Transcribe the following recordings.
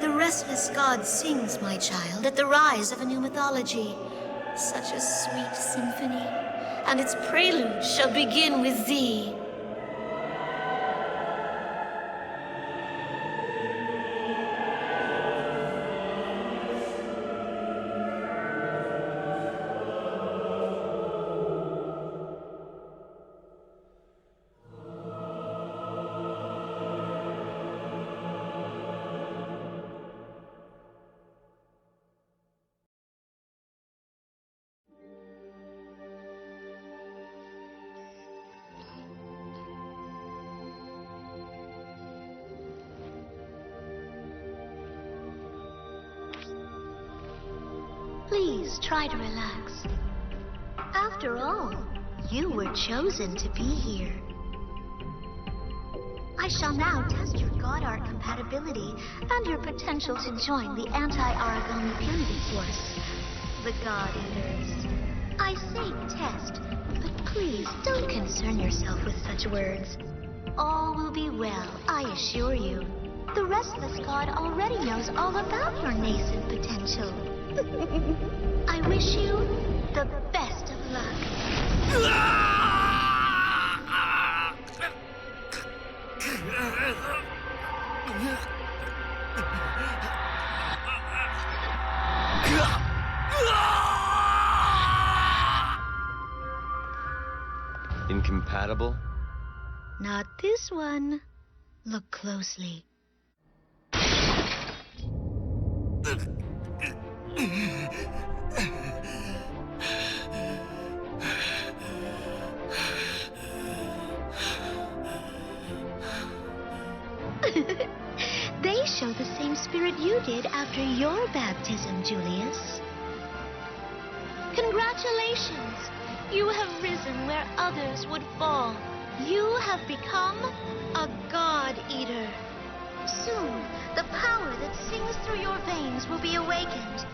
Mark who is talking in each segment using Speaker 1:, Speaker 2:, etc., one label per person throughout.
Speaker 1: The restless god sings, my child, at the rise of a new mythology. Such a sweet symphony, and its prelude shall begin with thee.
Speaker 2: Please try to relax. After all, you were chosen to be here. I shall now test your god art compatibility and your potential to join the anti-Aragami pyramid force, the God Eaters. I say test, but please don't concern yourself with such words. All will be well, I assure you. The restless god already knows all about your nascent potential. I wish you the best of luck.
Speaker 3: Incompatible?
Speaker 2: Not this one. Look closely. They show the same spirit you did after your baptism, Julius. Congratulations! You have risen where others would fall. You have become a God Eater. Soon, the power that sings through your veins will be awakened.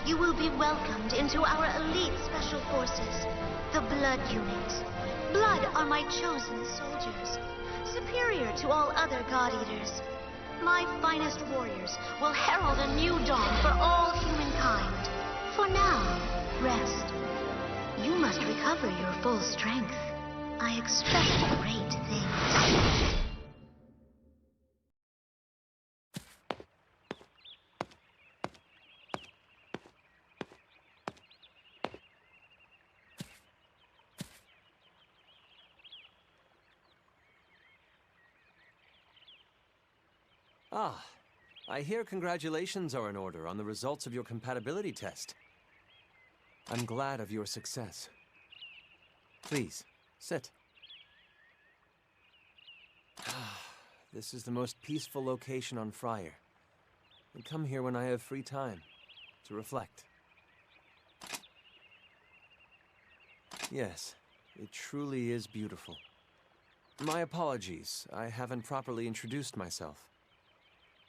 Speaker 2: You will be welcomed into our elite special forces, the Blood Unit. Blood are my chosen soldiers, superior to all other God Eaters. My finest warriors will herald a new dawn for all humankind. For now, rest. You must recover your full strength. I expect great things.
Speaker 4: Ah, I hear congratulations are in order on the results of your compatibility test. I'm glad of your success. Please, sit. This is the most peaceful location on Fenrir. I come here when I have free time, to reflect. Yes, it truly is beautiful. My apologies, I haven't properly introduced myself.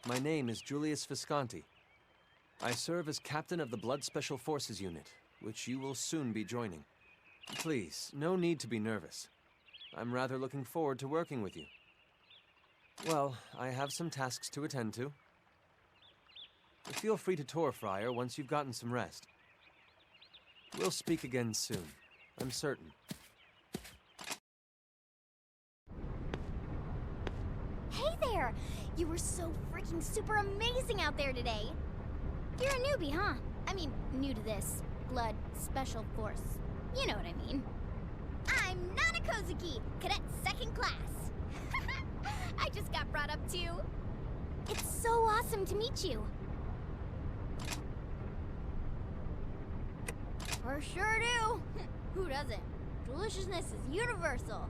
Speaker 4: My name is Julius Visconti. I serve as captain of the Blood Special Forces unit, which you will soon be joining. Please, no need to be nervous. I'm rather looking forward to working with you. Well, I have some tasks to attend to. Feel free to tour Fenrir once you've gotten some rest. We'll speak again soon, I'm certain.
Speaker 5: Hey there! You were so freaking super amazing out there today! You're a newbie, huh? I mean, new to this. Blood Special Force. You know what I mean. I'm Nana Kozuki, cadet second class. I just got brought up too. It's so awesome to meet you. For sure do. Who doesn't? Deliciousness is universal.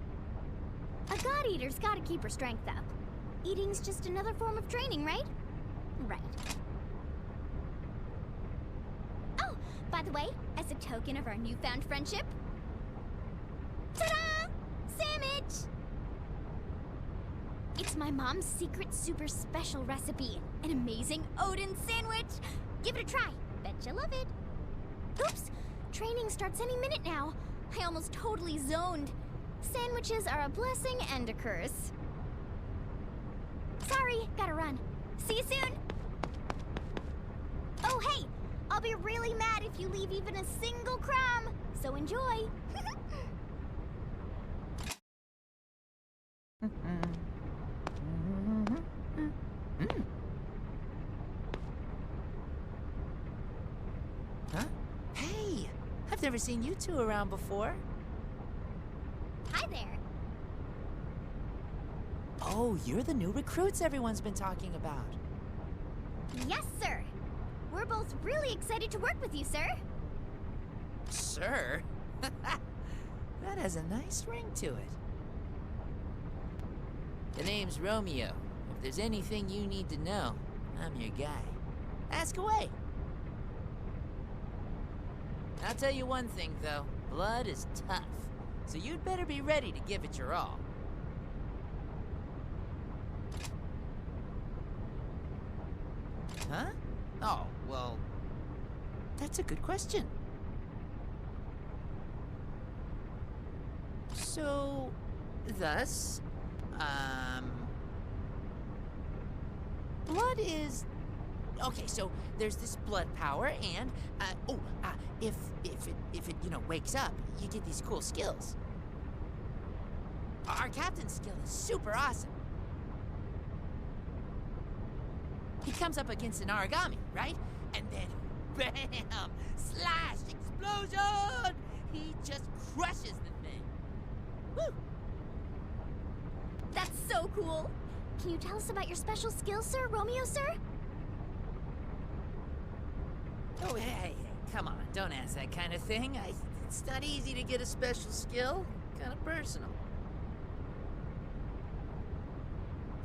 Speaker 5: A God Eater's gotta keep her strength up. Eating's just another form of training, right? Right. Oh, by the way, as a token of our newfound friendship... Ta-da! Sandwich! It's my mom's secret super special recipe. An amazing Odin sandwich! Give it a try. Bet you love it. Oops! Training starts any minute now. I almost totally zoned. Sandwiches are a blessing and a curse. Sorry, gotta run. See you soon! Oh, hey! I'll be really mad if you leave even a single crumb. So enjoy.
Speaker 3: Huh? Hey! I've never seen you two around before.
Speaker 5: Hi there.
Speaker 3: Oh, you're the new recruits everyone's been talking about.
Speaker 5: Yes, sir. We're both really excited to work with you, sir.
Speaker 3: Sir? That has a nice ring to it. The name's Romeo. If there's anything you need to know, I'm your guy. Ask away. I'll tell you one thing, though. Blood is tough, so you'd better be ready to give it your all. Huh? Oh, well, that's a good question. So, thus, blood is... Okay, so there's this blood power, and, if it, wakes up, you get these cool skills. Our captain's skill is super awesome. He comes up against an Aragami, right? And then, bam! Slash! Explosion! He just crushes the thing. Woo!
Speaker 5: That's so cool. Can you tell us about your special skills, sir, Romeo, sir?
Speaker 3: Oh, hey, come on, don't ask that kind of thing. It's not easy to get a special skill. Kind of personal.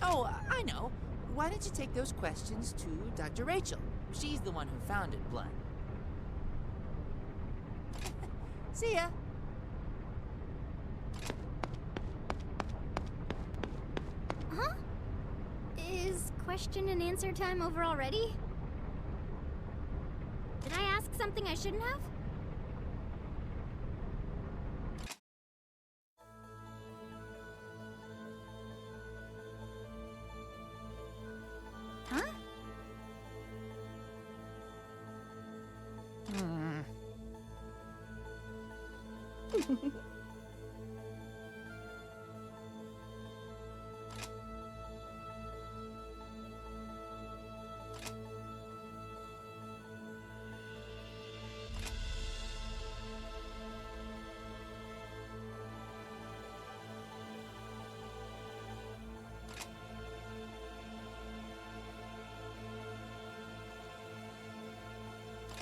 Speaker 3: Oh, I know. Why don't you take those questions to Dr. Rachel? She's the one who founded Blood. See ya.
Speaker 5: Huh? Is question and answer time over already? Did I ask something I shouldn't have? Huh?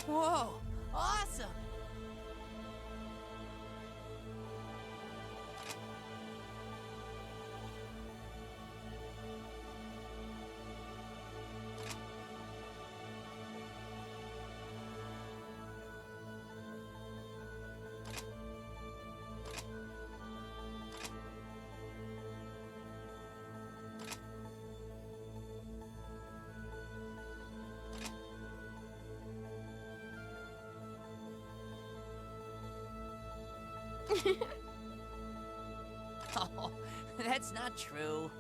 Speaker 3: Whoa, awesome! Oh, that's not true.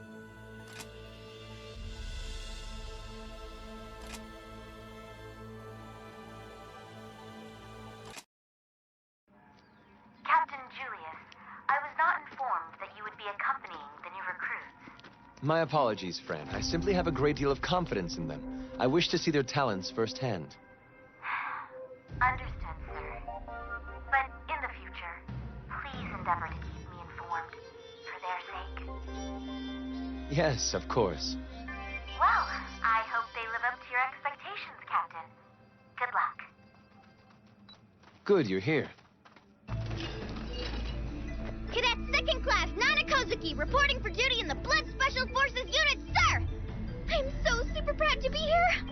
Speaker 6: Captain Julius, I was not informed that you would be accompanying the new recruits.
Speaker 4: My apologies, friend. I simply have a great deal of confidence in them. I wish to see their talents firsthand.
Speaker 6: Understood, sir. But in the future, please endeavor to keep me informed, for their sake.
Speaker 4: Yes, of course.
Speaker 6: Well, I hope they live up to your expectations, Captain. Good luck.
Speaker 4: Good, you're here.
Speaker 5: Cadet Second Class Nana Kozuki reporting for duty in the Blood Special Forces Unit, sir! I'm so super proud to be here!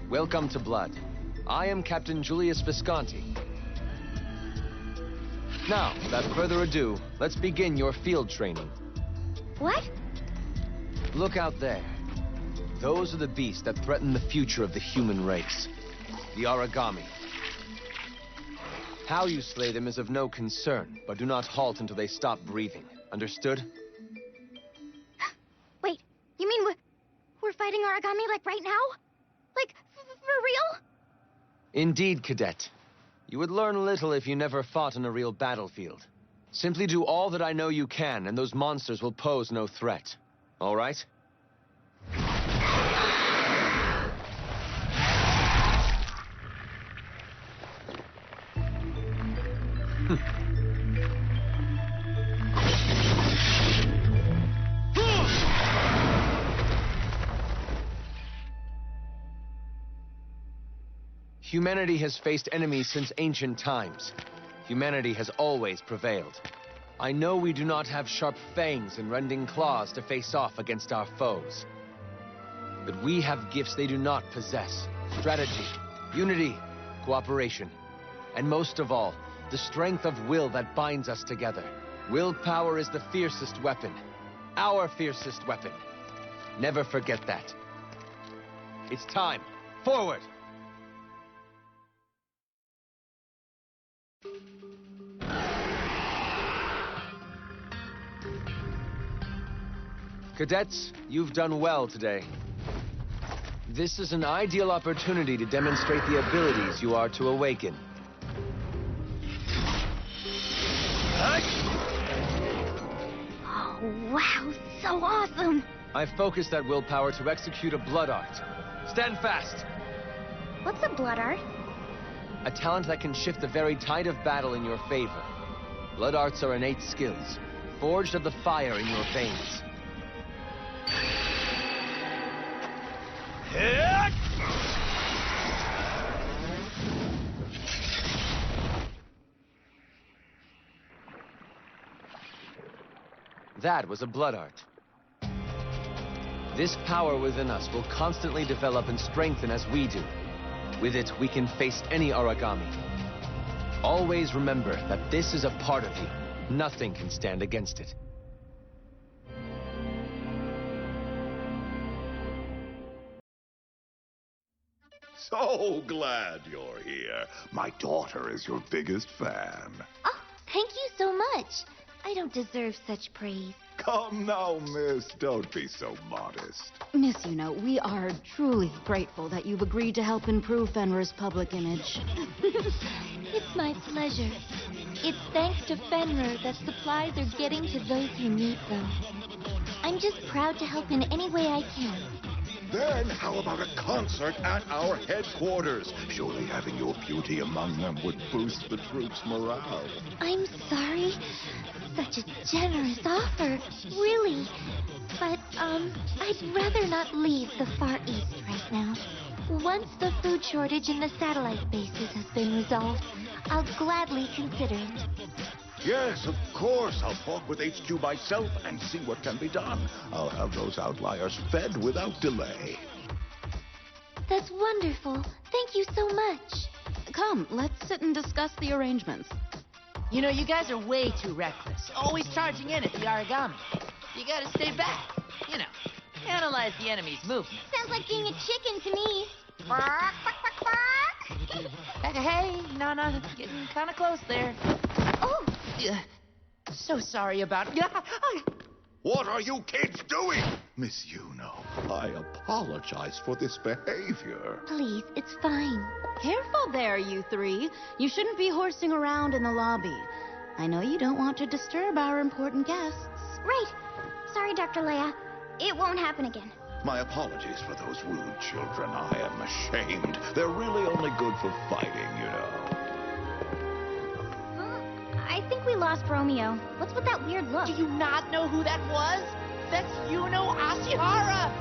Speaker 4: Welcome to Blood. I am Captain Julius Visconti. Now, without further ado, let's begin your field training.
Speaker 5: What?
Speaker 4: Look out there. Those are the beasts that threaten the future of the human race. The Aragami. How you slay them is of no concern, but do not halt until they stop breathing. Understood?
Speaker 5: Wait, you mean we're fighting Aragami like right now? Like, for real?
Speaker 4: Indeed, Cadet. You would learn little if you never fought on a real battlefield. Simply do all that I know you can, and those monsters will pose no threat. All right? Humanity has faced enemies since ancient times. Humanity has always prevailed. I know we do not have sharp fangs and rending claws to face off against our foes. But we have gifts they do not possess. Strategy, unity, cooperation. And most of all, the strength of will that binds us together. Willpower is the fiercest weapon. Our fiercest weapon. Never forget that. It's time. Forward! Cadets, you've done well today. This is an ideal opportunity to demonstrate the abilities you are to awaken.
Speaker 5: Oh, wow, so awesome!
Speaker 4: I've focused that willpower to execute a blood art. Stand fast!
Speaker 5: What's a blood art?
Speaker 4: A talent that can shift the very tide of battle in your favor. Blood arts are innate skills, forged of the fire in your veins. That was a blood art. This power within us will constantly develop and strengthen as we do. With it, we can face any Aragami. Always remember that this is a part of you. Nothing can stand against it.
Speaker 7: So glad you're here. My daughter is your biggest fan.
Speaker 2: Oh, thank you so much. I don't deserve such praise.
Speaker 7: Come now, miss. Don't be so modest.
Speaker 8: Miss Yuno, we are truly grateful that you've agreed to help improve Fenrir's public image.
Speaker 2: It's my pleasure. It's thanks to Fenrir that supplies are getting to those who need them. I'm just proud to help in any way I can.
Speaker 7: Then how about a concert at our headquarters? Surely having your beauty among them would boost the troops' morale.
Speaker 2: I'm sorry. Such a generous offer, really. But, I'd rather not leave the Far East right now. Once the food shortage in the satellite bases has been resolved, I'll gladly consider it.
Speaker 7: Yes, of course. I'll talk with HQ myself and see what can be done. I'll have those outliers fed without delay.
Speaker 2: That's wonderful. Thank you so much.
Speaker 8: Come, let's sit and discuss the arrangements.
Speaker 3: You know, you guys are way too reckless. Always charging in at the Aragami. You gotta stay back. You know, analyze the enemy's movement.
Speaker 5: Sounds like being a chicken to me.
Speaker 3: Hey, no, getting kind of close there.
Speaker 5: Oh,
Speaker 3: So sorry about it.
Speaker 7: What are you kids doing? Miss Yuno, I apologize for this behavior.
Speaker 2: Please, it's fine.
Speaker 8: Careful there, you three. You shouldn't be horsing around in the lobby. I know you don't want to disturb our important guests.
Speaker 5: right. Sorry, Dr. Leia. It won't happen again.
Speaker 7: My apologies for those rude children. I am ashamed. They're really only good for fighting, you know.
Speaker 5: I think we lost Romeo. What's with that weird look?
Speaker 3: Do you not know who that was? That's Yuno Ashihara!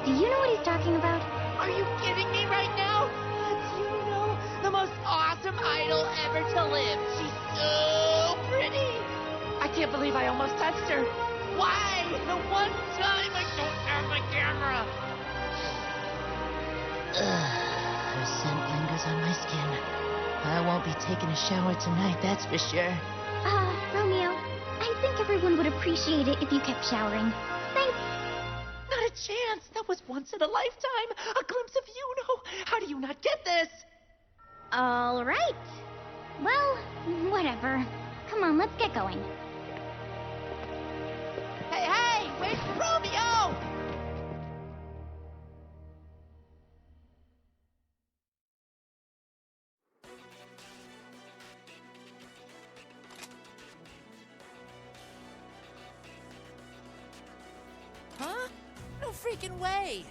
Speaker 5: Do you know what he's talking about?
Speaker 3: Are you kidding me right now? That's Yuno, the most awesome idol ever to live. She's so pretty. I can't believe I almost touched her. Why? The one time I don't have my camera. Her scent lingers on my skin. I won't be taking a shower tonight, that's for sure.
Speaker 5: Romeo, I think everyone would appreciate it if you kept showering. Thanks.
Speaker 3: Not a chance. That was once in a lifetime. A glimpse of Yuno. How do you not get this?
Speaker 5: All right. Well, whatever. Come on, let's get going.
Speaker 3: Hey, wait for Romeo! No freaking way!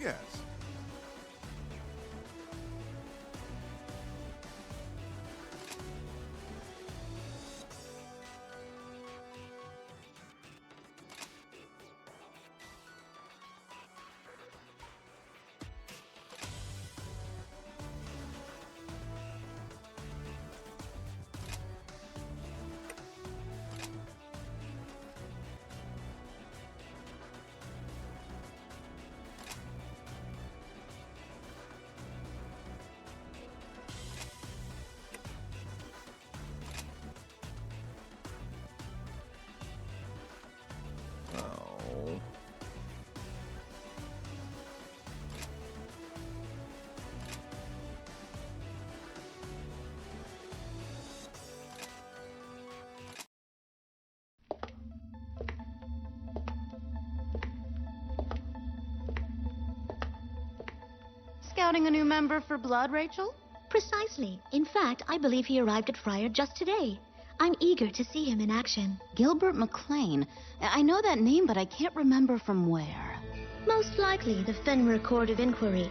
Speaker 7: Yes. Oh.
Speaker 8: Scouting a new member for Blood, Rachel?
Speaker 2: Precisely. In fact, I believe he arrived at Friar just today. I'm eager to see him in action.
Speaker 8: Gilbert McLean. I know that name, but I can't remember from where.
Speaker 2: Most likely the Fenrir Court of Inquiry.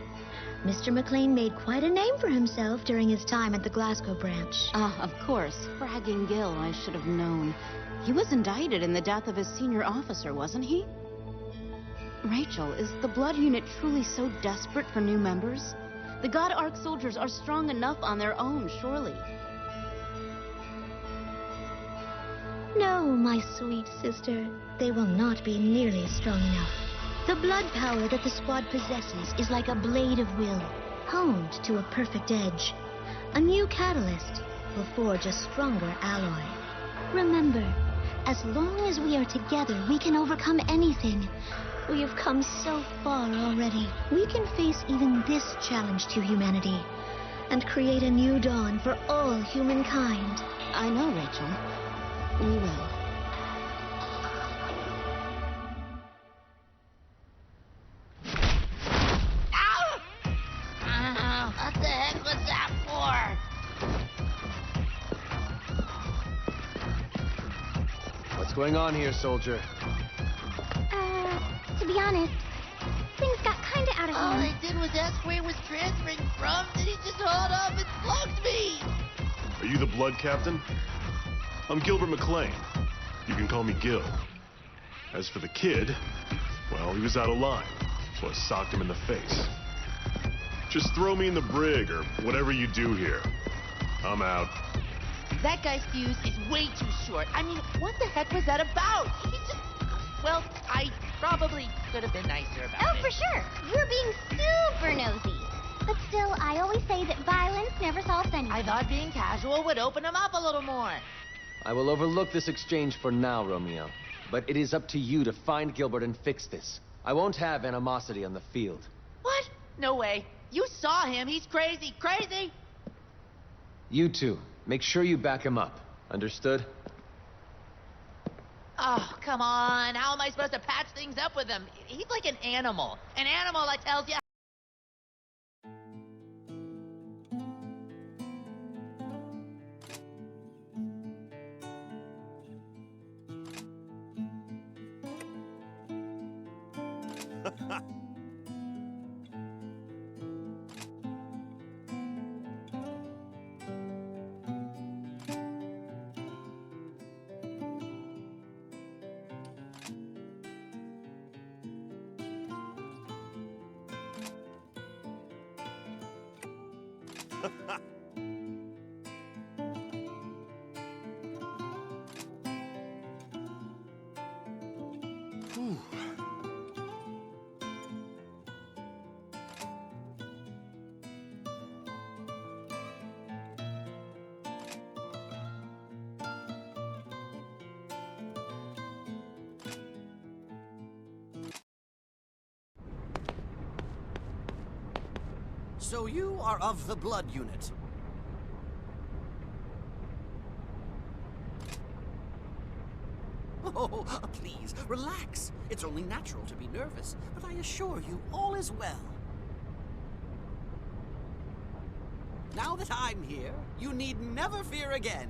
Speaker 2: Mr. McLean made quite a name for himself during his time at the Glasgow branch.
Speaker 8: Ah, of course. Fragging Gil, I should have known. He was indicted in the death of his senior officer, wasn't he? Rachel, is the Blood Unit truly so desperate for new members? The God Ark soldiers are strong enough on their own, surely.
Speaker 2: No, my sweet sister. They will not be nearly strong enough. The blood power that the squad possesses is like a blade of will, honed to a perfect edge. A new catalyst will forge a stronger alloy. Remember, as long as we are together, we can overcome anything. We have come so far already. We can face even this challenge to humanity and create a new dawn for all humankind.
Speaker 8: I know, Rachel. We will.
Speaker 3: Ow! What the heck was that for?
Speaker 4: What's going on here, soldier?
Speaker 5: To be honest, things got kinda out of
Speaker 3: All
Speaker 5: hand.
Speaker 3: I did was ask where he was transferring from, then he just hauled off and slugged me!
Speaker 9: Are you the Blood Captain? I'm Gilbert McLean. You can call me Gil. As for the kid, well, he was out of line, so I socked him in the face. Just throw me in the brig or whatever you do here. I'm out.
Speaker 3: That guy's fuse is way too short. I mean, what the heck was that about? He just... Well, I probably could have been nicer about
Speaker 5: Oh,
Speaker 3: it.
Speaker 5: for sure. You're being super nosy. But still, I always say that violence never solves anything.
Speaker 3: I thought being casual would open him up a little more.
Speaker 4: I will overlook this exchange for now, Romeo. But it is up to you to find Gilbert and fix this. I won't have animosity on the field.
Speaker 3: What? No way. You saw him. He's crazy. Crazy!
Speaker 4: You two, make sure you back him up. Understood?
Speaker 3: Oh, come on. How am I supposed to patch things up with him? He's like an animal. An animal that tells you...
Speaker 10: So you are of the Blood Unit. Oh, please, relax. It's only natural to be nervous, but I assure you, all is well. Now that I'm here, you need never fear again.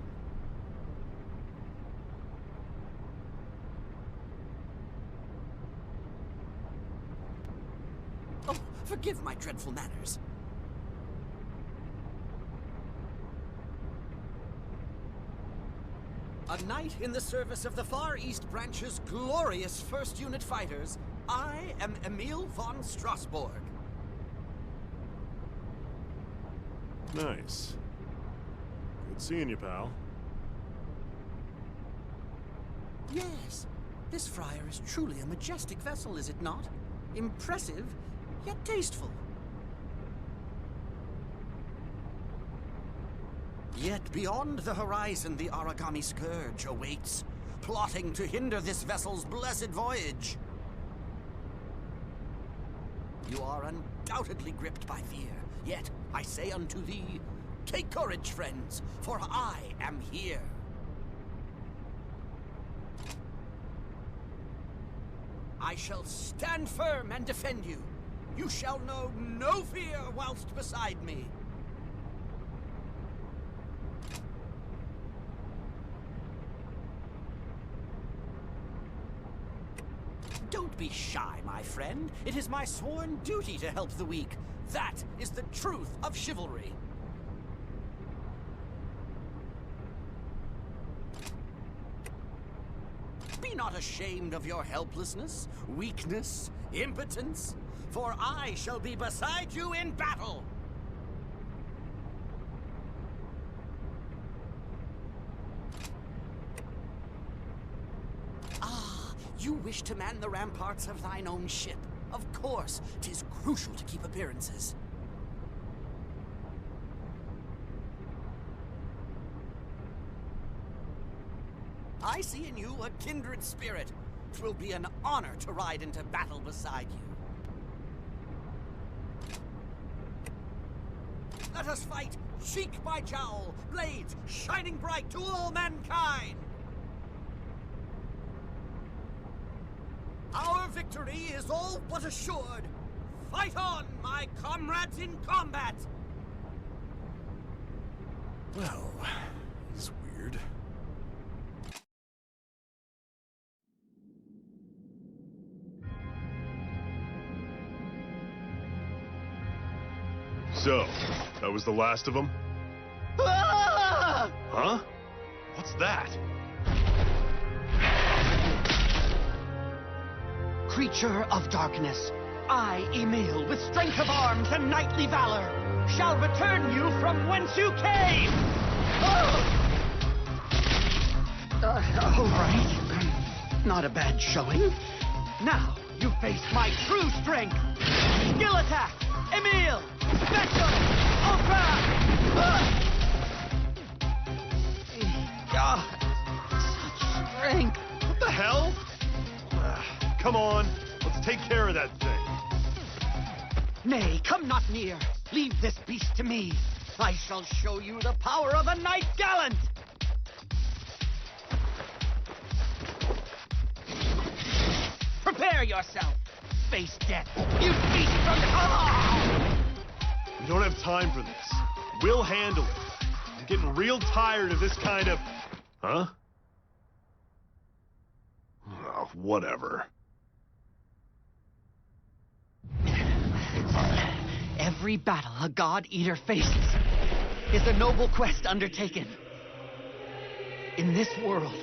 Speaker 10: Oh, forgive my dreadful manners. A knight in the service of the Far East Branch's glorious 1st Unit fighters, I am Emil von Strasbourg.
Speaker 9: Nice. Good seeing you, pal.
Speaker 10: Yes, this friar is truly a majestic vessel, is it not? Impressive, yet tasteful. Yet beyond the horizon, the Aragami scourge awaits, plotting to hinder this vessel's blessed voyage. You are undoubtedly gripped by fear, yet I say unto thee, take courage, friends, for I am here. I shall stand firm and defend you. You shall know no fear whilst beside me. Don't be shy, my friend. It is my sworn duty to help the weak. That is the truth of chivalry. Be not ashamed of your helplessness, weakness, impotence, for I shall be beside you in battle. You wish to man the ramparts of thine own ship. Of course, 'tis crucial to keep appearances. I see in you a kindred spirit. 'Twill be an honor to ride into battle beside you. Let us fight, cheek by jowl, blades shining bright to all mankind. Our victory is all but assured. Fight on, my comrades in combat!
Speaker 9: Well, he's weird. So, that was the last of them?
Speaker 3: Ah!
Speaker 9: Huh? What's that?
Speaker 3: Creature of darkness, I, Emil, with strength of arms and knightly valor, shall return you from whence you came! All right. Not a bad showing. Now, you face my true strength. Skill attack! Emil! Special! Ultra! God, such strength!
Speaker 9: What the hell? Come on, let's take care of that thing.
Speaker 3: Nay, come not near. Leave this beast to me. I shall show you the power of a knight gallant! Prepare yourself! Face death, you beast from
Speaker 9: We don't have time for this. We'll handle it. I'm getting real tired of this kind of... Huh? Oh, whatever.
Speaker 3: Every battle a God-Eater faces is a noble quest undertaken. In this world,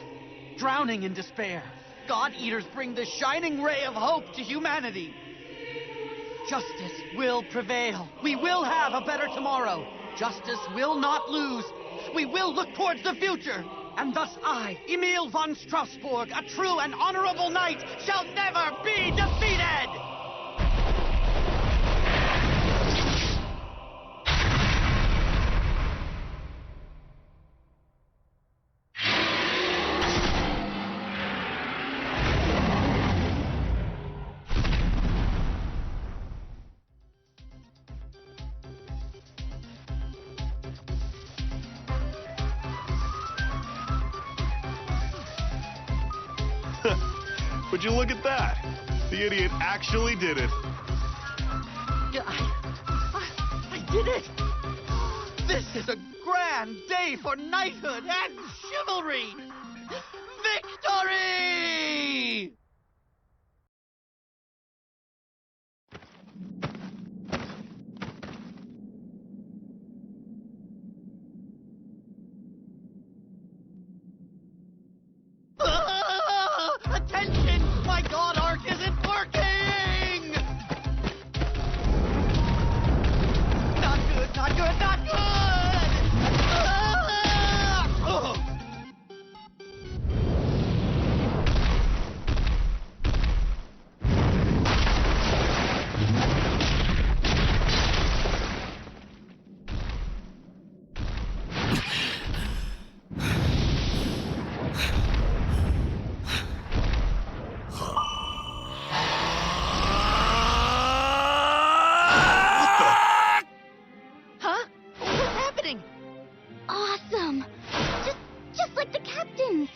Speaker 3: drowning in despair, God-Eaters bring the shining ray of hope to humanity. Justice will prevail. We will have a better tomorrow. Justice will not lose. We will look towards the future. And thus I, Emil von Strasbourg, a true and honorable knight, shall never be defeated!
Speaker 9: Would you look at that? The idiot actually did it.
Speaker 3: Yeah, I did it! This is a grand day for knighthood and chivalry! Victory! Attention! My god arc isn't working! Not good, not good, not good! Ugh. Huh? What's happening?
Speaker 5: Awesome! Just like the captain's!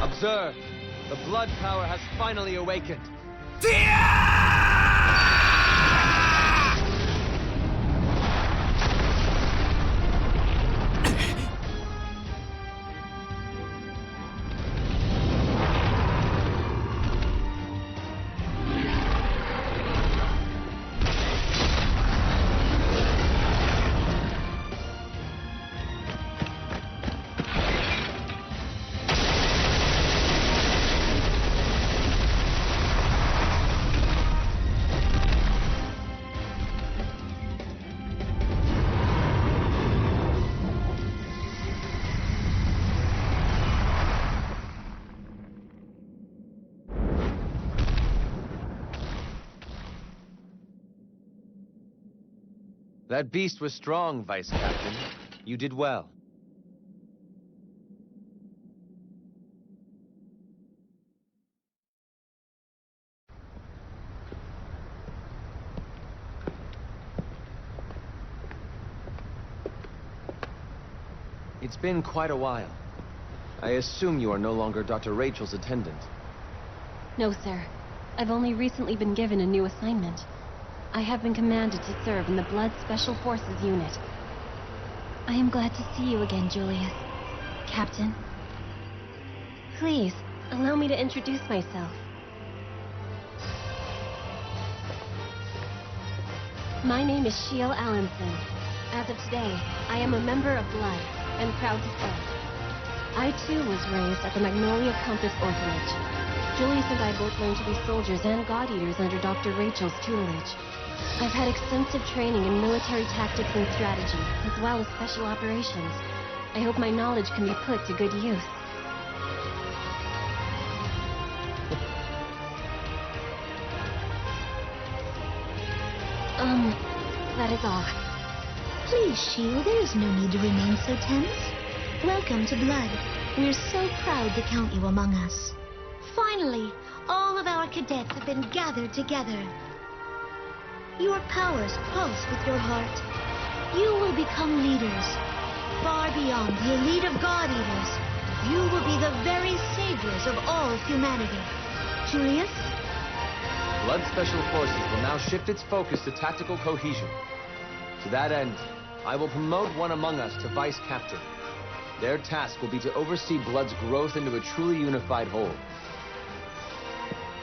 Speaker 4: Observe! The blood power has finally awakened. That beast was strong, Vice Captain. You did well. It's been quite a while. I assume you are no longer Dr. Rachel's attendant.
Speaker 11: No, sir. I've only recently been given a new assignment. I have been commanded to serve in the Blood Special Forces unit. I am glad to see you again, Julius. Captain. Please, allow me to introduce myself. My name is Shiel Allenson. As of today, I am a member of Blood, and proud to say. I too was raised at the Magnolia Compass Orphanage. Julius and I both learned to be soldiers and God-eaters under Dr. Rachel's tutelage. I've had extensive training in military tactics and strategy, as well as special operations. I hope my knowledge can be put to good use. That is all.
Speaker 2: Please, Shield, there is no need to remain so tense. Welcome to Blood. We're so proud to count you among us. Finally, all of our cadets have been gathered together. Your powers pulse with your heart. You will become leaders. Far beyond the elite of God-eaters, you will be the very saviors of all humanity. Julius?
Speaker 4: Blood Special Forces will now shift its focus to tactical cohesion. To that end, I will promote one among us to Vice Captain. Their task will be to oversee Blood's growth into a truly unified whole.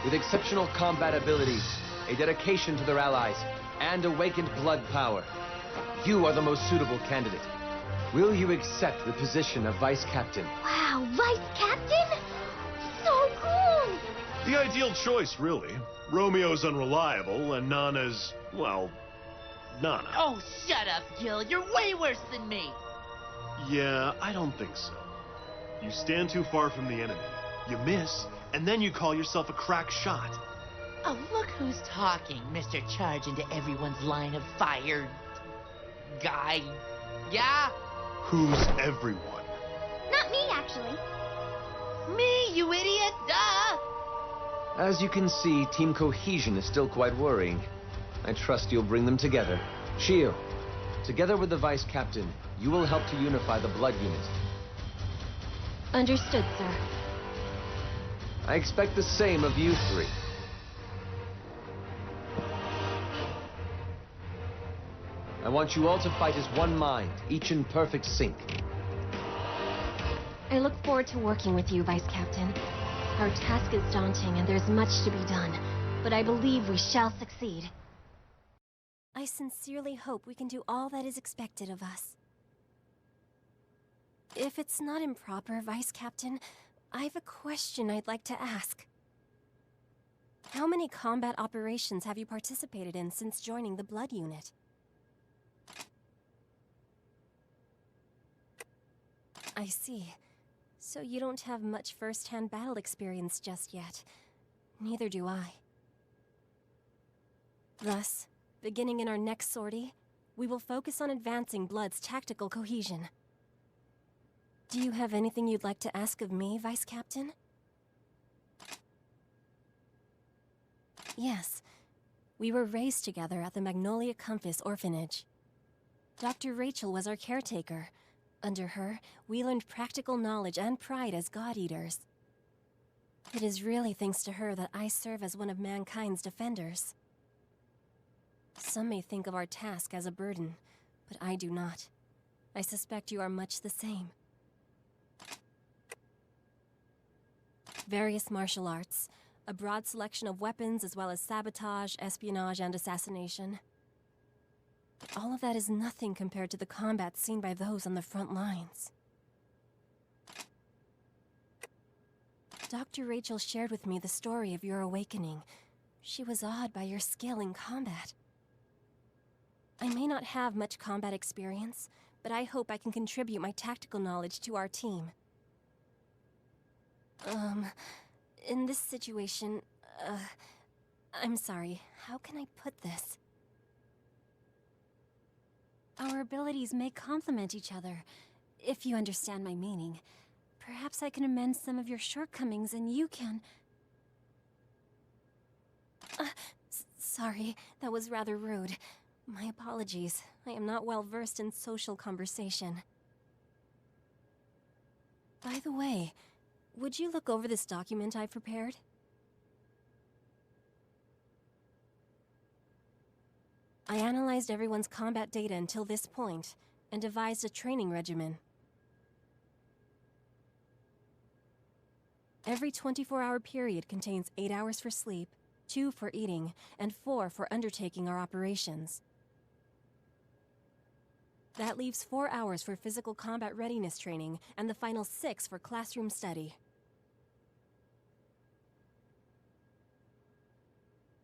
Speaker 4: With exceptional combat abilities, a dedication to their allies, and awakened blood power, you are the most suitable candidate. Will you accept the position of Vice Captain?
Speaker 2: Wow, Vice Captain? So cool!
Speaker 9: The ideal choice, really. Romeo's unreliable, and Nana's, well, Nana.
Speaker 3: Oh, shut up, Gil. You're way worse than me.
Speaker 9: Yeah, I don't think so. You stand too far from the enemy. You miss, and then you call yourself a crack shot.
Speaker 3: Oh, look who's talking, Mr. Charge into everyone's line of fire guy. Yeah?
Speaker 9: Who's everyone?
Speaker 5: Not me, actually.
Speaker 3: Me, you idiot! Duh!
Speaker 4: As you can see, team cohesion is still quite worrying. I trust you'll bring them together. Shio, together with the Vice Captain, you will help to unify the Blood Unit.
Speaker 11: Understood, sir.
Speaker 4: I expect the same of you three. I want you all to fight as one mind, each in perfect sync.
Speaker 11: I look forward to working with you, Vice Captain. Our task is daunting and there's much to be done, but I believe we shall succeed.
Speaker 12: I sincerely hope we can do all that is expected of us. If it's not improper, Vice Captain, I have a question I'd like to ask. How many combat operations have you participated in since joining the Blood Unit? I see. So you don't have much first-hand battle experience just yet. Neither do I. Thus, beginning in our next sortie, we will focus on advancing Blood's tactical cohesion. Do you have anything you'd like to ask of me, Vice Captain? Yes. We were raised together at the Magnolia Compass Orphanage. Dr. Rachel was our caretaker. Under her, we learned practical knowledge and pride as God Eaters. It is really thanks to her that I serve as one of mankind's defenders. Some may think of our task as a burden, but I do not. I suspect you are much the same. Various martial arts, a broad selection of weapons as well as sabotage, espionage, and assassination. But all of that is nothing compared to the combat seen by those on the front lines. Dr. Rachel shared with me the story of your awakening. She was awed by your skill in combat. I may not have much combat experience, but I hope I can contribute my tactical knowledge to our team. In this situation, I'm sorry, how can I put this? Our abilities may complement each other, if you understand my meaning. Perhaps I can amend some of your shortcomings and you can... Sorry, that was rather rude. My apologies. I am not well versed in social conversation. By the way, would you look over this document I've prepared? I analyzed everyone's combat data until this point, and devised a training regimen. Every 24-hour period contains 8 hours for sleep, 2 for eating, and 4 for undertaking our operations. That leaves 4 hours for physical combat readiness training, and the final 6 for classroom study.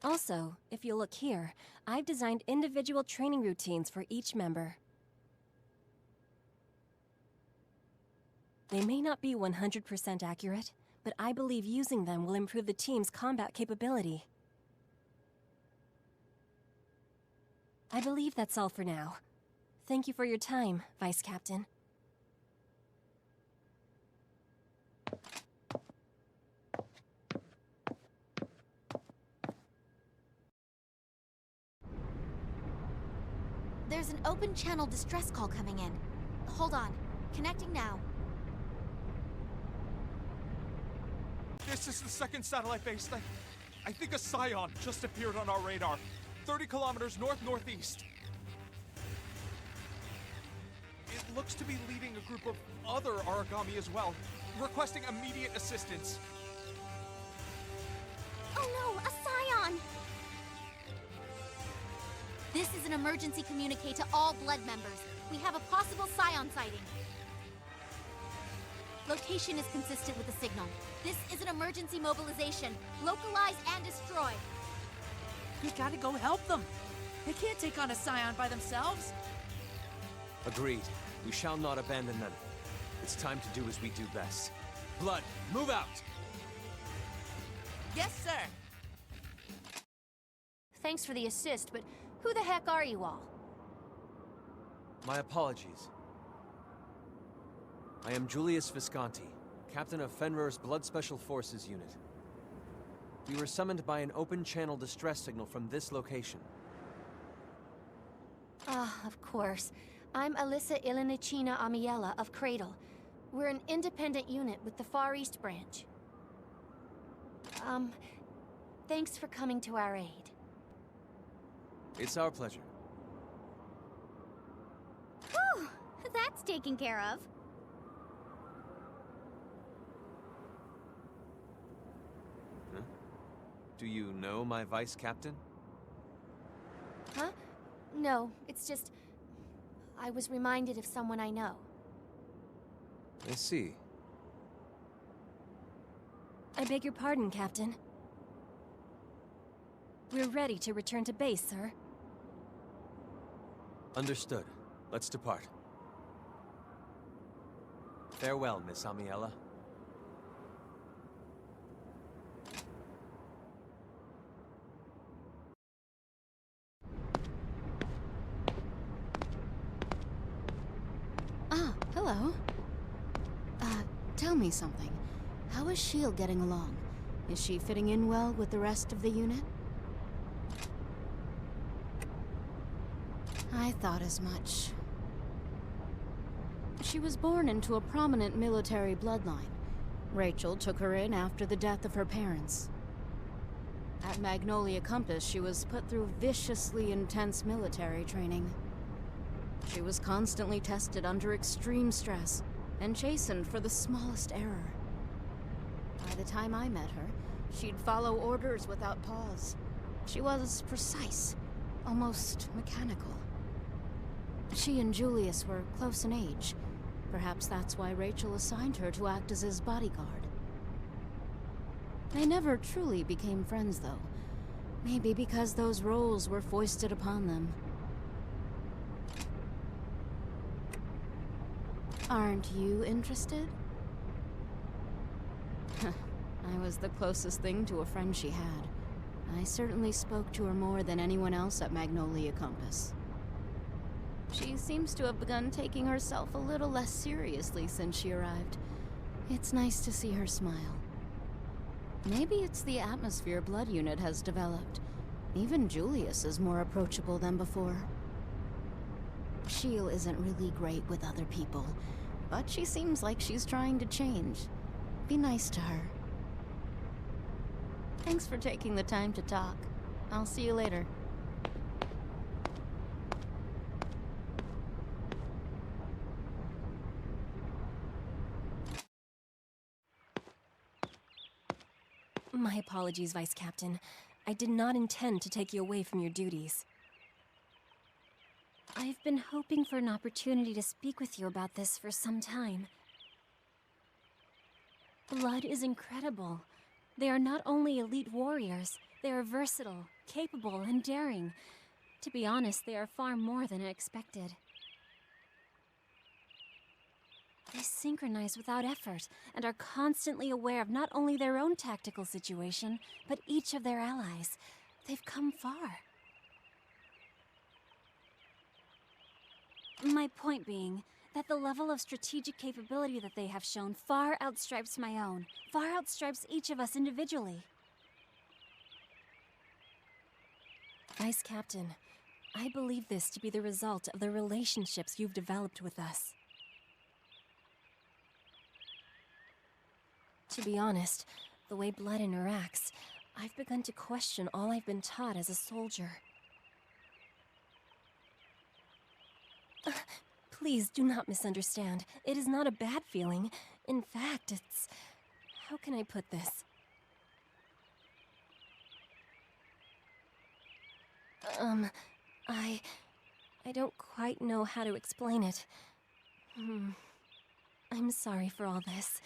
Speaker 12: Also, if you look here, I've designed individual training routines for each member. They may not be 100% accurate, but I believe using them will improve the team's combat capability. I believe that's all for now. Thank you for your time, Vice Captain.
Speaker 5: There's an open channel distress call coming in. Hold on. Connecting now.
Speaker 13: This is the second satellite base. I think a Scion just appeared on our radar. 30 kilometers north-northeast. It looks to be leading a group of other Aragami as well, requesting immediate assistance.
Speaker 5: Oh no, a Scion! This is an emergency communique to all Blood members. We have a possible Scion sighting. Location is consistent with the signal. This is an emergency mobilization. Localize and destroy.
Speaker 3: We gotta go help them. They can't take on a Scion by themselves.
Speaker 4: Agreed. We shall not abandon them. It's time to do as we do best. Blood, move out!
Speaker 3: Yes, sir.
Speaker 1: Thanks for the assist, but who the heck are you all?
Speaker 4: My apologies. I am Julius Visconti, captain of Fenrir's Blood Special Forces unit. We were summoned by an open-channel distress signal from this location.
Speaker 1: Ah, of course. I'm Alyssa Ilinicina Amiella of Cradle. We're an independent unit with the Far East branch.
Speaker 5: Thanks for coming to our aid.
Speaker 4: It's our pleasure.
Speaker 5: Whew! That's taken care of.
Speaker 4: Huh? Do you know my vice captain?
Speaker 5: Huh? No, it's just... I was reminded of someone I know.
Speaker 4: I see.
Speaker 12: I beg your pardon, Captain. We're ready to return to base, sir.
Speaker 4: Understood. Let's depart. Farewell, Miss Amiella.
Speaker 8: Ah, hello. Tell me something. How is S.H.I.E.L.D. getting along? Is she fitting in well with the rest of the unit? I thought as much. She was born into a prominent military bloodline. Rachel took her in after the death of her parents. At Magnolia Compass, she was put through viciously intense military training. She was constantly tested under extreme stress and chastened for the smallest error. By the time I met her, she'd follow orders without pause. She was precise, almost mechanical. She and Julius were close in age. Perhaps that's why Rachel assigned her to act as his bodyguard. They never truly became friends, though. Maybe because those roles were foisted upon them. Aren't you interested? I was the closest thing to a friend she had. I certainly spoke to her more than anyone else at Magnolia Compass. She seems to have begun taking herself a little less seriously since she arrived. It's nice to see her smile. Maybe it's the atmosphere Blood Unit has developed. Even Julius is more approachable than before. S.H.I.E.L.D. isn't really great with other people, but she seems like she's trying to change. Be nice to her. Thanks for taking the time to talk. I'll see you later.
Speaker 12: My apologies, Vice Captain. I did not intend to take you away from your duties. I've been hoping for an opportunity to speak with you about this for some time. Blood is incredible. They are not only elite warriors, they are versatile, capable, and daring. To be honest, they are far more than I expected. They synchronize without effort, and are constantly aware of not only their own tactical situation, but each of their allies. They've come far. My point being that the level of strategic capability that they have shown far outstrips my own, far outstrips each of us individually. Vice Captain, I believe this to be the result of the relationships you've developed with us. To be honest, the way Blood interacts, I've begun to question all I've been taught as a soldier. Please do not misunderstand. It is not a bad feeling. In fact, it's... how can I put this? I don't quite know how to explain it. I'm sorry for all this.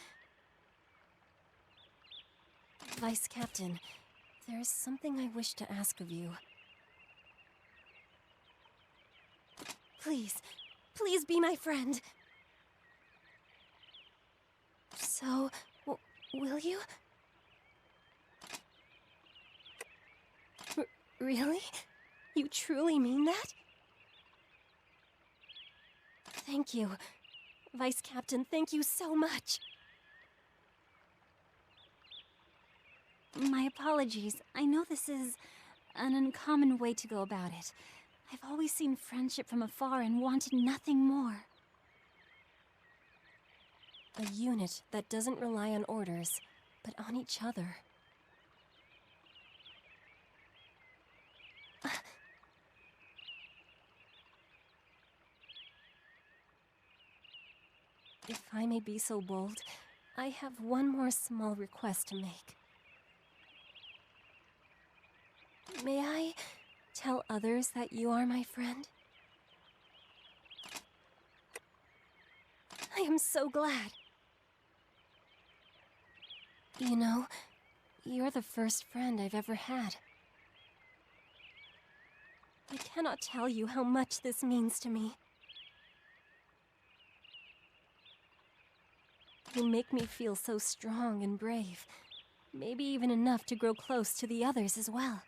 Speaker 12: Vice Captain, there is something I wish to ask of you. Please, please be my friend. So, will you? Really? You truly mean that? Thank you. Vice Captain, thank you so much. My apologies. I know this is an uncommon way to go about it. I've always seen friendship from afar and wanted nothing more. A unit that doesn't rely on orders, but on each other. I may be so bold, I have one more small request to make. May I tell others that you are my friend? I am so glad. You know, you're the first friend I've ever had. I cannot tell you how much this means to me. You make me feel so strong and brave. Maybe even enough to grow close to the others as well.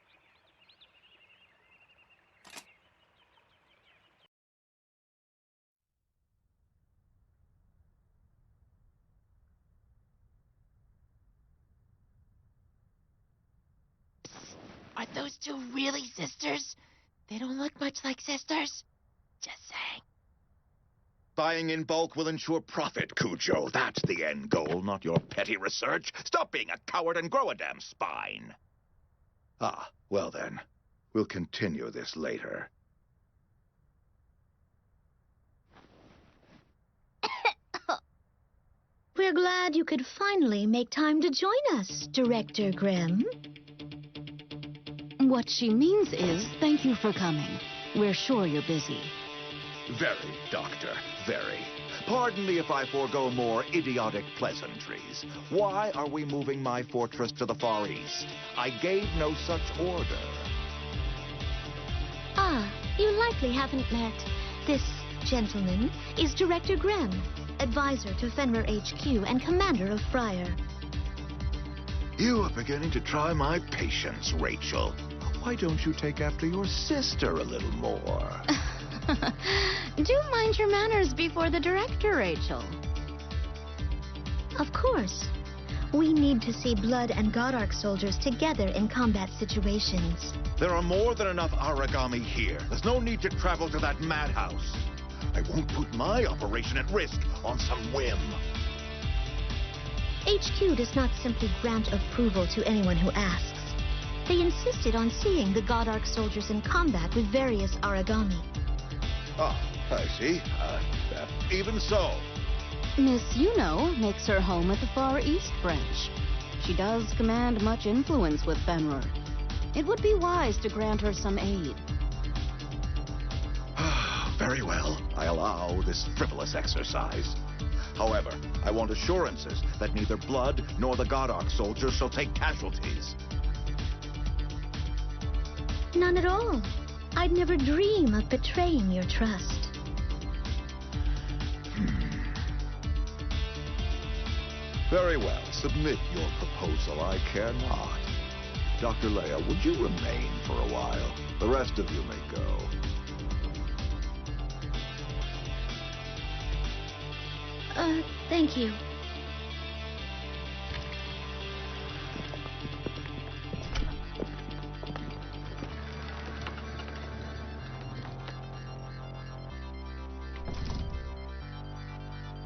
Speaker 3: Are those two really sisters? They don't look much like sisters. Just saying.
Speaker 7: Buying in bulk will ensure profit, Cujo. That's the end goal, not your petty research. Stop being a coward and grow a damn spine. Ah, well then. We'll continue this later.
Speaker 2: We're glad you could finally make time to join us, Director Grimm.
Speaker 8: What she means is, thank you for coming. We're sure you're busy.
Speaker 7: Very, Doctor, very. Pardon me if I forego more idiotic pleasantries. Why are we moving my fortress to the Far East? I gave no such order.
Speaker 2: Ah, you likely haven't met. This gentleman is Director Grimm, advisor to Fenrir HQ and commander of Friar.
Speaker 7: You are beginning to try my patience, Rachel. Why don't you take after your sister a little more?
Speaker 8: Do mind your manners before the director, Rachel.
Speaker 2: Of course. We need to see Blood and Godark soldiers together in combat situations.
Speaker 7: There are more than enough Aragami here. There's no need to travel to that madhouse. I won't put my operation at risk on some whim.
Speaker 2: HQ does not simply grant approval to anyone who asks. They insisted on seeing the Godark soldiers in combat with various Aragami.
Speaker 7: Ah, I see. Even so.
Speaker 8: Miss Yuno makes her home at the Far East branch. She does command much influence with Fenrir. It would be wise to grant her some aid.
Speaker 7: Very well. I allow this frivolous exercise. However, I want assurances that neither Blood nor the Godark soldiers shall take casualties.
Speaker 2: None at all. I'd never dream of betraying your trust.
Speaker 7: Very well. Submit your proposal. I care not. Dr. Leia, would you remain for a while? The rest of you may go.
Speaker 2: Thank you.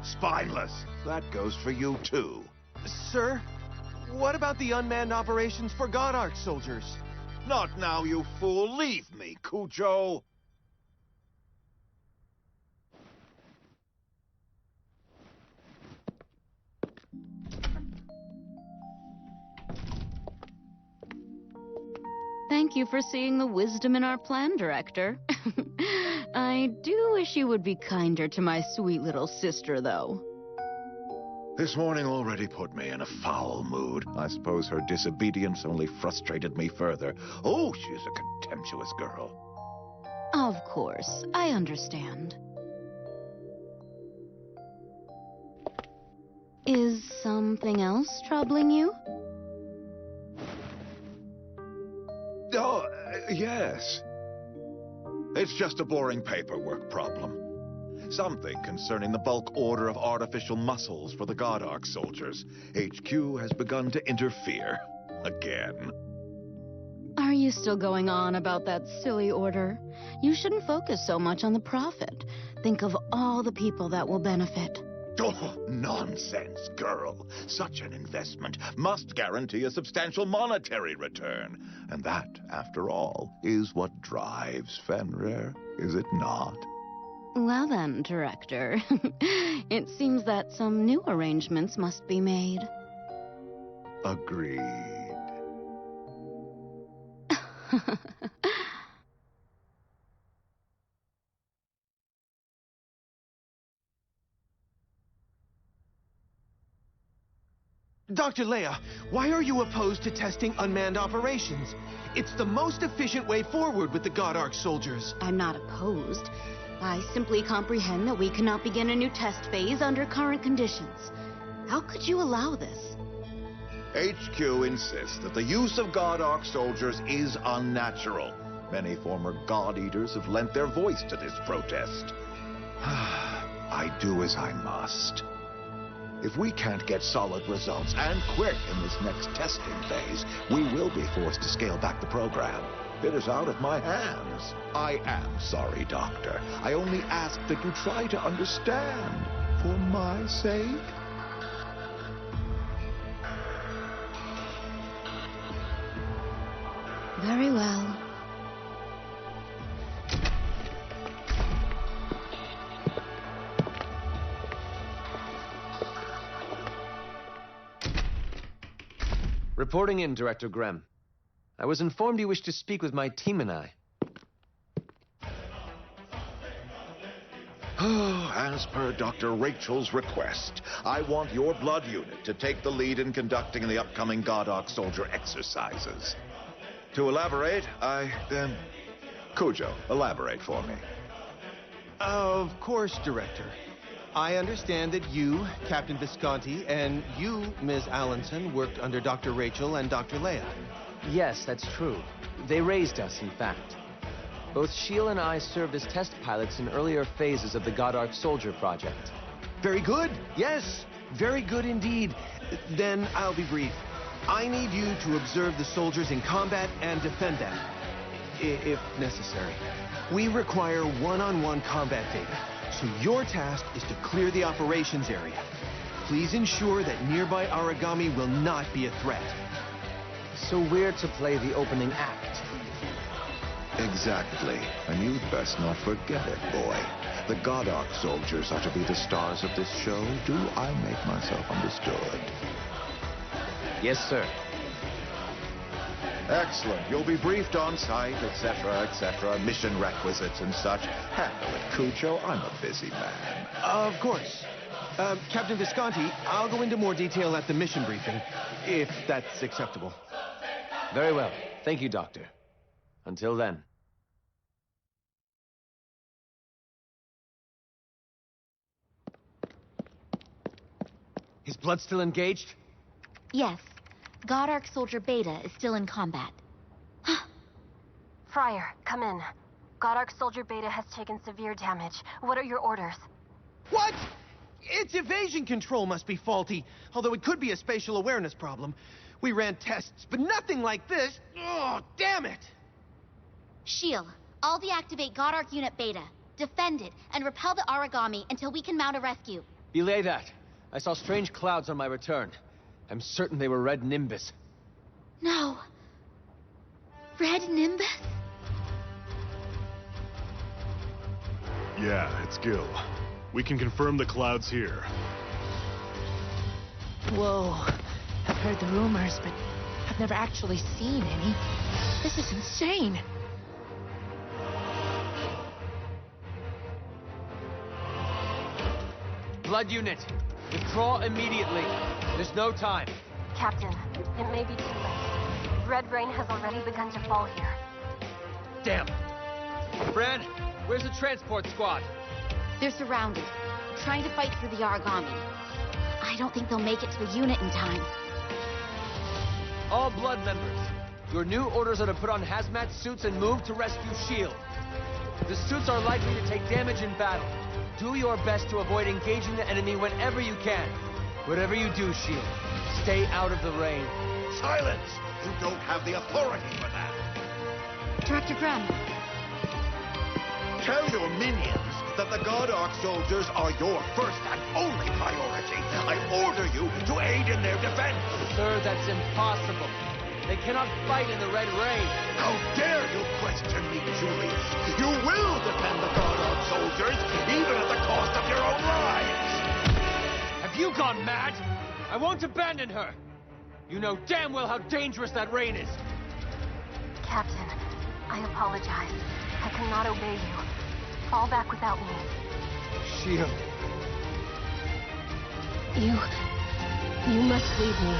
Speaker 7: Spineless. That goes for you, too.
Speaker 14: Sir, what about the unmanned operations for Godark soldiers?
Speaker 7: Not now, you fool. Leave me, Cujo.
Speaker 8: Thank you for seeing the wisdom in our plan, Director. I do wish you would be kinder to my sweet little sister, though.
Speaker 7: This morning already put me in a foul mood. I suppose her disobedience only frustrated me further. Oh, she's a contemptuous girl.
Speaker 8: Of course, I understand. Is something else troubling you?
Speaker 7: Oh, yes. It's just a boring paperwork problem. Something concerning the bulk order of artificial muscles for the Godark soldiers. HQ has begun to interfere. Again.
Speaker 8: Are you still going on about that silly order? You shouldn't focus so much on the profit. Think of all the people that will benefit.
Speaker 7: Oh, nonsense, girl. Such an investment must guarantee a substantial monetary return. And that, after all, is what drives Fenrir, is it not?
Speaker 8: Well then, Director. It seems that some new arrangements must be made.
Speaker 7: Agreed.
Speaker 14: Dr. Leia, why are you opposed to testing unmanned operations? It's the most efficient way forward with the God Arc soldiers.
Speaker 8: I'm not opposed. I simply comprehend that we cannot begin a new test phase under current conditions. How could you allow this?
Speaker 7: HQ insists that the use of God Arc soldiers is unnatural. Many former God Eaters have lent their voice to this protest. I do as I must. If we can't get solid results, and quick, in this next testing phase, we will be forced to scale back the program. It is out of my hands. I am sorry, Doctor. I only ask that you try to understand, for my sake.
Speaker 8: Very well.
Speaker 4: Reporting in, Director Grem. I was informed you wish to speak with my team and I.
Speaker 7: As per Dr. Rachel's request, I want your blood unit to take the lead in conducting the upcoming God Arc soldier exercises. To elaborate, Cujo, elaborate for me.
Speaker 14: Of course, Director. I understand that you, Captain Visconti, and you, Ms. Allenson, worked under Dr. Rachel and Dr. Leia.
Speaker 4: Yes, that's true. They raised us, in fact. Both Sheil and I served as test pilots in earlier phases of the God Arc Soldier project.
Speaker 14: Very good. Yes, very good indeed. Then I'll be brief. I need you to observe the soldiers in combat and defend them, if necessary. We require one-on-one combat data, so your task is to clear the operations area. Please ensure that nearby Aragami will not be a threat.
Speaker 4: So we're to play the opening act.
Speaker 7: Exactly. And you'd best not forget it, boy. The God Arc soldiers are to be the stars of this show. Do I make myself understood?
Speaker 4: Yes, sir.
Speaker 7: Excellent. You'll be briefed on site, etc., mission requisites and such. Handle it, Cujo. I'm a busy man.
Speaker 14: Of course. Captain Visconti, I'll go into more detail at the mission briefing, if that's acceptable.
Speaker 4: Very well. Thank you, Doctor. Until then.
Speaker 14: Is Blood still engaged?
Speaker 6: Yes. God Arc Soldier Beta is still in combat.
Speaker 11: Friar, come in. God Arc Soldier Beta has taken severe damage. What are your orders?
Speaker 14: What? Its evasion control must be faulty, although it could be a spatial awareness problem. We ran tests, but nothing like this. Oh, damn it!
Speaker 5: Sheil, I'll deactivate God Arc Unit Beta, defend it, and repel the Aragami until we can mount a rescue.
Speaker 4: Belay that. I saw strange clouds on my return. I'm certain they were Red Nimbus.
Speaker 5: No. Red Nimbus?
Speaker 9: Yeah, it's Gil. We can confirm the clouds here.
Speaker 3: Whoa. I've heard the rumors, but I've never actually seen any. This is insane.
Speaker 4: Blood unit, withdraw immediately. There's no time.
Speaker 11: Captain, it may be too late. Red rain has already begun to fall here.
Speaker 4: Damn. Fran, where's the transport squad?
Speaker 5: They're surrounded, trying to fight through the Aragami. I don't think they'll make it to the unit in time.
Speaker 4: All Blood members, your new orders are to put on hazmat suits and move to rescue Sheil. The suits are likely to take damage in battle. Do your best to avoid engaging the enemy whenever you can. Whatever you do, Sheil, stay out of the rain.
Speaker 7: Silence! You don't have the authority for that.
Speaker 5: Director Grem.
Speaker 7: Tell your minions that the God Arc soldiers are your first and only priority. I order you to aid in their defense.
Speaker 4: Sir, that's impossible.
Speaker 14: They cannot fight in the Red Rain.
Speaker 7: How dare you question me, Julius? You will defend the God-Ark soldiers, even at the cost of your own lives!
Speaker 14: Have you gone mad? I won't abandon her. You know damn well how dangerous that rain is.
Speaker 11: Captain, I apologize. I cannot obey you. Fall back without me.
Speaker 14: Shield.
Speaker 11: You must leave me.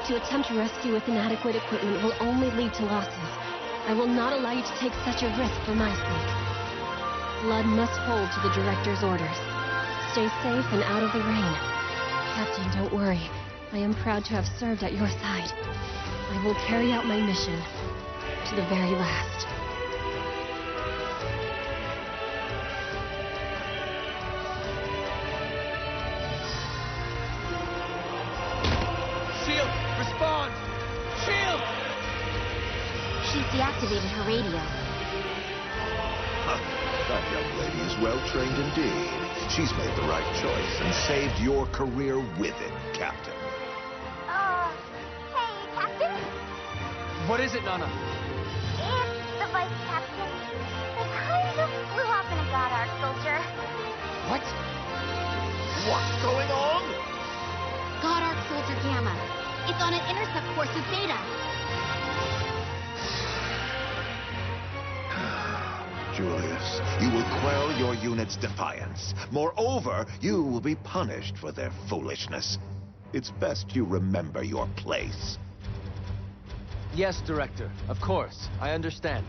Speaker 11: To attempt rescue with inadequate equipment will only lead to losses. I will not allow you to take such a risk for my sake. Blood must hold to the director's orders. Stay safe and out of the rain. Captain, don't worry. I am proud to have served at your side. I will carry out my mission to the very last.
Speaker 14: Shield, respond! Shield!
Speaker 5: She's deactivated her radio.
Speaker 7: Huh. That young lady is well trained indeed. She's made the right choice and saved your career with it, Captain.
Speaker 6: Hey, Captain?
Speaker 14: What is it, Nana?
Speaker 6: It's the Vice Captain. They kind of flew off in a God-Ark soldier.
Speaker 14: What?
Speaker 7: What's going on?
Speaker 5: God-Ark Soldier Gamma. It's on an intercept course with Beta.
Speaker 7: Julius, you will quell your unit's defiance. Moreover, you will be punished for their foolishness. It's best you remember your place.
Speaker 14: Yes, Director. Of course. I understand.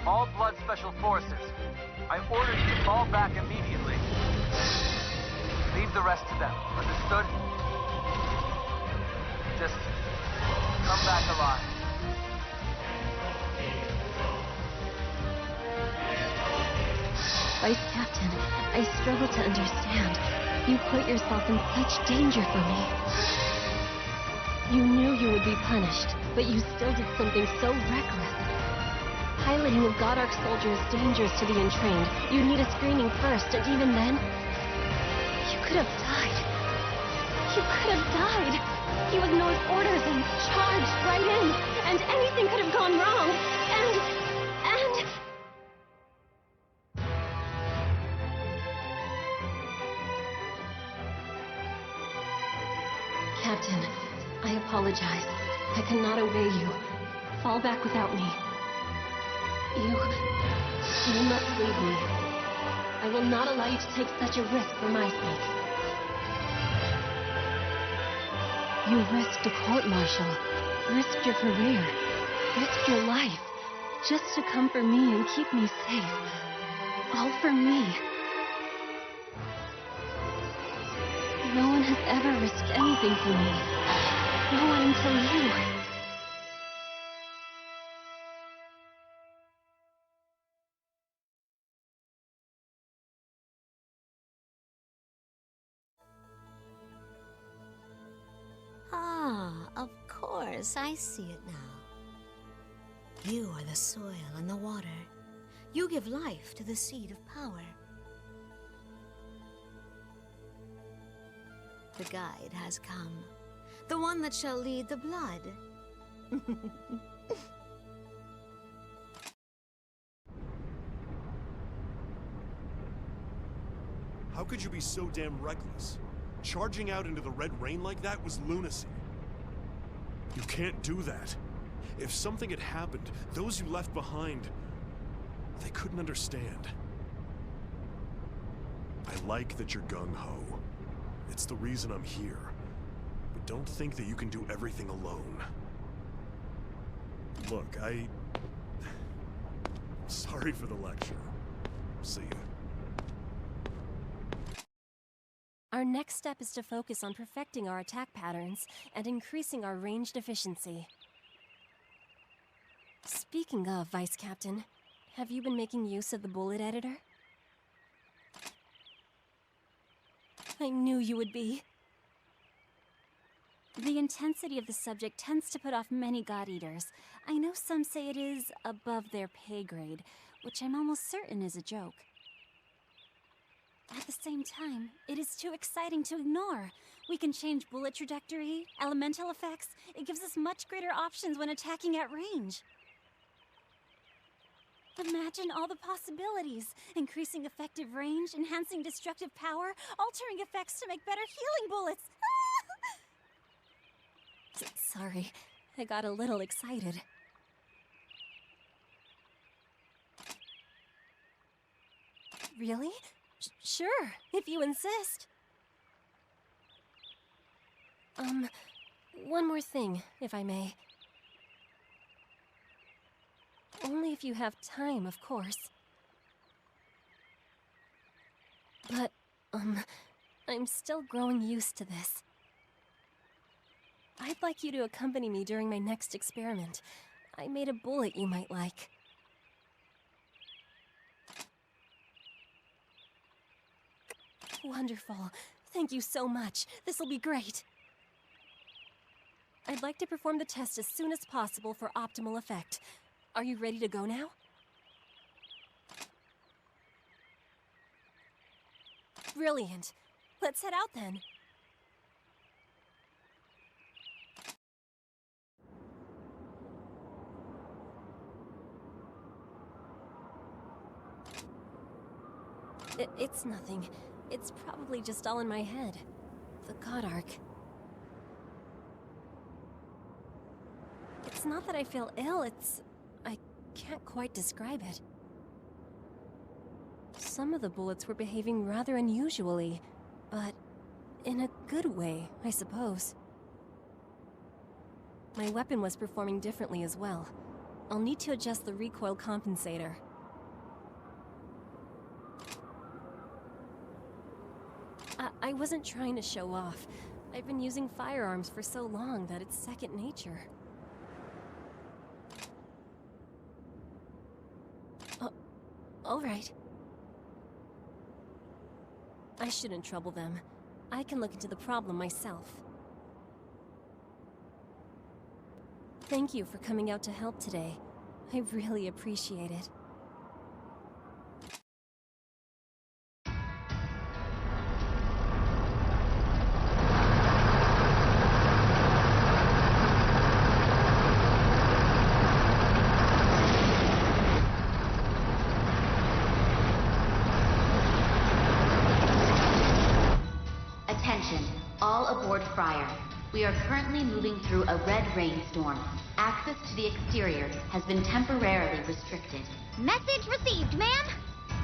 Speaker 15: All Blood Special Forces, I order you to fall back immediately. Leave the rest to them, understood? Just come back alive.
Speaker 11: Vice Captain, I struggle to understand. You put yourself in such danger for me. You knew you would be punished, but you still did something so reckless. Piloting a God-Ark soldier is dangerous to the untrained. You'd need a screening first, and even then, you could have died. You could have died. You ignored orders and charged right in, and anything could have gone wrong. And... Captain, I apologize. I cannot obey you. Fall back without me. You must leave me. I will not allow you to take such a risk for my sake. You risked a court-martial, risked your career, risked your life, just to come for me and keep me safe. All for me. No one has ever risked anything for me. No one until you.
Speaker 1: Ah, of course, I see it now. You are the soil and the water. You give life to the seed of power. The guide has come. The one that shall lead the blood.
Speaker 9: How could you be so damn reckless? Charging out into the red rain like that was lunacy. You can't do that. If something had happened, those you left behind, they couldn't understand. I like that you're gung-ho. It's the reason I'm here. But don't think that you can do everything alone. Look, sorry for the lecture. See ya.
Speaker 12: Our next step is to focus on perfecting our attack patterns and increasing our ranged efficiency. Speaking of, Vice Captain, have you been making use of the bullet editor? I knew you would be.
Speaker 5: The intensity of the subject tends to put off many God Eaters. I know some say it is above their pay grade, which I'm almost certain is a joke. At the same time, it is too exciting to ignore. We can change bullet trajectory, elemental effects. It gives us much greater options when attacking at range. Imagine all the possibilities. Increasing effective range, enhancing destructive power, altering effects to make better healing bullets.
Speaker 12: Sorry, I got a little excited. Really? Sure, if you insist. One more thing, if I may. Only if you have time, of course. But, I'm still growing used to this. I'd like you to accompany me during my next experiment. I made a bullet you might like. Wonderful. Thank you so much. This'll be great. I'd like to perform the test as soon as possible for optimal effect. Are you ready to go now? Brilliant. Let's head out then. It's nothing. It's probably just all in my head. The God Arc. It's not that I feel ill, I can't quite describe it. Some of the bullets were behaving rather unusually, but in a good way, I suppose. My weapon was performing differently as well. I'll need to adjust the recoil compensator. I wasn't trying to show off. I've been using firearms for so long that it's second nature. All right. I shouldn't trouble them. I can look into the problem myself. Thank you for coming out to help today. I really appreciate it.
Speaker 16: Fire. We are currently moving through a red rainstorm. Access to the exterior has been temporarily restricted.
Speaker 5: Message received, ma'am!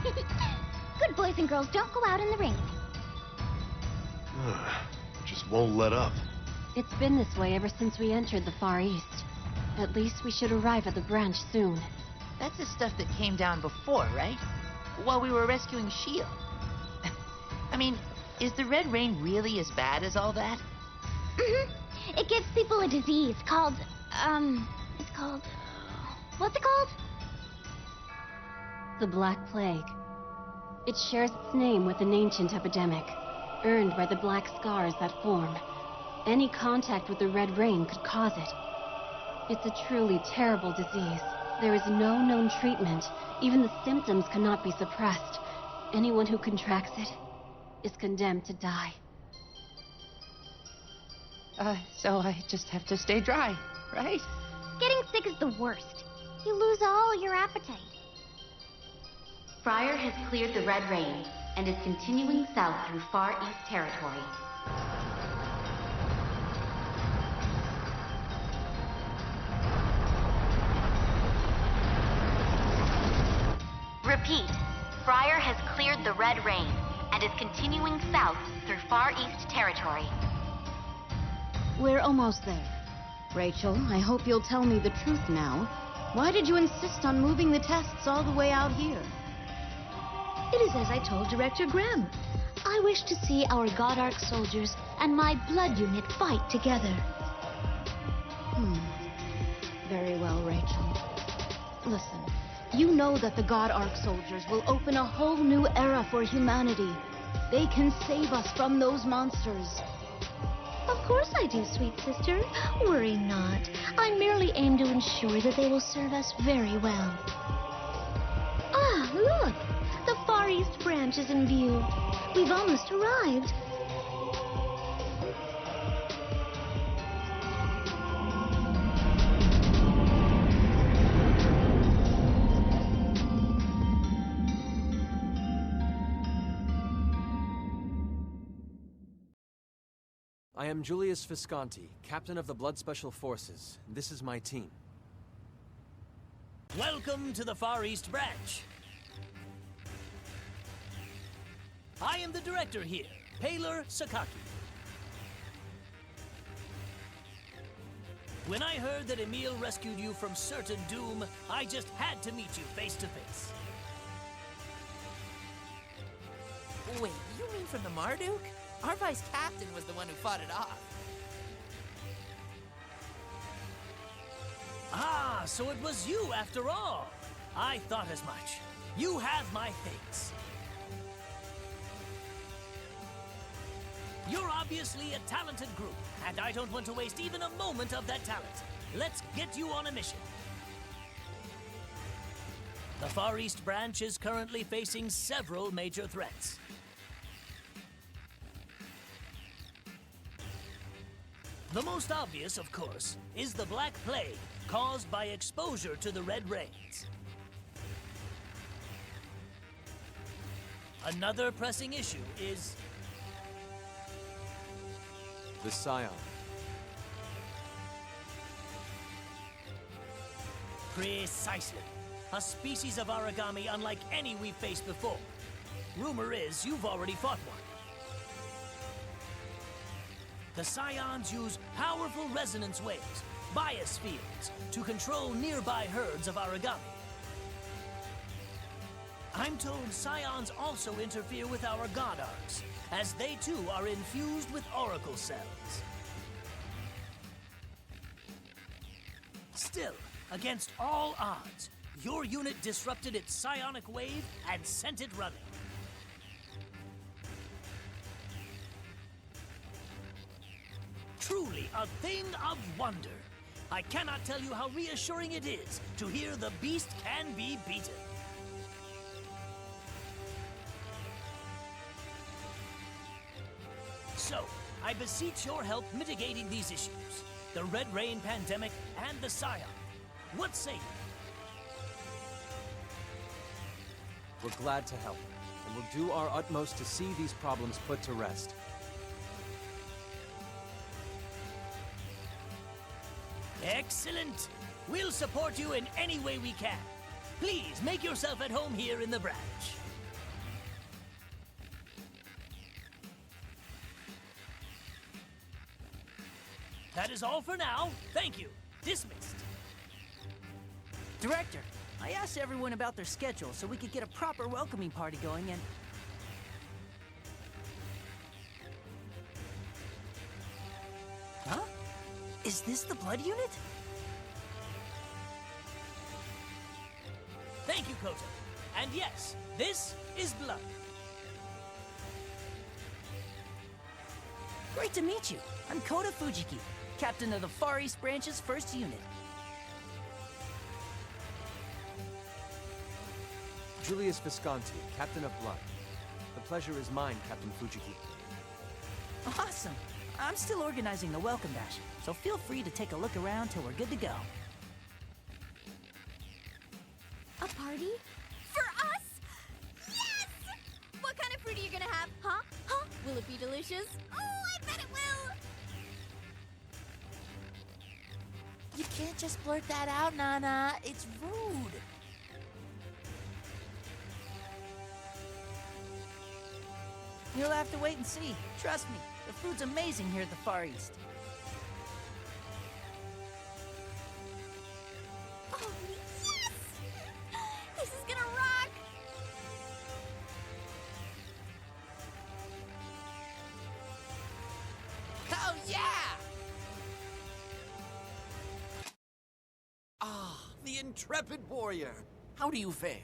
Speaker 5: Good boys and girls don't go out in the rain.
Speaker 9: Just won't let up.
Speaker 11: It's been this way ever since we entered the Far East. At least we should arrive at the branch soon.
Speaker 3: That's the stuff that came down before, right? While we were rescuing S.H.I.E.L.D. I mean, is the red rain really as bad as all that?
Speaker 5: It gives people a disease called, what's it called?
Speaker 11: The Black Plague. It shares its name with an ancient epidemic, earned by the black scars that form. Any contact with the red rain could cause it. It's a truly terrible disease. There is no known treatment. Even the symptoms cannot be suppressed. Anyone who contracts it is condemned to die.
Speaker 3: So I just have to stay dry, right?
Speaker 5: Getting sick is the worst. You lose all your appetite.
Speaker 16: Fryer has cleared the red rain and is continuing south through Far East territory. Repeat, Friar has cleared the Red Rain and is continuing south through Far East territory.
Speaker 8: We're almost there. Rachel, I hope you'll tell me the truth now. Why did you insist on moving the tests all the way out here?
Speaker 2: It is as I told Director Graham. I wish to see our God Arc soldiers and my blood unit fight together.
Speaker 8: Very well, Rachel. Listen, you know that the God Arc soldiers will open a whole new era for humanity. They can save us from those monsters.
Speaker 2: Of course I do, sweet sister. Worry not. I merely aim to ensure that they will serve us very well. Ah, look! The Far East branch is in view. We've almost arrived.
Speaker 4: I am Julius Visconti, captain of the Blood Special Forces. This is my team.
Speaker 17: Welcome to the Far East Branch. I am the director here, Paler Sakaki. When I heard that Emil rescued you from certain doom, I just had to meet you face to face.
Speaker 3: Wait, you mean from the Marduk? Our vice captain was the one who fought it off.
Speaker 17: Ah, so it was you after all. I thought as much. You have my thanks. You're obviously a talented group, and I don't want to waste even a moment of that talent. Let's get you on a mission. The Far East Branch is currently facing several major threats. The most obvious, of course, is the Black Plague, caused by exposure to the Red Rains. Another pressing issue is
Speaker 4: the Scion.
Speaker 17: Precisely. A species of Aragami unlike any we've faced before. Rumor is you've already fought one. The Scions use powerful resonance waves, bias fields, to control nearby herds of Aragami. I'm told Scions also interfere with our God Arcs, as they too are infused with Oracle cells. Still, against all odds, your unit disrupted its psionic wave and sent it running. Truly a thing of wonder. I cannot tell you how reassuring it is to hear the beast can be beaten. So, I beseech your help mitigating these issues. The Red Rain pandemic and the Scion. What say you?
Speaker 4: We're glad to help, and we'll do our utmost to see these problems put to rest.
Speaker 17: Excellent! We'll support you in any way we can. Please make yourself at home here in the branch. That is all for now. Thank you. Dismissed.
Speaker 18: Director, I asked everyone about their schedule so we could get a proper welcoming party going and... Huh? Is this the blood unit?
Speaker 17: Thank you, Kota. And yes, this is blood.
Speaker 18: Great to meet you. I'm Kota Fujiki, captain of the Far East Branch's 1st Unit.
Speaker 4: Julius Visconti, captain of blood. The pleasure is mine, Captain Fujiki.
Speaker 18: Awesome. I'm still organizing the welcome bash, so feel free to take a look around till we're good to go.
Speaker 5: A party? For us? Yes! What kind of fruit are you gonna have, huh? Huh? Will it be delicious? Oh, I bet it will!
Speaker 3: You can't just blurt that out, Nana. It's rude.
Speaker 18: You'll have to wait and see. Trust me, the food's amazing here at the Far East.
Speaker 5: Oh, yes! This is gonna rock!
Speaker 10: Oh, yeah! Ah, the intrepid warrior. How do you fare?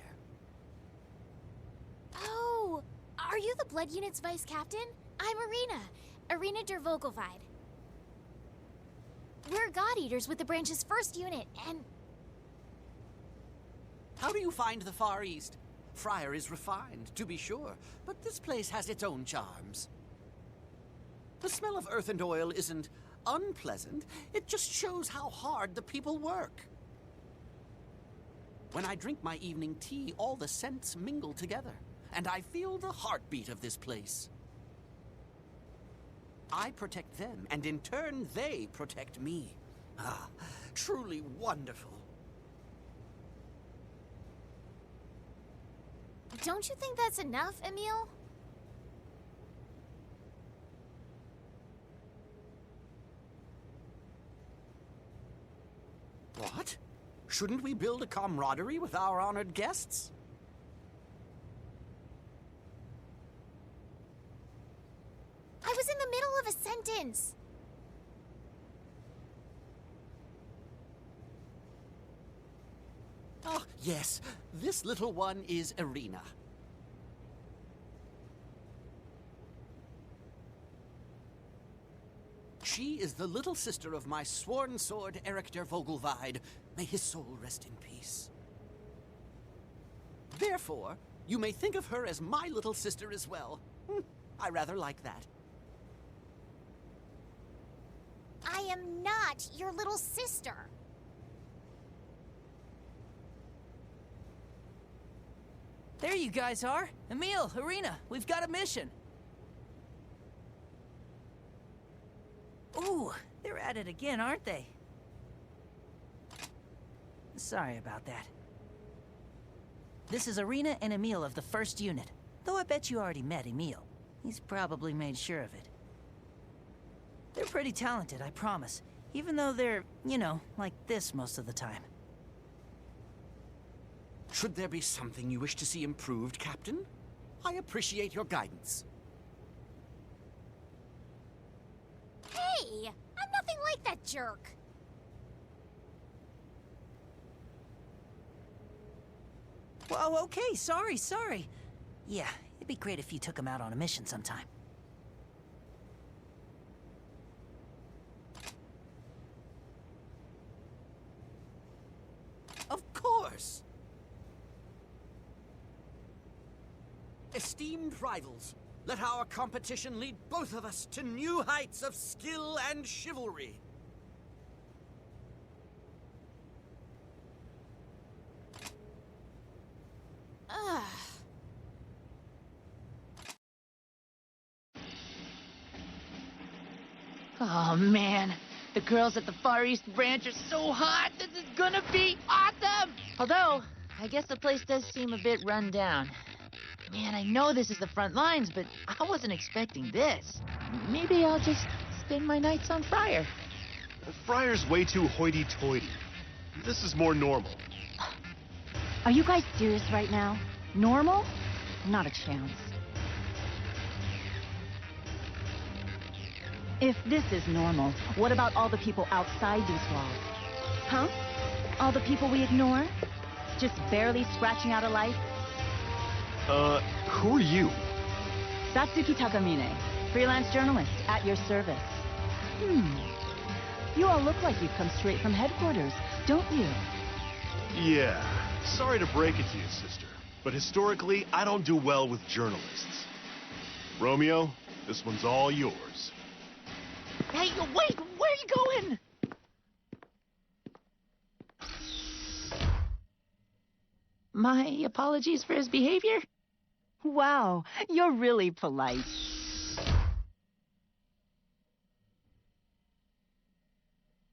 Speaker 5: Oh, are you the Blood Unit's vice captain? I'm Arena der Vogelweide. We're God Eaters with the branch's first unit, and...
Speaker 10: How do you find the Far East? Friar is refined, to be sure, but this place has its own charms. The smell of earth and oil isn't unpleasant, it just shows how hard the people work. When I drink my evening tea, all the scents mingle together, and I feel the heartbeat of this place. I protect them, and in turn, they protect me. Ah, truly wonderful.
Speaker 5: Don't you think that's enough, Emil?
Speaker 10: What? Shouldn't we build a camaraderie with our honored guests?
Speaker 5: I was in the middle of a sentence.
Speaker 10: Oh, yes. This little one is Irina. She is the little sister of my sworn sword, Eric der Vogelweide. May his soul rest in peace. Therefore, you may think of her as my little sister as well. I rather like that.
Speaker 5: I am not your little sister.
Speaker 18: There you guys are. Emil, Irina, we've got a mission. Ooh, they're at it again, aren't they? Sorry about that. This is Irina and Emil of the first unit. Though I bet you already met Emil. He's probably made sure of it. They're pretty talented, I promise. Even though they're, you know, like this most of the time.
Speaker 10: Should there be something you wish to see improved, Captain? I appreciate your guidance.
Speaker 5: Hey! I'm nothing like that jerk.
Speaker 18: Well, okay, sorry. Yeah, it'd be great if you took him out on a mission sometime.
Speaker 10: Of course! Esteemed rivals, let our competition lead both of us to new heights of skill and chivalry.
Speaker 3: Oh man, the girls at the Far East branch are so hot. This is gonna be awesome! Although, I guess the place does seem a bit run down. Man, I know this is the front lines, but I wasn't expecting this. Maybe I'll just spend my nights on Friar.
Speaker 9: Friar's way too hoity-toity. This is more normal.
Speaker 8: Are you guys serious right now? Normal? Not a chance. If this is normal, what about all the people outside these walls? Huh? All the people we ignore? Just barely scratching out a life?
Speaker 9: Who are you?
Speaker 8: Satsuki Takamine, freelance journalist, at your service. You all look like you've come straight from headquarters, don't you?
Speaker 9: Yeah, sorry to break it to you, sister, but historically, I don't do well with journalists. Romeo, this one's all yours.
Speaker 3: Hey, wait! Where are you going? My apologies for his behavior?
Speaker 8: Wow, you're really polite.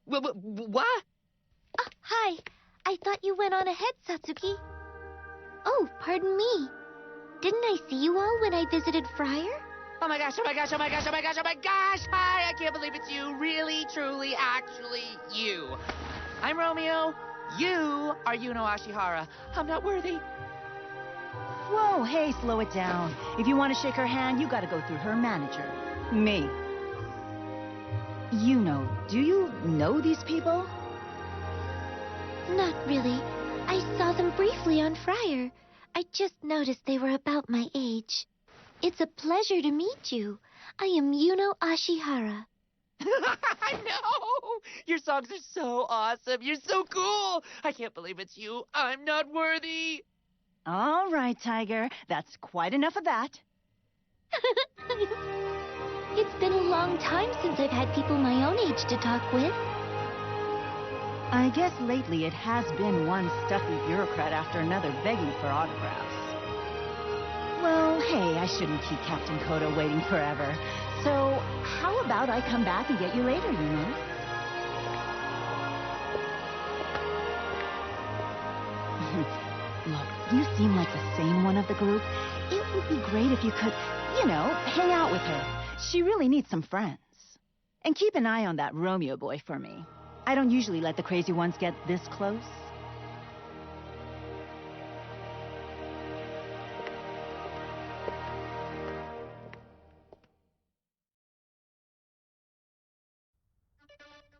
Speaker 3: What?
Speaker 2: Hi. I thought you went on ahead, Satsuki. Oh, pardon me. Didn't I see you all when I visited Friar?
Speaker 3: Oh my gosh, oh my gosh, oh my gosh, oh my gosh, oh my gosh! Hi, I can't believe it's you. Really, truly, actually, you. I'm Romeo. You are Yuno Ashihara. I'm not worthy.
Speaker 19: Whoa, hey, slow it down. If you want to shake her hand, you gotta go through her manager. Me. Do you know these people?
Speaker 2: Not really. I saw them briefly on Friar. I just noticed they were about my age. It's a pleasure to meet you. I am Yuno Ashihara.
Speaker 3: I know! Your songs are so awesome. You're so cool. I can't believe it's you. I'm not worthy.
Speaker 19: All right, Tiger. That's quite enough of that.
Speaker 2: It's been a long time since I've had people my own age to talk with.
Speaker 19: I guess lately it has been one stuffy bureaucrat after another begging for autographs. Well, hey, I shouldn't keep Captain Kodo waiting forever. So, how about I come back and get you later, Look, you seem like the same one of the group. It would be great if you could, hang out with her. She really needs some friends. And keep an eye on that Romeo boy for me. I don't usually let the crazy ones get this close.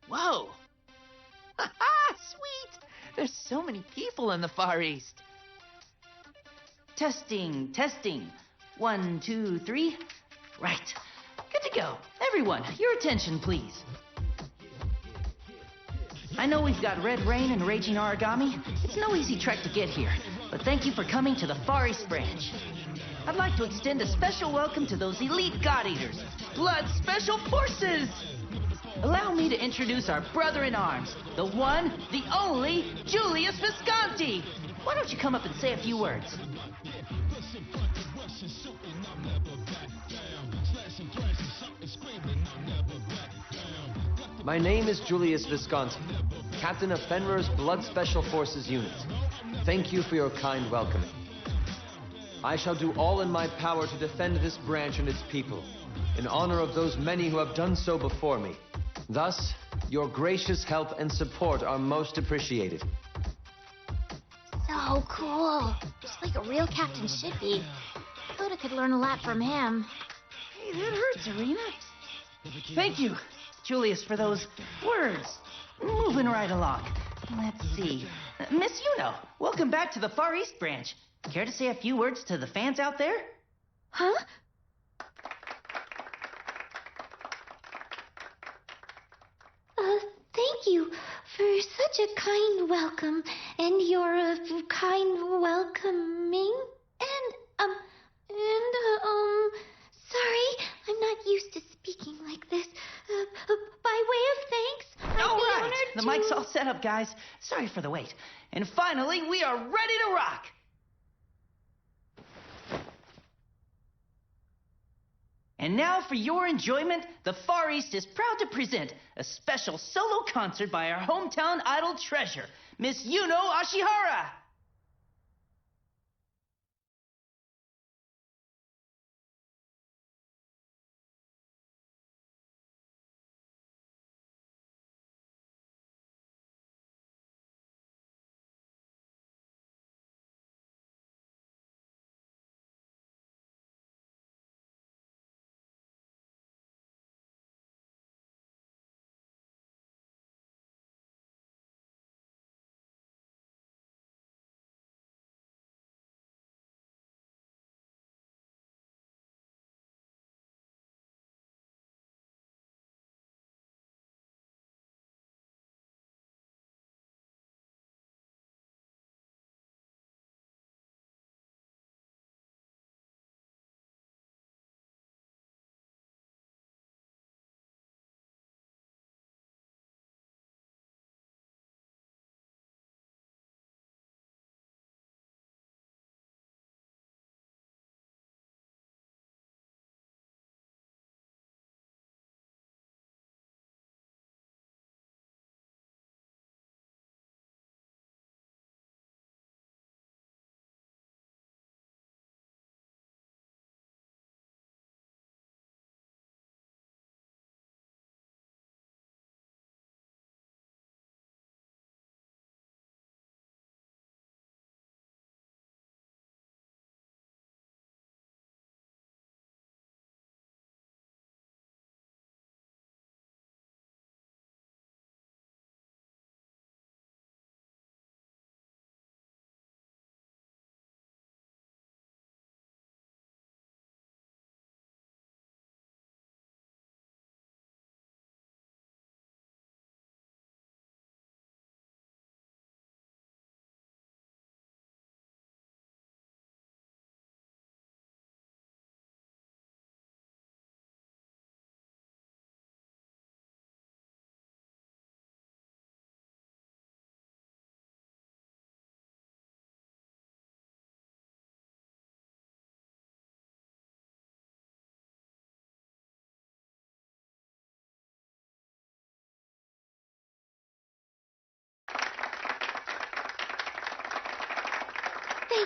Speaker 3: Whoa. Sweet. There's so many people in the Far East.
Speaker 18: Testing, testing. 1, 2, 3. Right. Good to go. Everyone, your attention, please. I know we've got Red Rain and Raging Aragami. It's no easy trek to get here, but thank you for coming to the Far East Branch. I'd like to extend a special welcome to those elite God Eaters, Blood Special Forces! Allow me to introduce our brother-in-arms, the one, the only, Julius Visconti! Why don't you come up and say a few words?
Speaker 4: My name is Julius Visconti, captain of Fenrir's Blood Special Forces unit. Thank you for your kind welcoming. I shall do all in my power to defend this branch and its people, in honor of those many who have done so before me. Thus, your gracious help and support are most appreciated.
Speaker 2: So cool. Just like a real captain should be. Koda could learn a lot from him.
Speaker 18: Hey, that hurts, Arena. Thank you, Julius, for those words. Moving right along. Let's see. Miss Yuno, welcome back to the Far East Branch. Care to say a few words to the fans out there?
Speaker 2: Huh? Thank you for such a kind welcome, and your kind welcoming, sorry, I'm not used to speaking like this. By way of thanks,
Speaker 18: All right, the mic's all set up, guys. Sorry for the wait. And finally, we are ready to rock. And now, for your enjoyment, the Far East is proud to present a special solo concert by our hometown idol treasure, Miss Yuno Ashihara.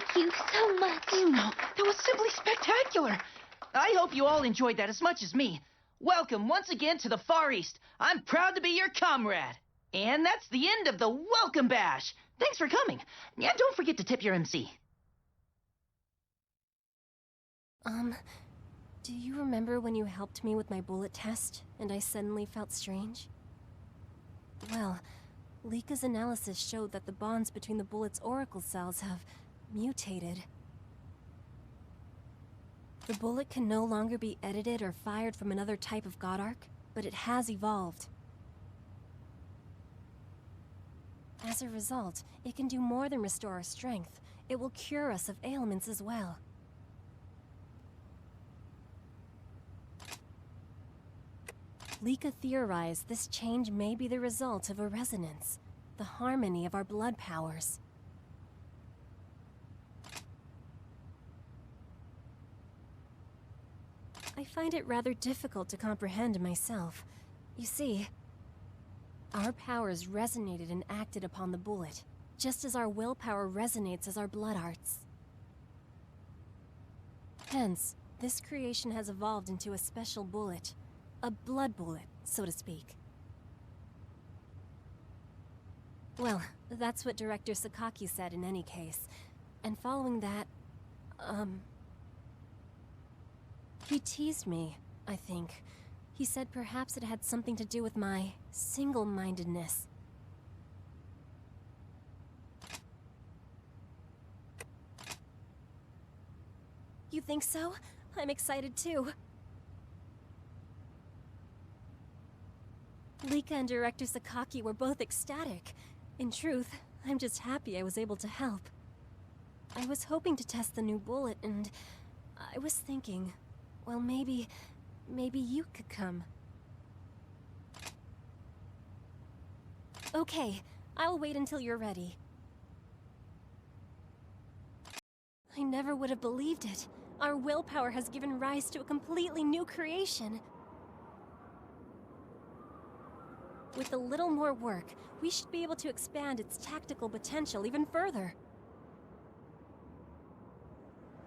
Speaker 2: Thank you so much.
Speaker 18: You know, that was simply spectacular. I hope you all enjoyed that as much as me. Welcome once again to the Far East. I'm proud to be your comrade. And that's the end of the Welcome Bash. Thanks for coming. And don't forget to tip your MC.
Speaker 12: Do you remember when you helped me with my bullet test, and I suddenly felt strange? Well, Lika's analysis showed that the bonds between the bullet's oracle cells have mutated. The bullet can no longer be edited or fired from another type of god arc, but it has evolved. As a result, it can do more than restore our strength. It will cure us of ailments as well. Lika theorized this change may be the result of a resonance, the harmony of our blood powers. I find it rather difficult to comprehend myself. You see, our powers resonated and acted upon the bullet, just as our willpower resonates as our blood arts. Hence, this creation has evolved into a special bullet. A blood bullet, so to speak. Well, that's what Director Sakaki said in any case. And following that, he teased me, I think. He said perhaps it had something to do with my single-mindedness. You think so? I'm excited too. Lika and Director Sakaki were both ecstatic. In truth, I'm just happy I was able to help. I was hoping to test the new bullet, and I was thinking, well, maybe you could come. Okay, I'll wait until you're ready. I never would have believed it. Our willpower has given rise to a completely new creation. With a little more work, we should be able to expand its tactical potential even further.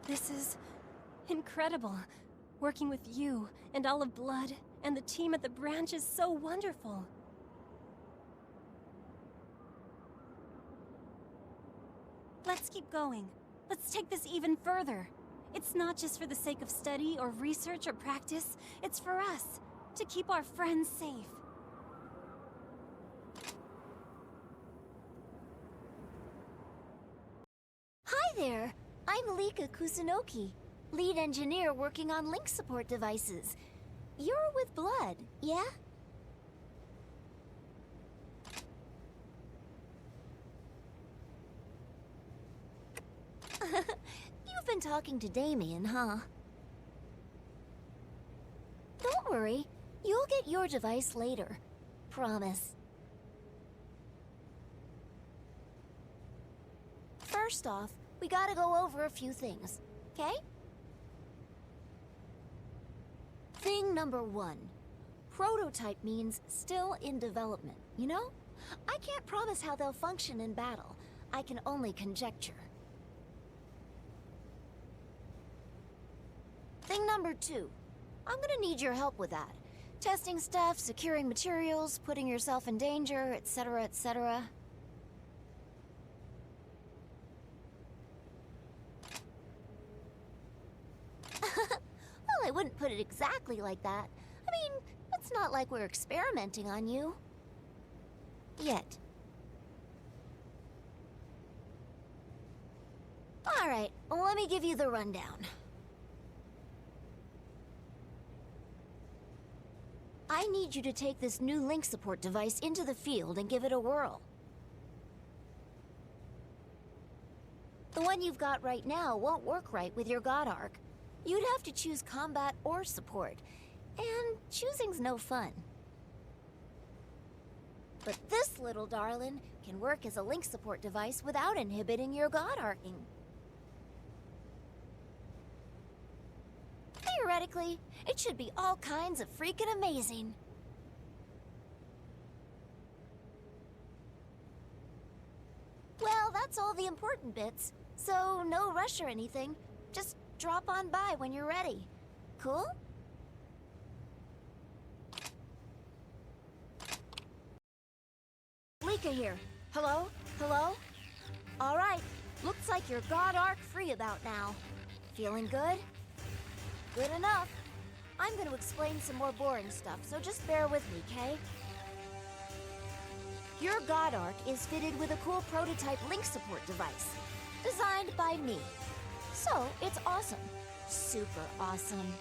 Speaker 12: This is incredible. Working with you and all of Blood and the team at the branch is so wonderful. Let's keep going. Let's take this even further. It's not just for the sake of study or research or practice. It's for us, to keep our friends safe.
Speaker 5: Hi there! I'm Lika Kusunoki, lead engineer working on link support devices. You're with Blood, yeah? You've been talking to Damien, huh? Don't worry, you'll get your device later. Promise. First off, we gotta go over a few things, okay? Thing number 1. Prototype means still in development, you know? I can't promise how they'll function in battle. I can only conjecture. Thing number 2. I'm gonna need your help with that. Testing stuff, securing materials, putting yourself in danger, etc., etc. Well, I wouldn't put it exactly like that. I mean, it's not like we're experimenting on you. Yet. Alright, let me give you the rundown. I need you to take this new link support device into the field and give it a whirl. The one you've got right now won't work right with your God Arc. You'd have to choose combat or support, and choosing's no fun. But this little darling can work as a link support device without inhibiting your God Arcing. Theoretically, it should be all kinds of freaking amazing. Well, that's all the important bits. So, no rush or anything. Just drop on by when you're ready. Cool? Lika here. Hello? Hello? Alright, looks like you're God Arc free about now. Feeling good? Good enough. I'm gonna explain some more boring stuff, so just bear with me, okay? Your God Arc is fitted with a cool prototype link support device, designed by me. So, it's awesome. Super awesome.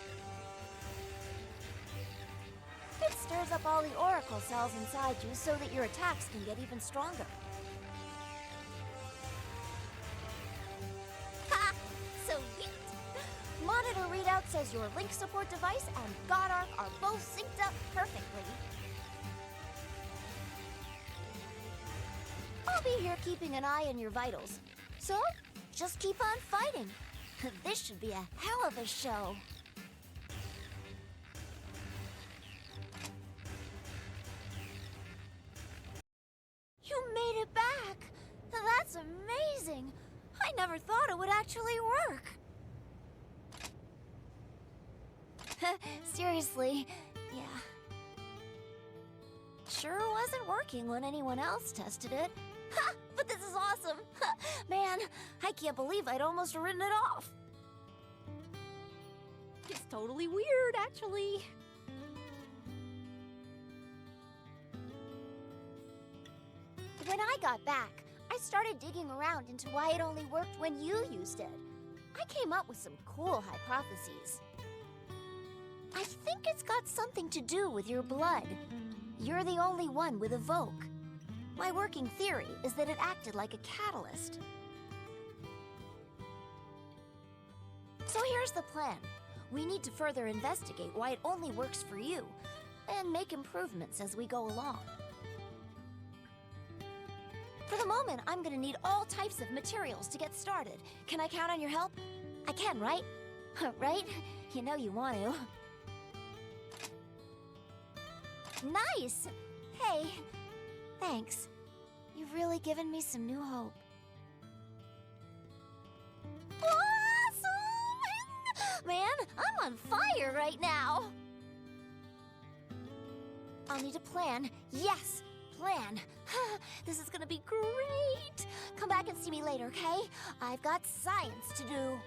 Speaker 5: It stirs up all the oracle cells inside you so that your attacks can get even stronger. Ha! Sweet! Monitor readout says your link support device and God Arc are both synced up perfectly. I'll be here keeping an eye on your vitals. So, just keep on fighting. This should be a hell of a show. You made it back! That's amazing! I never thought it would actually work. Seriously, yeah. Sure wasn't working when anyone else tested it. Ha! But this is awesome! Man, I can't believe I'd almost written it off.
Speaker 12: It's totally weird, actually.
Speaker 5: When I got back, I started digging around into why it only worked when you used it. I came up with some cool hypotheses. I think it's got something to do with your blood. You're the only one with Evoke. My working theory is that it acted like a catalyst. So here's the plan. We need to further investigate why it only works for you, and make improvements as we go along. For the moment, I'm gonna need all types of materials to get started. Can I count on your help? I can, right? Right? You know you want to. Nice! Hey, thanks. You've really given me some new hope. Awesome! Man, I'm on fire right now! I'll need a plan. Yes, plan. This is gonna be great! Come back and see me later, okay? I've got science to do.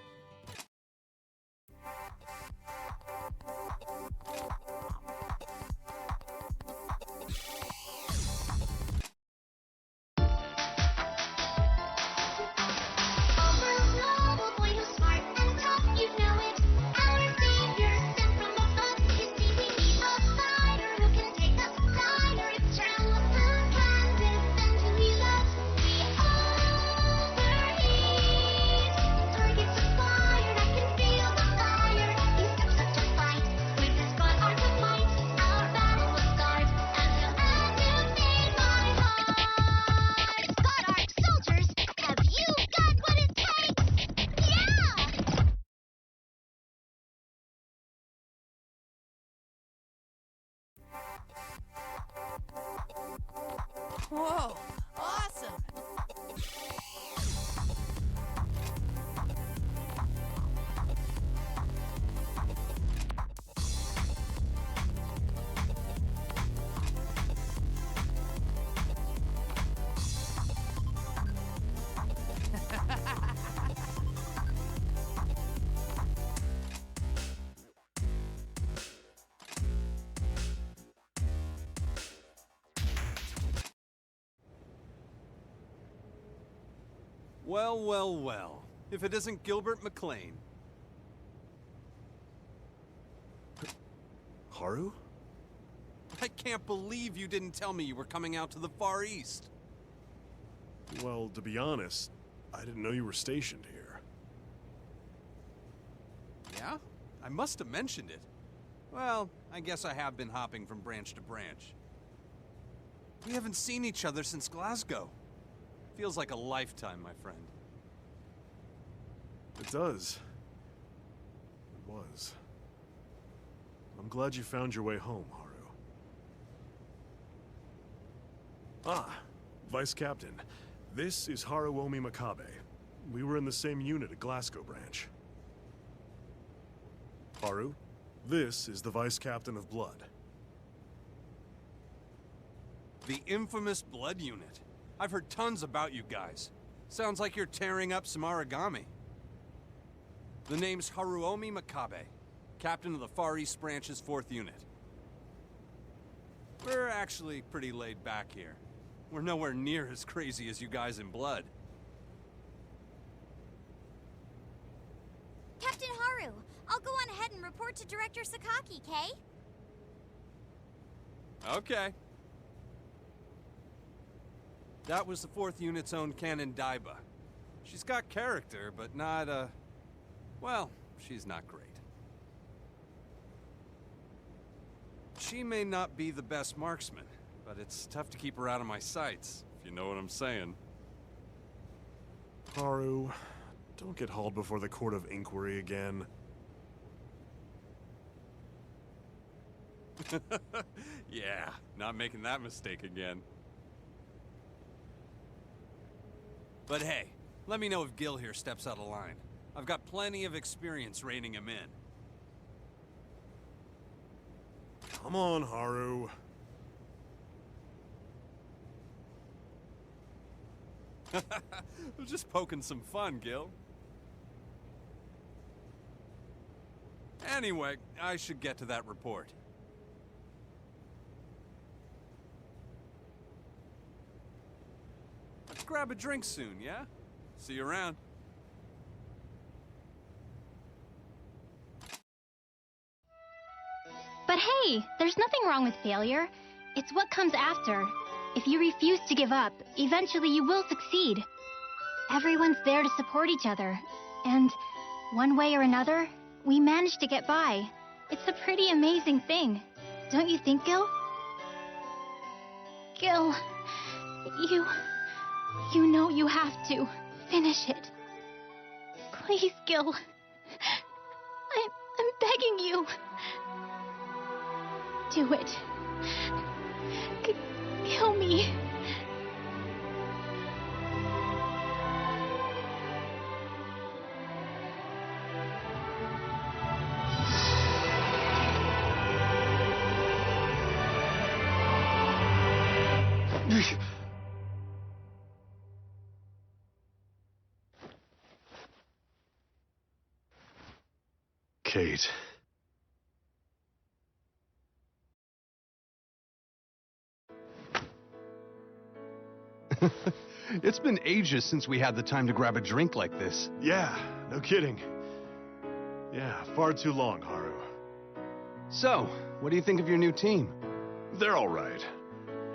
Speaker 3: Whoa, awesome!
Speaker 13: Well, well, well. If it isn't Gilbert McLean.
Speaker 9: Haru?
Speaker 13: I can't believe you didn't tell me you were coming out to the Far East.
Speaker 9: Well, to be honest, I didn't know you were stationed here.
Speaker 13: Yeah? I must have mentioned it. Well, I guess I have been hopping from branch to branch. We haven't seen each other since Glasgow. Feels like a lifetime, my friend.
Speaker 9: It does. It was. I'm glad you found your way home, Haru. Ah, Vice Captain. This is Haruomi Makabe. We were in the same unit at Glasgow branch. Haru, this is the Vice Captain of Blood.
Speaker 13: The infamous Blood Unit. I've heard tons about you guys. Sounds like you're tearing up some Aragami. The name's Haruomi Makabe, Captain of the Far East Branch's 4th Unit. We're actually pretty laid back here. We're nowhere near as crazy as you guys in Blood.
Speaker 5: Captain Haru, I'll go on ahead and report to Director Sakaki, Kay?
Speaker 13: Okay. That was the 4th Unit's own Canon Daiba. She's got character, but not, well, she's not great. She may not be the best marksman, but it's tough to keep her out of my sights, if you know what I'm saying.
Speaker 9: Haru, don't get hauled before the Court of Inquiry again.
Speaker 13: Yeah, not making that mistake again. But hey, let me know if Gil here steps out of line. I've got plenty of experience reining him in.
Speaker 9: Come on, Haru.
Speaker 13: I'm just poking some fun, Gil. Anyway, I should get to that report. Let's grab a drink soon, yeah? See you around.
Speaker 2: But hey, there's nothing wrong with failure. It's what comes after. If you refuse to give up, eventually you will succeed. Everyone's there to support each other. And one way or another, we managed to get by. It's a pretty amazing thing. Don't you think, Gil? Gil, you know you have to finish it. Please, Gil. I'm begging you. Do it. Kill me.
Speaker 9: Kate.
Speaker 14: It's been ages since we had the time to grab a drink like this.
Speaker 9: Yeah, no kidding. Yeah, far too long, Haru.
Speaker 14: So, what do you think of your new team?
Speaker 9: They're all right.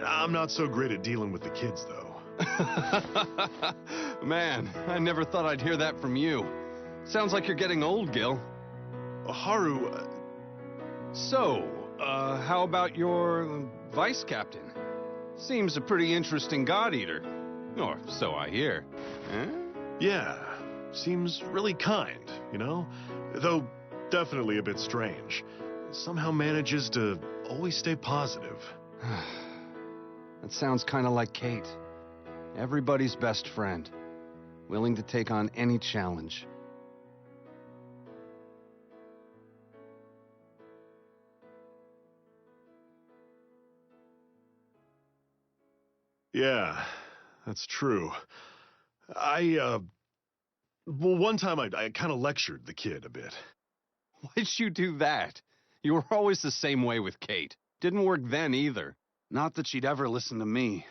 Speaker 9: I'm not so great at dealing with the kids, though.
Speaker 14: Man, I never thought I'd hear that from you. Sounds like you're getting old, Gil.
Speaker 9: Haru...
Speaker 14: So, how about your vice captain? Seems a pretty interesting god eater. Or so I hear. Huh?
Speaker 9: Yeah, seems really kind, you know? Though definitely a bit strange. Somehow manages to always stay positive.
Speaker 14: That sounds kind of like Kate. Everybody's best friend. Willing to take on any challenge.
Speaker 9: Yeah, that's true. Well, one time I kind of lectured the kid a bit.
Speaker 14: Why'd you do that? You were always the same way with Kate. Didn't work then either. Not that she'd ever listen to me.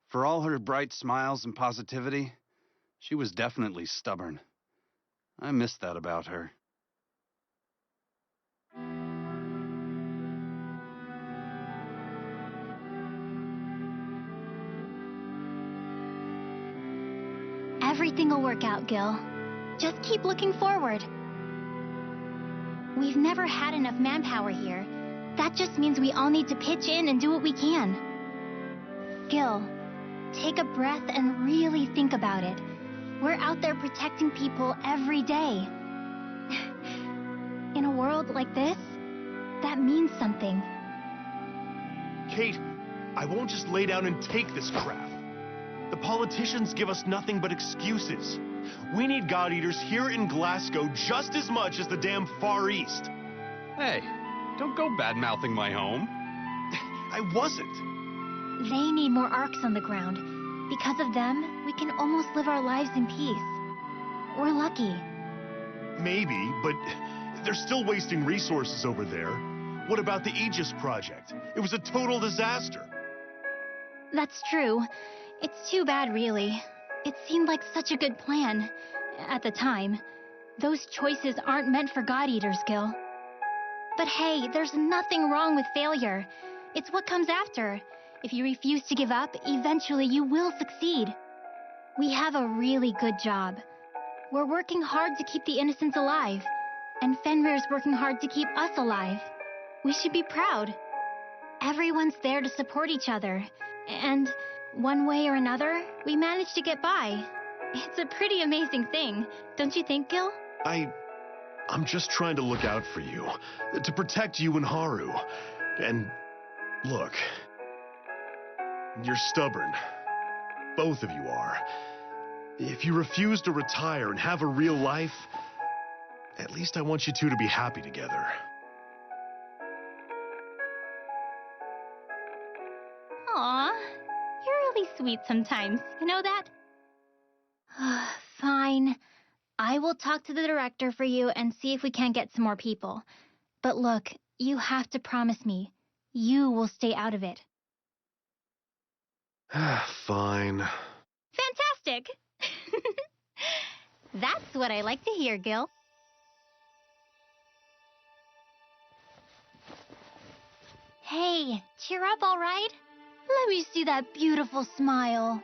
Speaker 14: For all her bright smiles and positivity, she was definitely stubborn. I miss that about her.
Speaker 2: Everything will work out, Gil. Just keep looking forward. We've never had enough manpower here. That just means we all need to pitch in and do what we can. Gil, take a breath and really think about it. We're out there protecting people every day. In a world like this, that means something.
Speaker 9: Kate, I won't just lay down and take this crap. The politicians give us nothing but excuses. We need God Eaters here in Glasgow just as much as the damn Far East.
Speaker 13: Hey, don't go bad-mouthing my home.
Speaker 9: I wasn't.
Speaker 5: They need more arcs on the ground. Because of them, we can almost live our lives in peace. We're lucky.
Speaker 9: Maybe, but they're still wasting resources over there. What about the Aegis project? It was a total disaster.
Speaker 5: That's true. It's too bad, really. It seemed like such a good plan. At the time. Those choices aren't meant for God Eaters, Gil. But hey, there's nothing wrong with failure. It's what comes after. If you refuse to give up, eventually you will succeed. We have a really good job. We're working hard to keep the innocents alive. And Fenrir's working hard to keep us alive. We should be proud. Everyone's there to support each other. And one way or another, we managed to get by. It's a pretty amazing thing, don't you think, Gil?
Speaker 9: I'm just trying to look out for you. To protect you and Haru. And look, you're stubborn. Both of you are. If you refuse to retire and have a real life, at least I want you two to be happy together.
Speaker 5: Aw, you're really sweet sometimes, you know that? Fine. I will talk to the director for you and see if we can get some more people. But look, you have to promise me, you will stay out of it.
Speaker 9: Fine.
Speaker 5: Fantastic! That's what I like to hear, Gil. Hey, cheer up, all right? Let me see that beautiful smile.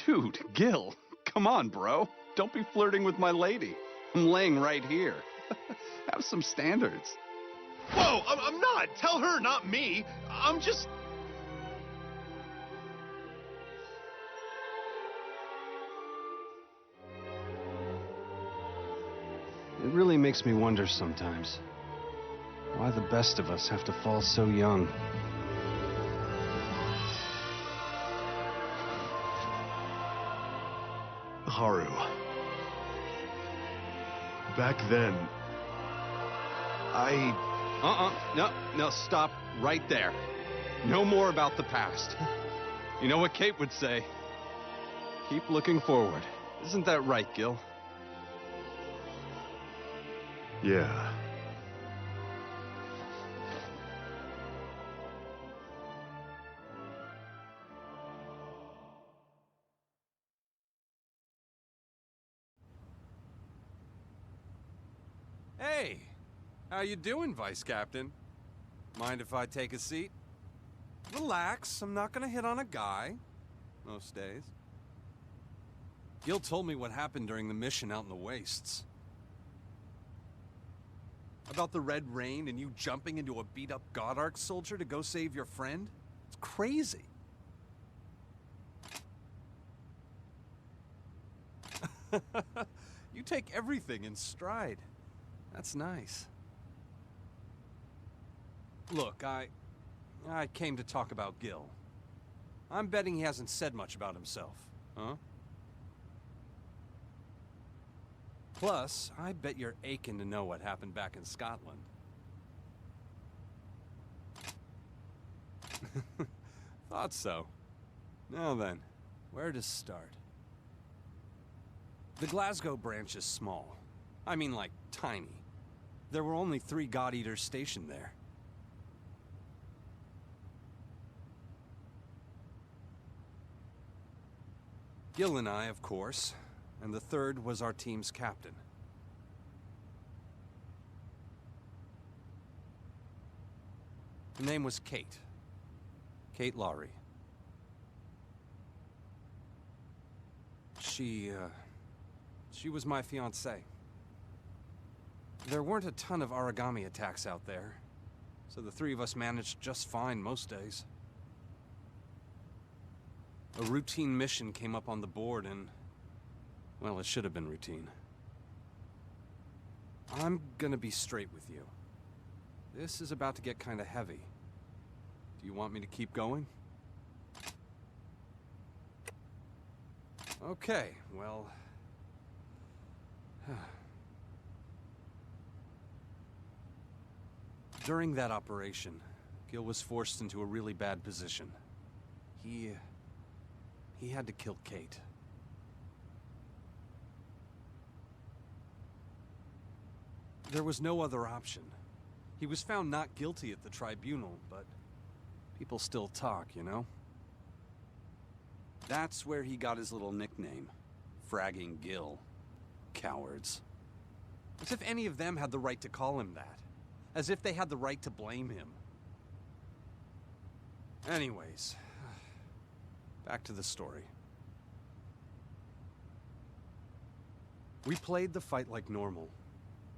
Speaker 13: Dude, Gil, come on, bro. Don't be flirting with my lady. I'm laying right here. Have some standards.
Speaker 9: Whoa, I'm not. Tell her, not me. I'm just...
Speaker 13: It really makes me wonder sometimes why the best of us have to fall so young.
Speaker 9: Haru. Back then,
Speaker 13: No, stop right there. No more about the past. You know what Kate would say? Keep looking forward. Isn't that right, Gil?
Speaker 9: Yeah.
Speaker 13: Hey, how you doing, Vice Captain? Mind if I take a seat? Relax, I'm not gonna hit on a guy. Most days. Gil told me what happened during the mission out in the wastes. About the Red Rain and you jumping into a beat-up Godark soldier to go save your friend? It's crazy. You take everything in stride. That's nice. Look, I came to talk about Gil. I'm betting he hasn't said much about himself, huh? Plus, I bet you're aching to know what happened back in Scotland. Thought so. Now then, where to start? The Glasgow branch is small. I mean, like, tiny. There were only 3 God Eaters stationed there. Gil and I, of course, and the 3rd was our team's captain. Her name was Kate. Kate Lowry. She was my fiancée. There weren't a ton of Aragami attacks out there, so the 3 of us managed just fine most days. A routine mission came up on the board and, well, it should have been routine. I'm gonna be straight with you. This is about to get kinda heavy. Do you want me to keep going? Okay, well... During that operation, Gil was forced into a really bad position. He had to kill Kate. There was no other option. He was found not guilty at the tribunal, but people still talk, you know? That's where he got his little nickname, Fragging Gil. Cowards. As if any of them had the right to call him that. As if they had the right to blame him. Anyways, back to the story. We played the fight like normal.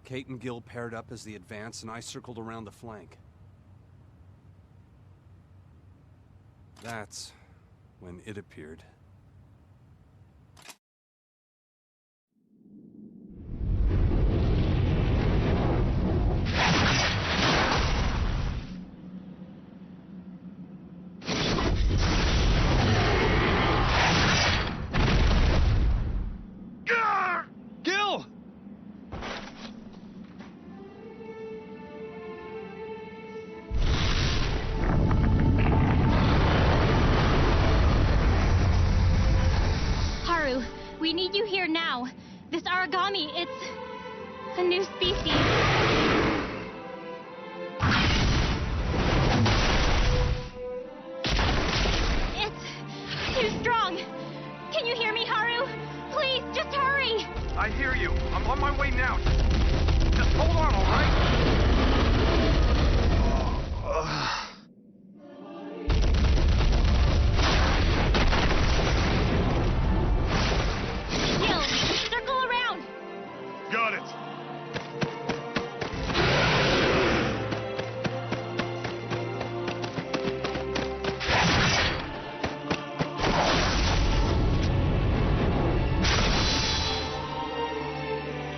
Speaker 13: Kate and Gil paired up as the advance, and I circled around the flank. That's when it appeared.
Speaker 14: Gil!
Speaker 2: Haru, we need you here now. This Aragami, it's a new species. It's too strong. Can you hear me, Haru? Please, just hurry.
Speaker 15: I hear you. I'm on my way now. Just hold on, all right?
Speaker 2: Gil, circle around.
Speaker 9: Got it.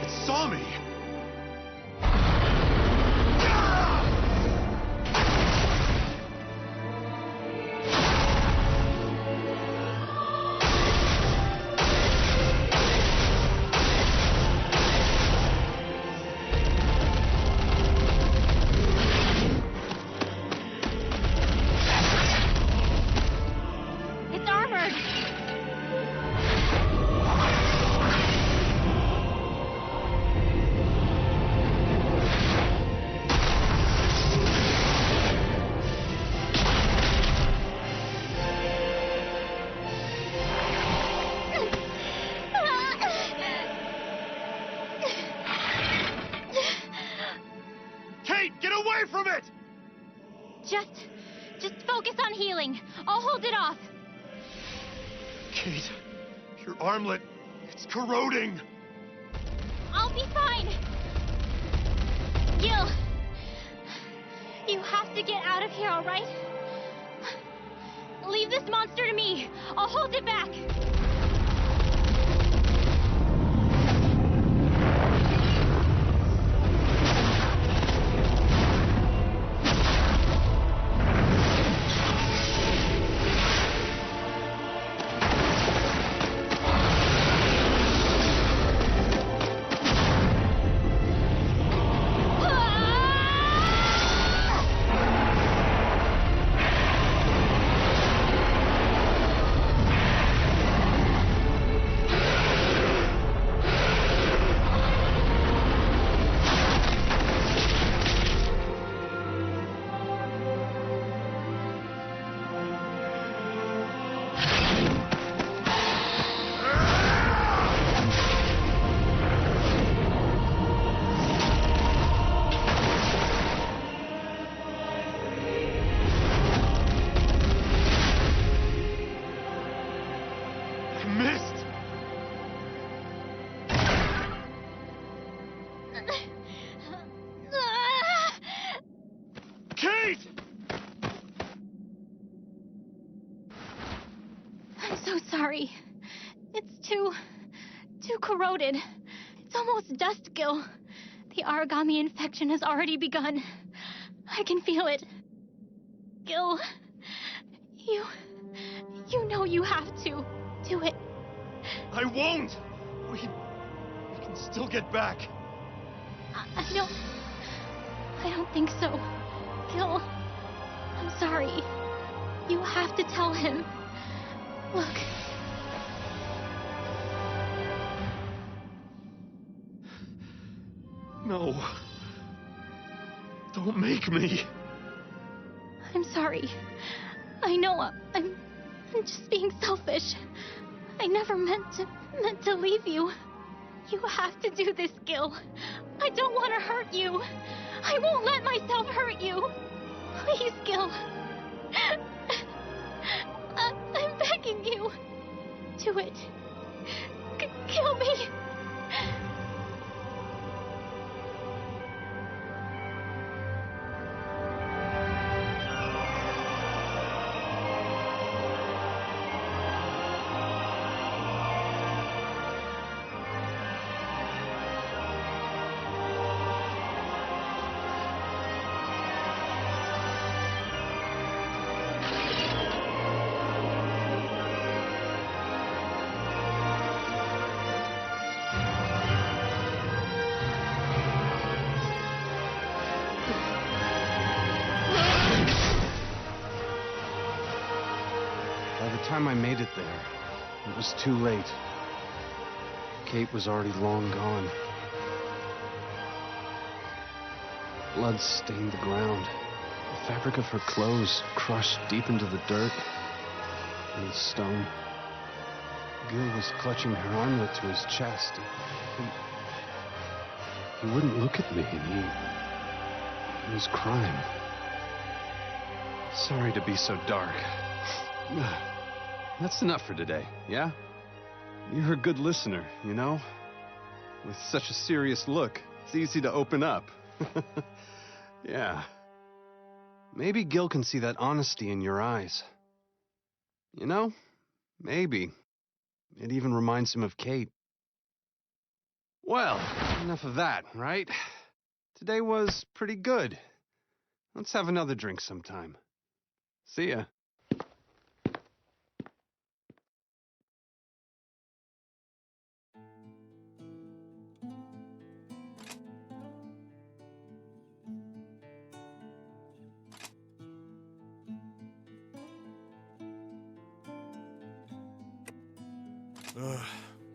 Speaker 9: It saw me.
Speaker 2: It's armored.
Speaker 9: Kate, get away from it!
Speaker 2: Just focus on healing. I'll hold it off.
Speaker 9: Kate, your armlet, it's corroding.
Speaker 2: I'll be fine. Gil, you have to get out of here, all right? Leave this monster to me. I'll hold it back.
Speaker 9: Missed. Kate!
Speaker 2: I'm so sorry. It's too corroded. It's almost dust, Gil. The Aragami infection has already begun. I can feel it. Gil, you know you have to do it.
Speaker 9: I won't! We can still get back.
Speaker 2: I don't think so. Gil, I'm sorry. You have to tell him. Look.
Speaker 9: No. Don't make me.
Speaker 2: I'm sorry. I know I'm just being selfish. I never meant to leave you. You have to do this, Gil. I don't want to hurt you. I won't let myself hurt you. Please, Gil. I'm begging you. Do it. Kill me.
Speaker 14: By the time I made it there, it was too late. Kate was already long gone. Blood stained the ground. The fabric of her clothes crushed deep into the dirt and the stone. Gil was clutching her armlet to his chest. He wouldn't look at me, and he was crying. Sorry to be so dark. That's enough for today, yeah? You're a good listener, you know? With such a serious look, it's easy to open up. Yeah. Maybe Gil can see that honesty in your eyes. You know, maybe. It even reminds him of Kate. Well, enough of that, right? Today was pretty good. Let's have another drink sometime. See ya.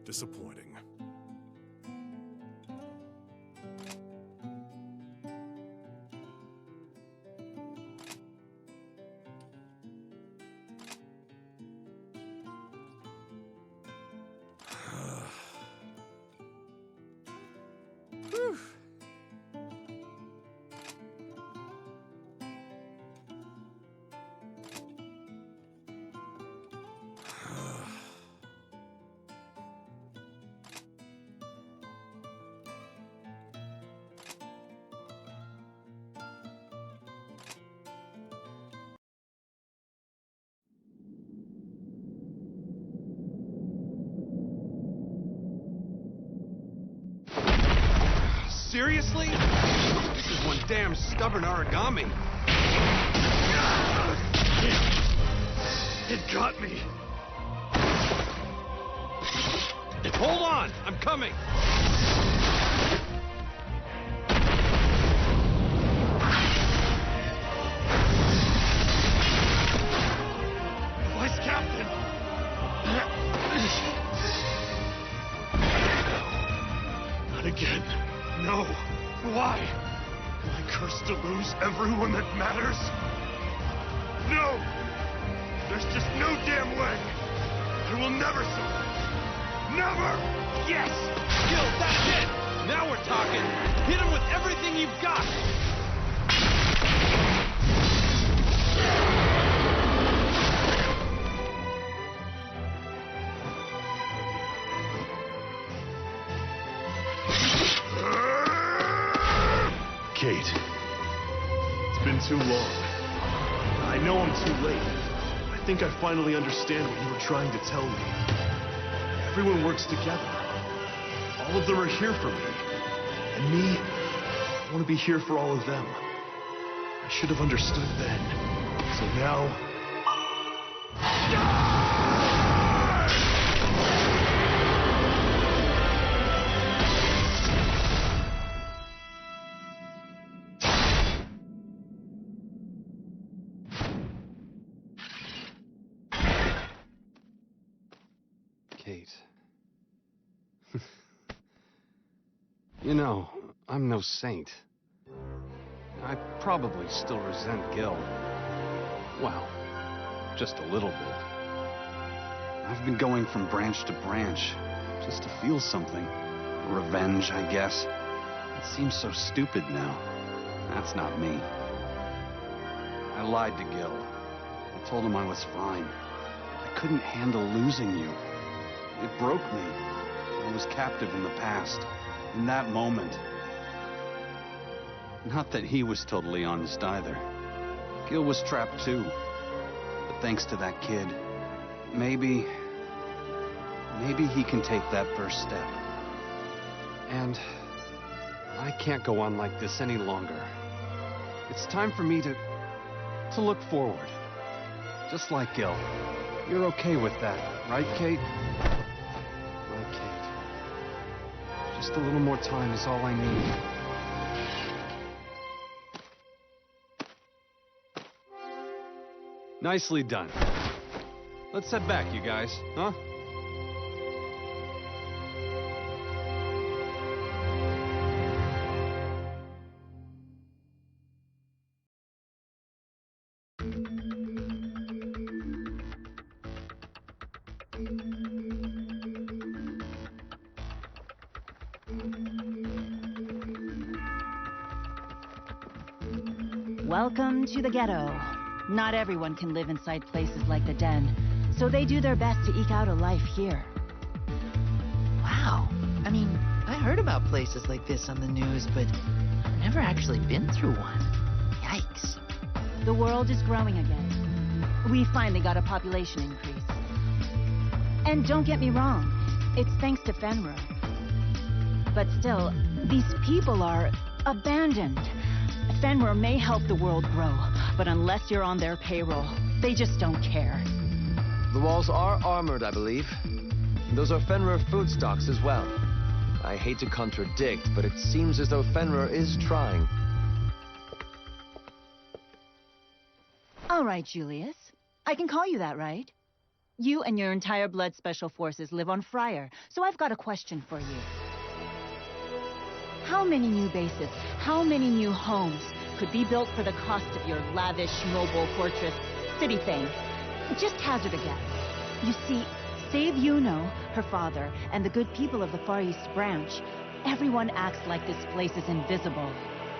Speaker 9: Disappointing.
Speaker 4: Whew.
Speaker 14: Seriously? This is one damn stubborn Aragami.
Speaker 9: It got me.
Speaker 14: Hold on, I'm coming.
Speaker 9: Vice Captain! Not again. No. Why? Am I cursed to lose everyone that matters? No! There's just no damn way! I will never surrender! Never!
Speaker 14: Yes! Gil, that's it! Now we're talking! Hit him with everything you've got!
Speaker 9: Kate, it's been too long. I know I'm too late. I think I finally understand what you were trying to tell me. Everyone works together. All of them are here for me. And me, I want to be here for all of them. I should have understood then. So now...
Speaker 20: Kate. You know, I'm no saint. I probably still resent Gil. Well, just a little bit. I've been going from branch to branch, just to feel something. Revenge, I guess. It seems so stupid now. That's not me. I lied to Gil. I told him I was fine. I couldn't handle losing you. It broke me. I was captive in the past. In that moment. Not that he was totally honest either. Gil was trapped too. But thanks to that kid, maybe he can take that first step. And I can't go on like this any longer. It's time for me to look forward. Just like Gil. You're okay with that, right, Kate? Right, Kate. Just a little more time is all I need. Nicely done. Let's head back, you guys, huh?
Speaker 19: Welcome to the ghetto. Not everyone can live inside places like the Den, so they do their best to eke out a life here.
Speaker 3: Wow. I mean, I heard about places like this on the news, but I've never actually been through one. Yikes.
Speaker 19: The world is growing again. We finally got a population increase. And don't get me wrong, it's thanks to Fenrir. But still, these people are abandoned. Fenrir may help the world grow, but unless you're on their payroll, they just don't care.
Speaker 4: The walls are armored, I believe. Those are Fenrir food stocks as well. I hate to contradict, but it seems as though Fenrir is trying.
Speaker 19: All right, Julius. I can call you that, right? You and your entire Blood Special Forces live on Fenrir, so I've got a question for you. How many new bases, how many new homes could be built for the cost of your lavish mobile fortress city thing? Just hazard a guess. You see, save Yuno, her father, and the good people of the Far East Branch, everyone acts like this place is invisible.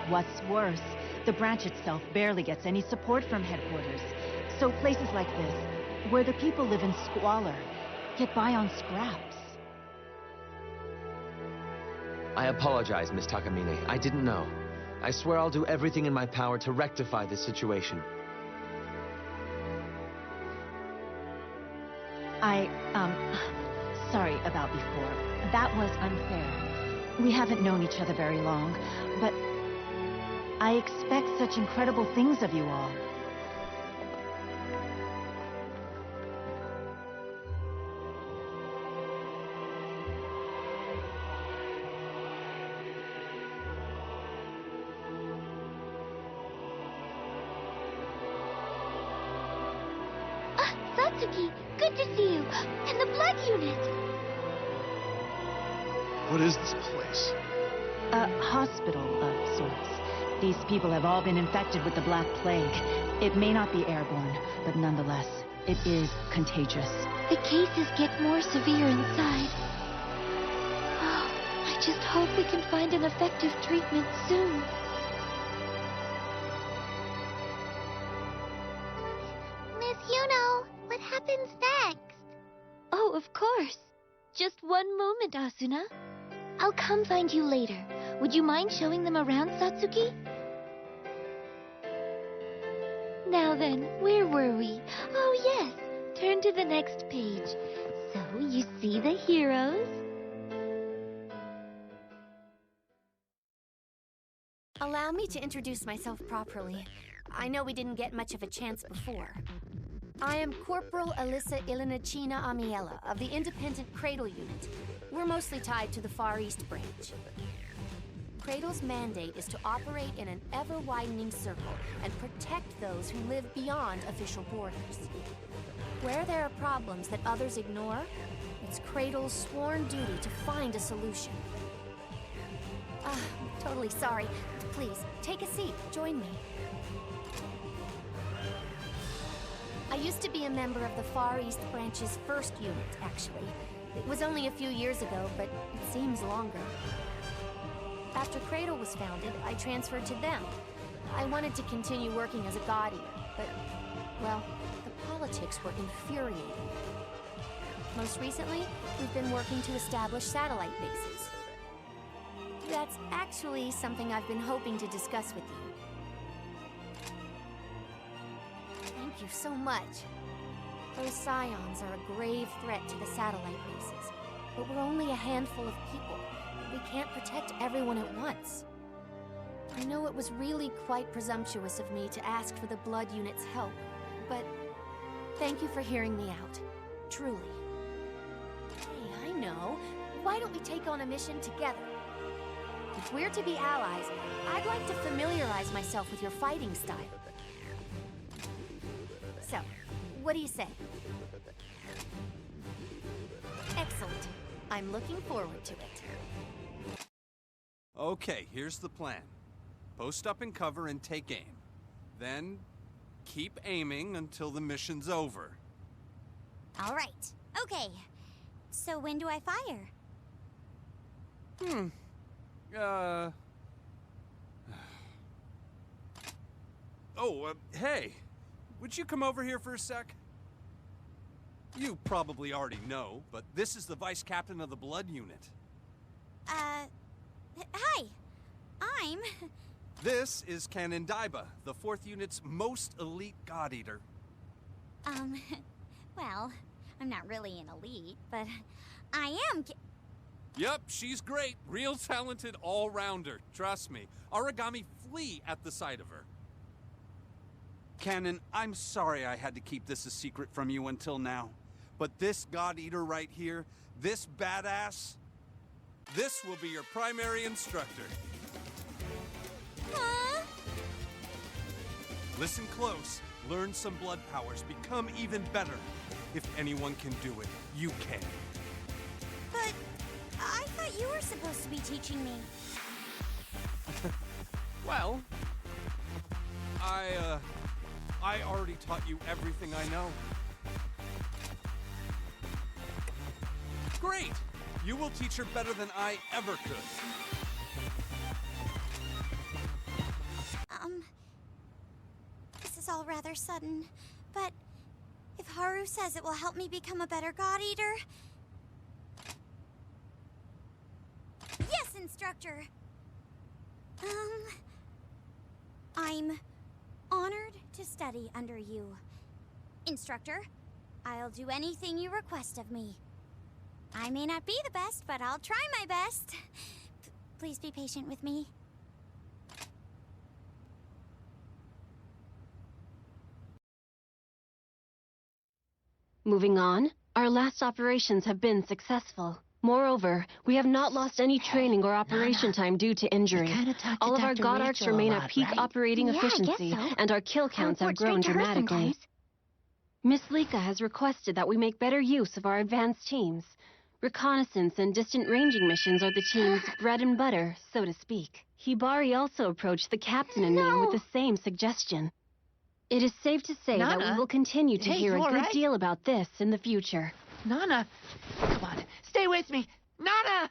Speaker 19: What's worse, the branch itself barely gets any support from headquarters. So places like this, where the people live in squalor, get by on scraps.
Speaker 4: I apologize, Miss Takamine. I didn't know. I swear I'll do everything in my power to rectify this situation.
Speaker 19: Sorry about before. That was unfair. We haven't known each other very long, but I expect such incredible things of you all.
Speaker 2: Satsuki, good to see you. And the blood unit.
Speaker 9: What is this place?
Speaker 19: A hospital of sorts. These people have all been infected with the Black Plague. It may not be airborne, but nonetheless, it is contagious.
Speaker 2: The cases get more severe inside. Oh, I just hope we can find an effective treatment soon.
Speaker 6: Miss Yuno, what happens next?
Speaker 2: Oh, of course. Just one moment, Asuna. I'll come find you later. Would you mind showing them around, Satsuki? Now then, where were we? Oh, yes. Turn to the next page. So, you see the heroes?
Speaker 21: Allow me to introduce myself properly. I know we didn't get much of a chance before. I am Corporal Alyssa Ilinachina Amiela of the Independent Cradle Unit. We're mostly tied to the Far East Branch. Cradle's mandate is to operate in an ever-widening circle and protect those who live beyond official borders. Where there are problems that others ignore, it's Cradle's sworn duty to find a solution. I'm totally sorry. Please, take a seat. Join me. I used to be a member of the Far East Branch's first unit, actually. It was only a few years ago, but it seems longer. After Cradle was founded, I transferred to them. I wanted to continue working as a God Eater, but, well, the politics were infuriating. Most recently, we've been working to establish satellite bases. That's actually something I've been hoping to discuss with you. Thank you so much. Those scions are a grave threat to the satellite bases, but we're only a handful of people. We can't protect everyone at once. I know it was really quite presumptuous of me to ask for the Blood Unit's help, but thank you for hearing me out. Truly. Hey, I know. Why don't we take on a mission together? If we're to be allies, I'd like to familiarize myself with your fighting style. So, what do you say? Excellent. I'm looking forward to it.
Speaker 13: Okay, here's the plan. Post up in cover and take aim. Then, keep aiming until the mission's over.
Speaker 5: All right. Okay. So when do I fire?
Speaker 13: Hey. Would you come over here for a sec? You probably already know, but this is the Vice Captain of the Blood Unit.
Speaker 5: Hi. I'm...
Speaker 13: This is Canon Daiba, the 4th Unit's most elite God Eater.
Speaker 5: Well, I'm not really an elite, but I am...
Speaker 13: Yep, she's great. Real talented all-rounder. Trust me. Aragami flee at the sight of her. Canon, I'm sorry I had to keep this a secret from you until now. But this God Eater right here, this badass, this will be your primary instructor. Listen close. Learn some blood powers. Become even better. If anyone can do it, you can.
Speaker 5: But I thought you were supposed to be teaching me.
Speaker 13: Well, I already taught you everything I know. Great! You will teach her better than I ever could.
Speaker 5: This is all rather sudden, but if Haru says it will help me become a better God Eater... Yes, instructor! I'm honored to study under you. Instructor, I'll do anything you request of me. I may not be the best, but I'll try my best. Please be patient with me.
Speaker 11: Moving on, our last operations have been successful. Moreover, we have not lost any training or operation time due to injury. All of our God Arcs remain at peak operating efficiency, and our kill counts have grown dramatically. Miss Lika has requested that we make better use of our advanced teams. Reconnaissance and distant ranging missions are the team's bread and butter, so to speak. Hibari also approached the captain and me with the same suggestion. It is safe to say that we will continue to hear a good deal about this in the future.
Speaker 3: Nana! Come on, stay with me! Nana!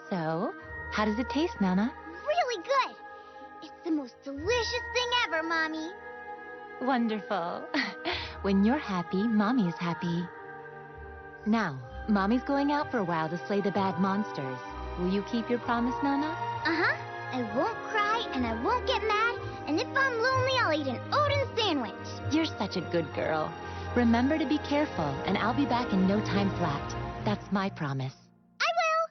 Speaker 16: So, how does it taste, Nana?
Speaker 5: Really good! It's the most delicious thing ever, Mommy.
Speaker 16: Wonderful. When you're happy, Mommy is happy. Now, Mommy's going out for a while to slay the bad monsters. Will you keep your promise, Nana?
Speaker 5: Uh-huh. I won't cry, and I won't get mad, and if I'm lonely, I'll eat an Odin sandwich.
Speaker 16: You're such a good girl. Remember to be careful, and I'll be back in no time flat. That's my promise.
Speaker 5: I will!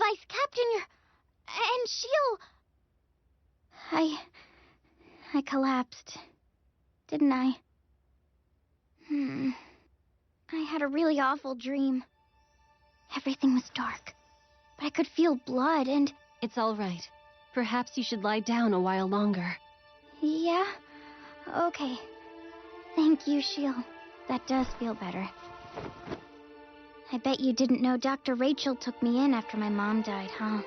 Speaker 5: Vice Captain, and Shield... I collapsed. Didn't I? I had a really awful dream. Everything was dark. but I could feel blood and...
Speaker 12: It's all right. Perhaps you should lie down a while longer.
Speaker 5: Yeah? Okay. Thank you, Shiel. That does feel better. I bet you didn't know Dr. Rachel took me in after my mom died, huh?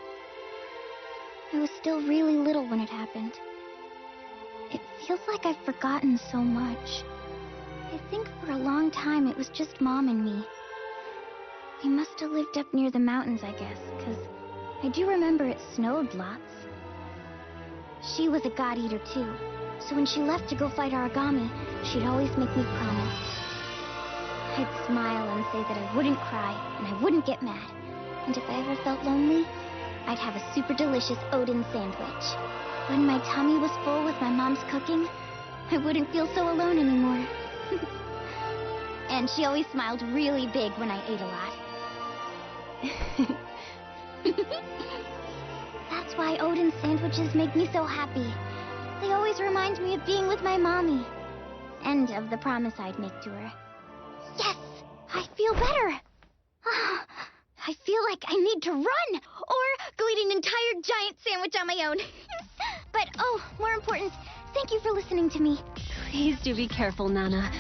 Speaker 5: I was still really little when it happened. It feels like I've forgotten so much. I think for a long time it was just Mom and me. We must have lived up near the mountains, I guess, because I do remember it snowed lots. She was a god eater too, so when she left to go fight Aragami, she'd always make me promise. I'd smile and say that I wouldn't cry and I wouldn't get mad, and if I ever felt lonely, I'd have a super delicious Odin sandwich. When my tummy was full with my mom's cooking, I wouldn't feel so alone anymore. And she always smiled really big when I ate a lot. That's why Odin sandwiches make me so happy. They always remind me of being with my mommy. And of the promise I'd make to her. Yes! I feel better! I feel like I need to run! Or go eat an entire giant sandwich on my own. But, oh, more important, thank you for listening to me.
Speaker 12: Please do be careful, Nana.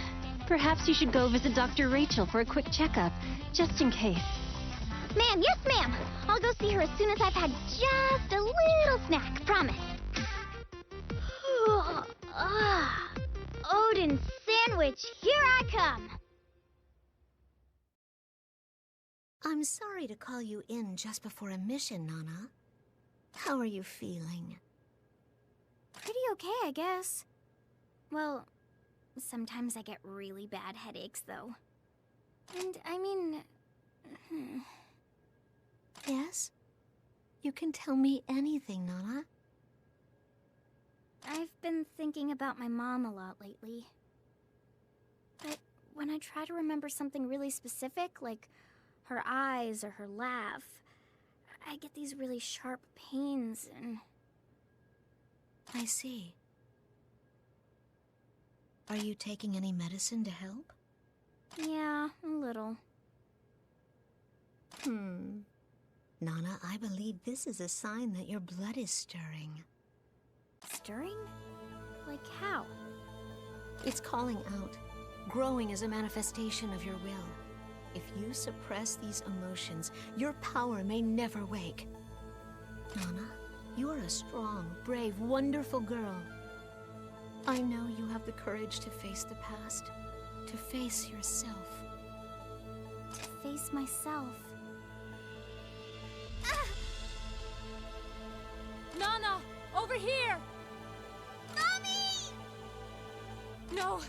Speaker 12: Perhaps you should go visit Dr. Rachel for a quick checkup, just in case.
Speaker 5: Ma'am, yes ma'am! I'll go see her as soon as I've had just a little snack, promise. Odin sandwich, here I come!
Speaker 1: I'm sorry to call you in just before a mission, Nana. How are you feeling?
Speaker 5: Pretty okay, I guess. Well, sometimes I get really bad headaches, though. And, I mean...
Speaker 1: Yes? You can tell me anything, Nana.
Speaker 5: I've been thinking about my mom a lot lately. But when I try to remember something really specific, like her eyes or her laugh, I get these really sharp pains and...
Speaker 1: I see. Are you taking any medicine to help?
Speaker 5: Yeah, a little.
Speaker 1: Nana, I believe this is a sign that your blood is stirring.
Speaker 5: Stirring? Like how?
Speaker 1: It's calling out. Growing is a manifestation of your will. If you suppress these emotions, your power may never wake. Nana, you are a strong, brave, wonderful girl. I know you have the courage to face the past, to face yourself.
Speaker 5: To face myself.
Speaker 7: Nana, over here!
Speaker 5: Mommy!
Speaker 7: No,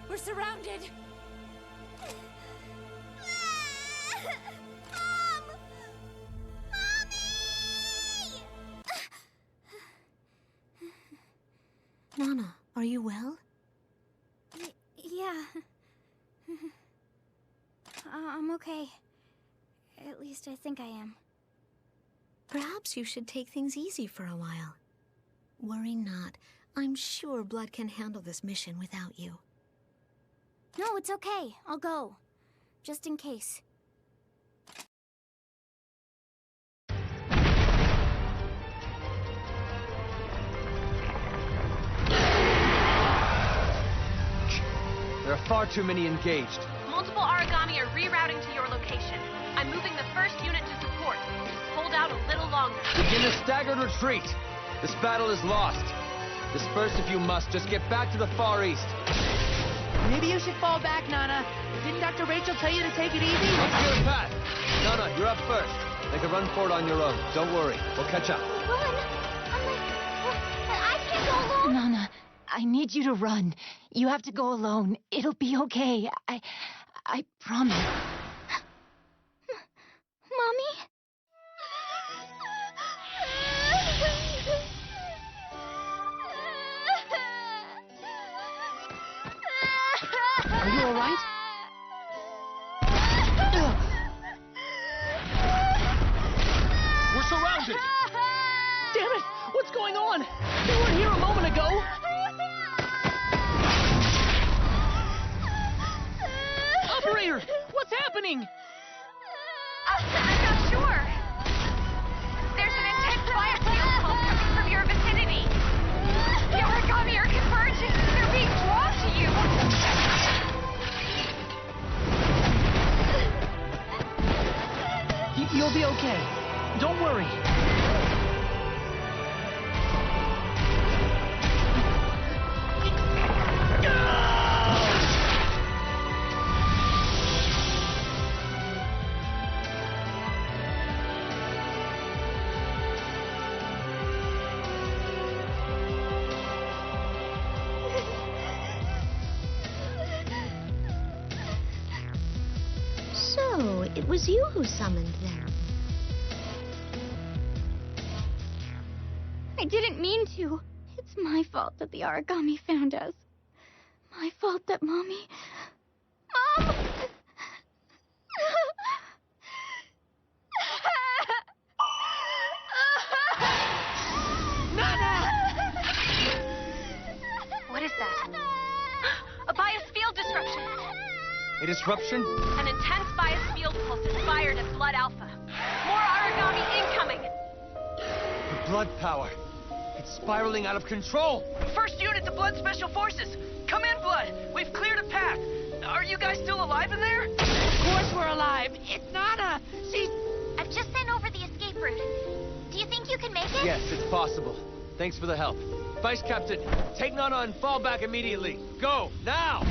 Speaker 7: we're surrounded.
Speaker 5: Mom! Mommy!
Speaker 1: Nana, are you well?
Speaker 5: Yeah. I'm okay. At least I think I am.
Speaker 1: Perhaps you should take things easy for a while. Worry not. I'm sure Blood can handle this mission without you.
Speaker 5: No, it's okay. I'll go. Just in case.
Speaker 14: There are far too many engaged.
Speaker 22: Multiple Aragami are rerouting to your location. I'm moving the first unit to support. Hold out a little longer.
Speaker 14: Begin a staggered retreat. This battle is lost. Disperse if you must. Just get back to the Far East.
Speaker 3: Maybe you should fall back, Nana. Didn't Dr. Rachel tell you to take it easy?
Speaker 14: Clear path. Nana, you're up first. Make a run for it on your own. Don't worry. We'll catch up.
Speaker 5: Run? I can't go alone.
Speaker 12: Nana, I need you to run. You have to go alone. It'll be okay. I promise.
Speaker 5: Mommy?
Speaker 14: Are you all right? We're surrounded!
Speaker 3: Damn it! What's going on? They weren't here a moment ago! Operator! What's happening?
Speaker 22: I'm not sure.
Speaker 1: It was you who summoned them.
Speaker 5: I didn't mean to. It's my fault that the Aragami found us. My fault that Mommy... Mom!
Speaker 22: What is that? A bias field disruption.
Speaker 15: A disruption?
Speaker 22: An intense bias field pulse is fired at Blood Alpha. More Aragami incoming.
Speaker 15: The blood power. It's spiraling out of control.
Speaker 10: First unit to Blood Special Forces. Come in, Blood. We've cleared a path. Are you guys still alive in there?
Speaker 3: Of course we're alive. It's Nana. She's...
Speaker 5: I've just sent over the escape route. Do you think you can make it?
Speaker 15: Yes, it's possible. Thanks for the help. Vice Captain, take Nana and fall back immediately. Go, now!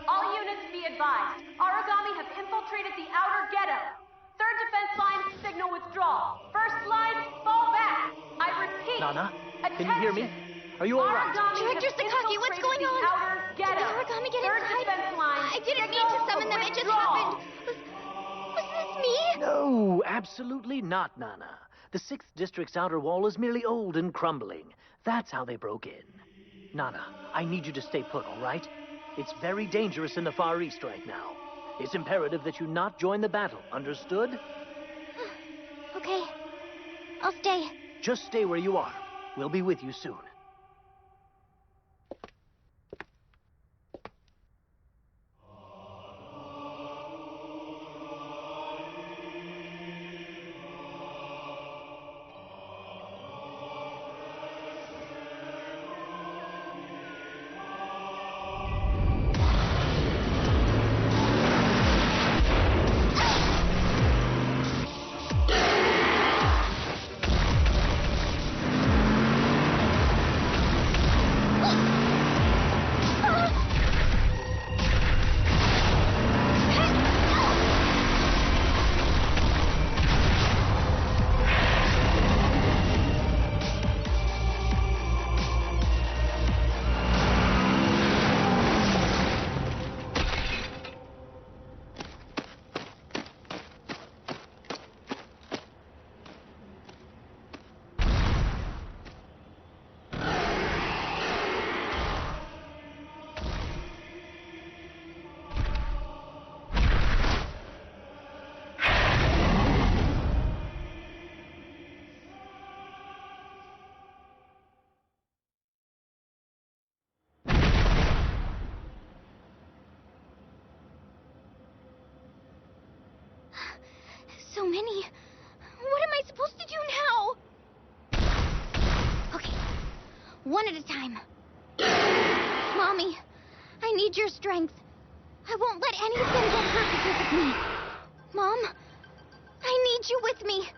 Speaker 22: All units be advised. Aragami have infiltrated the outer ghetto. Third defense line, signal withdrawal. First line, fall back. I repeat.
Speaker 10: Nana,
Speaker 22: attention.
Speaker 10: can you hear me? Are you all right?
Speaker 5: Director Sakaki, what's going on? Did the Aragami get inside? I didn't mean to summon them, it just happened. Was this me?
Speaker 10: No, absolutely not, Nana. The 6th District's outer wall is merely old and crumbling. That's how they broke in. Nana, I need you to stay put, all right? It's very dangerous in the Far East right now. It's imperative that you not join the battle, understood?
Speaker 5: Okay, I'll stay.
Speaker 10: Just stay where you are. We'll be with you soon.
Speaker 5: So many. What am I supposed to do now? Okay, one at a time. Mommy, I need your strength. I won't let any of them get hurt because of me. Mom, I need you with me.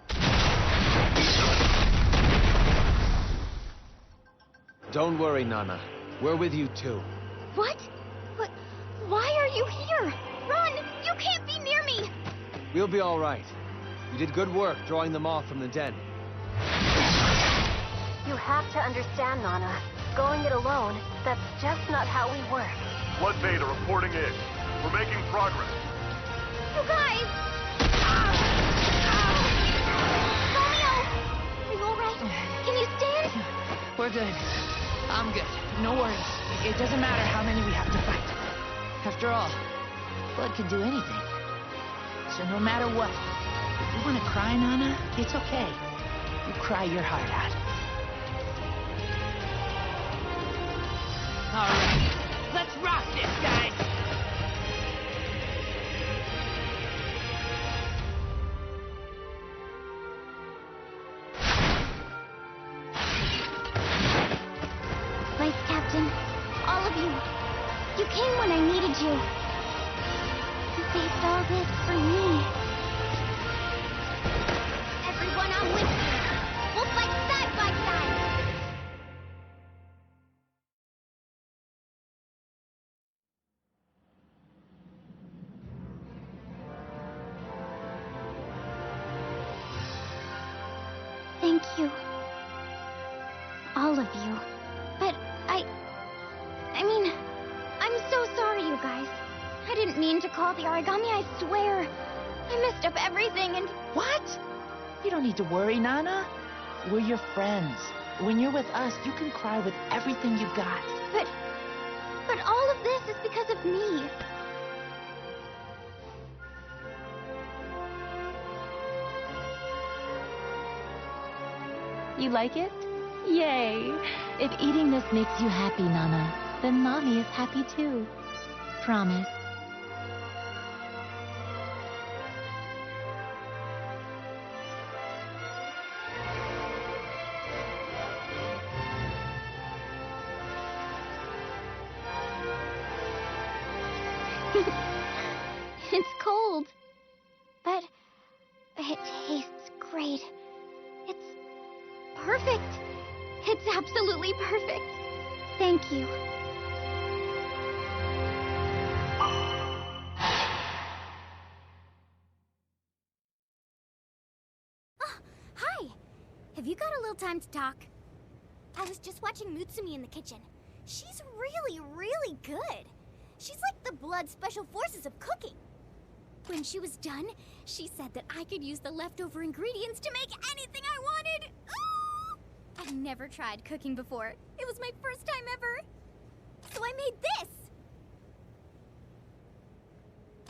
Speaker 14: Don't worry, Nana. We're with you too.
Speaker 5: What? But why are you here? Run! You can't be near me!
Speaker 14: We'll be all right. You did good work drawing them off from the den.
Speaker 11: You have to understand, Nana. Going it alone, that's just not how we work.
Speaker 9: Blood Beta reporting in. We're making progress.
Speaker 5: You guys! Romeo! Are you alright? Can you stand?
Speaker 3: We're good. I'm good. No worries. It doesn't matter how many we have to fight. After all, blood can do anything. So no matter what, if you want to cry, Nana, it's okay. You cry your heart out. All right, let's rock this, guys!
Speaker 5: Vice Captain, all of you. You came when I needed you. You faced all this for me. Everyone, I'm with you. We'll fight side by side.
Speaker 2: Thank you. All of you. But I mean, I'm so sorry, you guys. I didn't mean to call the Aragami, I swear. I messed up everything and...
Speaker 3: What? You don't need to worry, Nana. We're your friends. When you're with us, you can cry with everything you got.
Speaker 2: But all of this is because of me.
Speaker 16: You like it? Yay! If eating this makes you happy, Nana, then Mommy is happy too. Promise.
Speaker 2: It's cold. But it tastes great. It's perfect. It's absolutely perfect. Thank you.
Speaker 5: Oh, hi. Have you got a little time to talk? I was just watching Mutsumi in the kitchen. She's really, really good. She's like the blood special forces of cooking. When she was done, she said that I could use the leftover ingredients to make anything I wanted. Ooh! I've never tried cooking before. It was my first time ever. So I made this.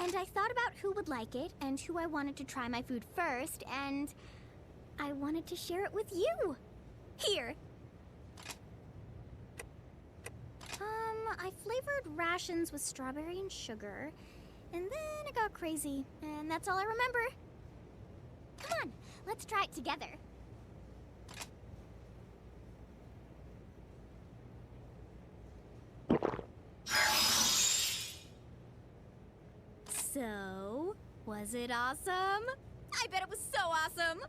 Speaker 5: And I thought about who would like it and who I wanted to try my food first, and I wanted to share it with you. Here. I flavored rations with strawberry and sugar, and then it got crazy, and that's all I remember. Come on, let's try it together. So, was it awesome? I bet it was so awesome!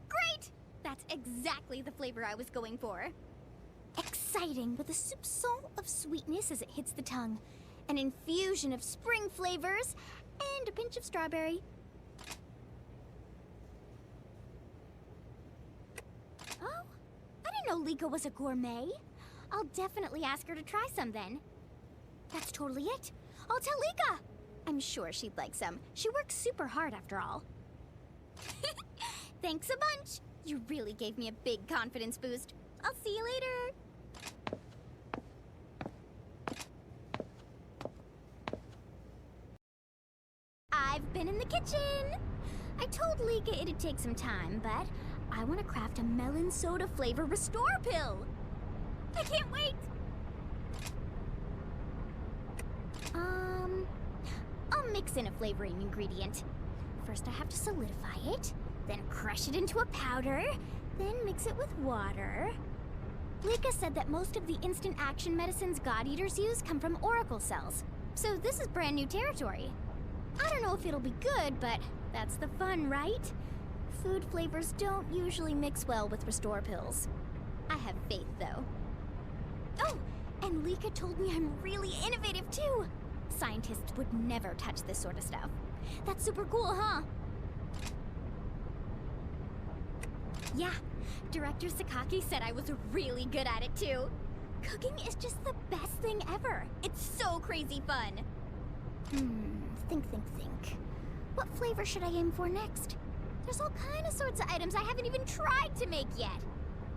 Speaker 5: Great! That's exactly the flavor I was going for. Exciting, with a soupçon of sweetness as it hits the tongue, an infusion of spring flavors, and a pinch of strawberry. Oh, I didn't know Liko was a gourmet. I'll definitely ask her to try some then. That's totally it. I'll tell Lika. I'm sure she'd like some. She works super hard after all. Thanks a bunch. You really gave me a big confidence boost. I'll see you later. I've been in the kitchen. I told Lika it'd take some time, but I want to craft a melon soda flavor restore pill. I can't wait. I'll mix in a flavoring ingredient. First I have to solidify it, then crush it into a powder, then mix it with water. Lika said that most of the instant action medicines God Eaters use come from oracle cells, so this is brand new territory. I don't know if it'll be good, but that's the fun, right? Food flavors don't usually mix well with restore pills. I have faith, though. Oh, and Lika told me I'm really innovative, too. Scientists would never touch this sort of stuff. That's super cool, huh? Yeah, Director Sakaki said I was really good at it, too. Cooking is just the best thing ever. It's so crazy fun. Think. What flavor should I aim for next? There's all sorts of items I haven't even tried to make yet.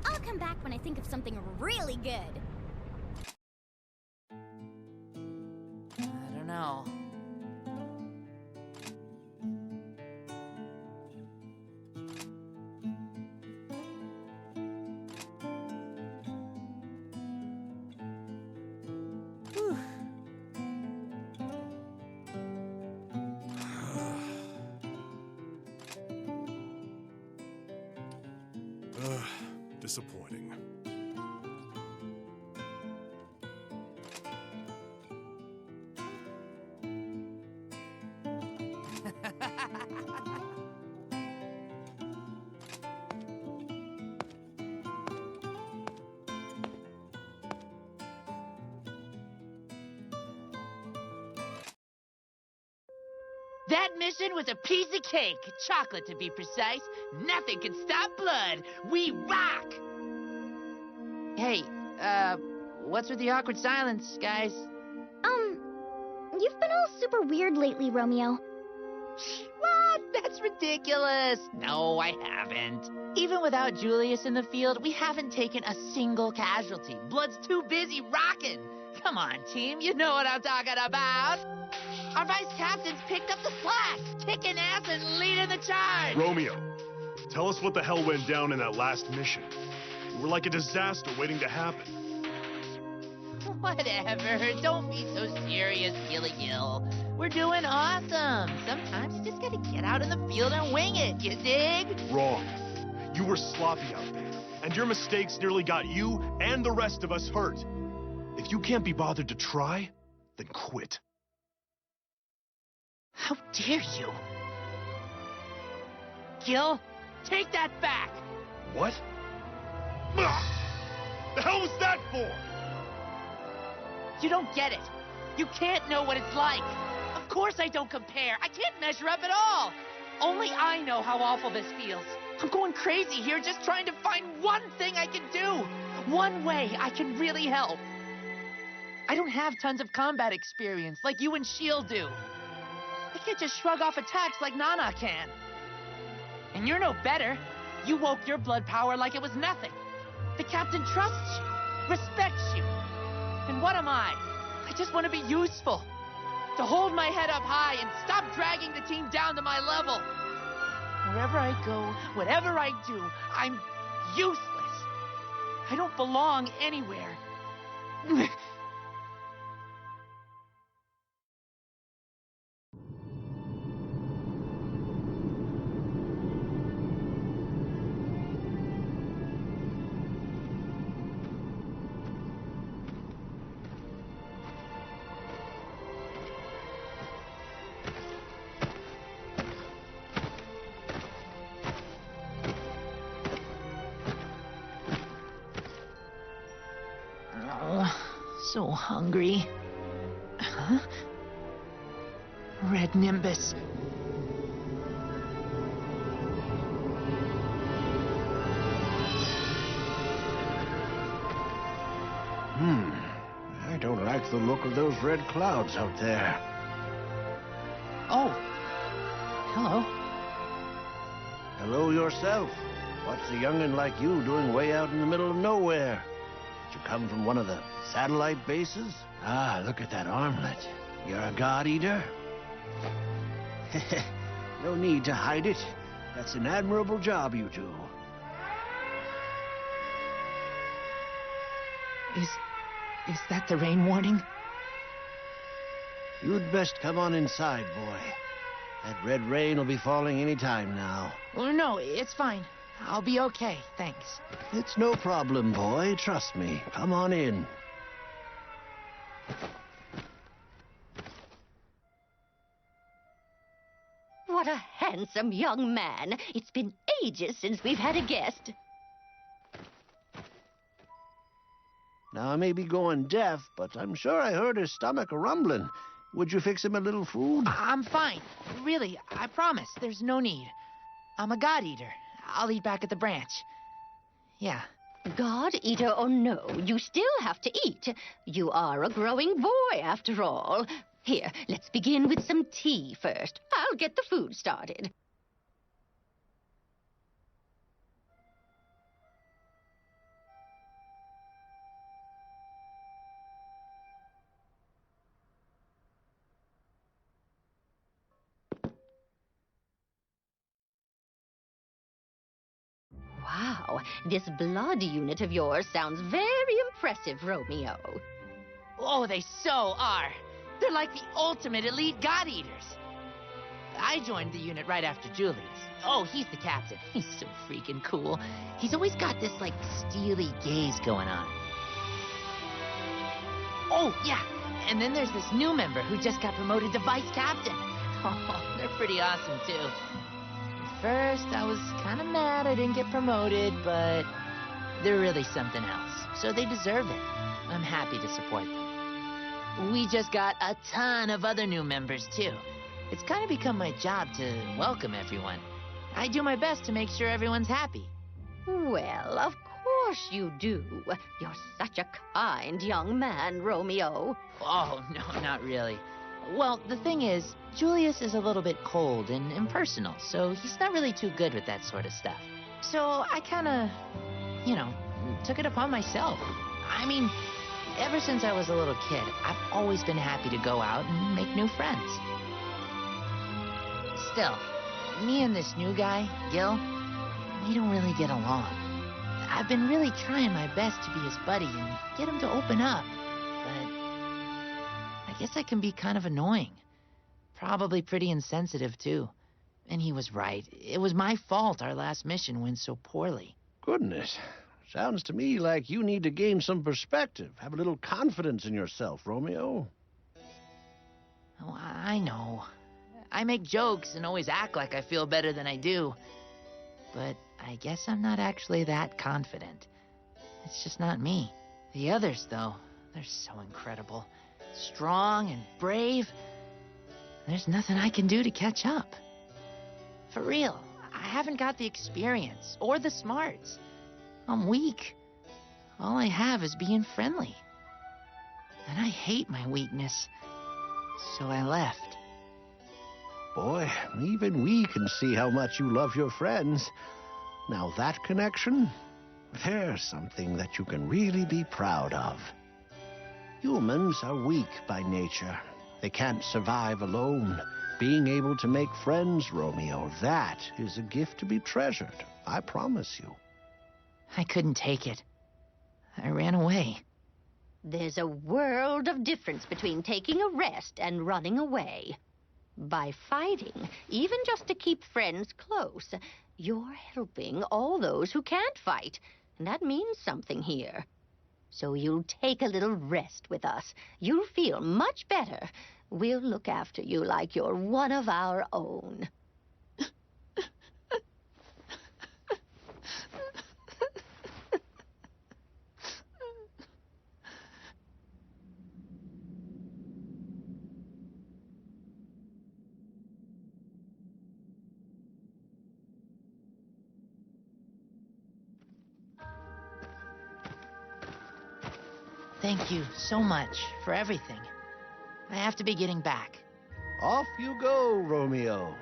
Speaker 5: I'll come back when I think of something really good.
Speaker 18: I don't know.
Speaker 9: Disappointing.
Speaker 3: That mission was a piece of cake. Chocolate, to be precise. Nothing can stop Blood. We rock! Hey, what's with the awkward silence, guys?
Speaker 5: You've been all super weird lately, Romeo.
Speaker 3: What? That's ridiculous. No, I haven't. Even without Julius in the field, we haven't taken a single casualty. Blood's too busy rocking. Come on, team, you know what I'm talking about. Our vice captain's picked up the slack, kicking ass and leading the charge.
Speaker 9: Romeo, tell us what the hell went down in that last mission. We were like a disaster waiting to happen.
Speaker 3: Whatever, don't be so serious, Gilly Gill. We're doing awesome. Sometimes you just gotta get out in the field and wing it, you dig?
Speaker 9: Wrong. You were sloppy out there, and your mistakes nearly got you and the rest of us hurt. If you can't be bothered to try, then quit.
Speaker 3: How dare you? Gil, take that back!
Speaker 9: What? The hell was that for?
Speaker 3: You don't get it. You can't know what it's like. Of course I don't compare. I can't measure up at all. Only I know how awful this feels. I'm going crazy here just trying to find one thing I can do. One way I can really help. I don't have tons of combat experience like you and S.H.I.E.L.D. do. I can't just shrug off attacks like Nana can. And you're no better. You woke your blood power like it was nothing. The captain trusts you, respects you. And what am I? I just want to be useful. To hold my head up high and stop dragging the team down to my level. Wherever I go, whatever I do, I'm useless. I don't belong anywhere. So hungry. Huh? Red Nimbus.
Speaker 8: I don't like the look of those red clouds out there.
Speaker 3: Oh. Hello.
Speaker 8: Hello yourself. What's a young'un like you doing way out in the middle of nowhere? Did you come from one of the satellite bases? Ah, look at that armlet. You're a god eater? No need to hide it. That's an admirable job you do.
Speaker 3: Is that the rain warning?
Speaker 8: You'd best come on inside, boy. That red rain will be falling any time now.
Speaker 3: Well, no, it's fine. I'll be okay, thanks.
Speaker 8: It's no problem, boy. Trust me. Come on in.
Speaker 17: What a handsome young man. It's been ages since we've had a guest.
Speaker 8: Now, I may be going deaf, but I'm sure I heard his stomach rumbling. Would you fix him a little food?
Speaker 3: I'm fine. Really, I promise. There's no need. I'm a god eater. I'll eat back at the branch. Yeah.
Speaker 17: God eater or no, you still have to eat. You are a growing boy, after all. Here, let's begin with some tea first. I'll get the food started. Wow, this blood unit of yours sounds very impressive, Romeo.
Speaker 3: Oh, they so are. They're like the ultimate elite god eaters. I joined the unit right after Julius. Oh, he's the captain. He's so freaking cool. He's always got this, like, steely gaze going on. Oh, yeah. And then there's this new member who just got promoted to vice captain. Oh, they're pretty awesome, too. At first, I was kind of mad I didn't get promoted, but they're really something else. So they deserve it. I'm happy to support them. We just got a ton of other new members, too. It's kind of become my job to welcome everyone. I do my best to make sure everyone's happy.
Speaker 17: Well, of course you do. You're such a kind young man, Romeo.
Speaker 3: Oh, no, not really. Well, the thing is, Julius is a little bit cold and impersonal, so he's not really too good with that sort of stuff. So I kind of, took it upon myself. I mean, ever since I was a little kid, I've always been happy to go out and make new friends. Still, me and this new guy, Gil, we don't really get along. I've been really trying my best to be his buddy and get him to open up, but I guess I can be kind of annoying. Probably pretty insensitive, too. And he was right. It was my fault our last mission went so poorly.
Speaker 8: Goodness. Sounds to me like you need to gain some perspective. Have a little confidence in yourself, Romeo.
Speaker 3: Oh, I know. I make jokes and always act like I feel better than I do. But I guess I'm not actually that confident. It's just not me. The others, though, they're so incredible. Strong and brave. There's nothing I can do to catch up. For real, I haven't got the experience or the smarts. I'm weak. All I have is being friendly. And I hate my weakness. So I left.
Speaker 8: Boy, even we can see how much you love your friends. Now that connection, there's something that you can really be proud of. Humans are weak by nature. They can't survive alone. Being able to make friends, Romeo, that is a gift to be treasured. I promise you.
Speaker 3: I couldn't take it. I ran away.
Speaker 17: There's a world of difference between taking a rest and running away. By fighting, even just to keep friends close, you're helping all those who can't fight, and that means something here. So you'll take a little rest with us. You'll feel much better. We'll look after you like you're one of our own.
Speaker 3: Thank you so much for everything. I have to be getting back.
Speaker 8: Off you go, Romeo.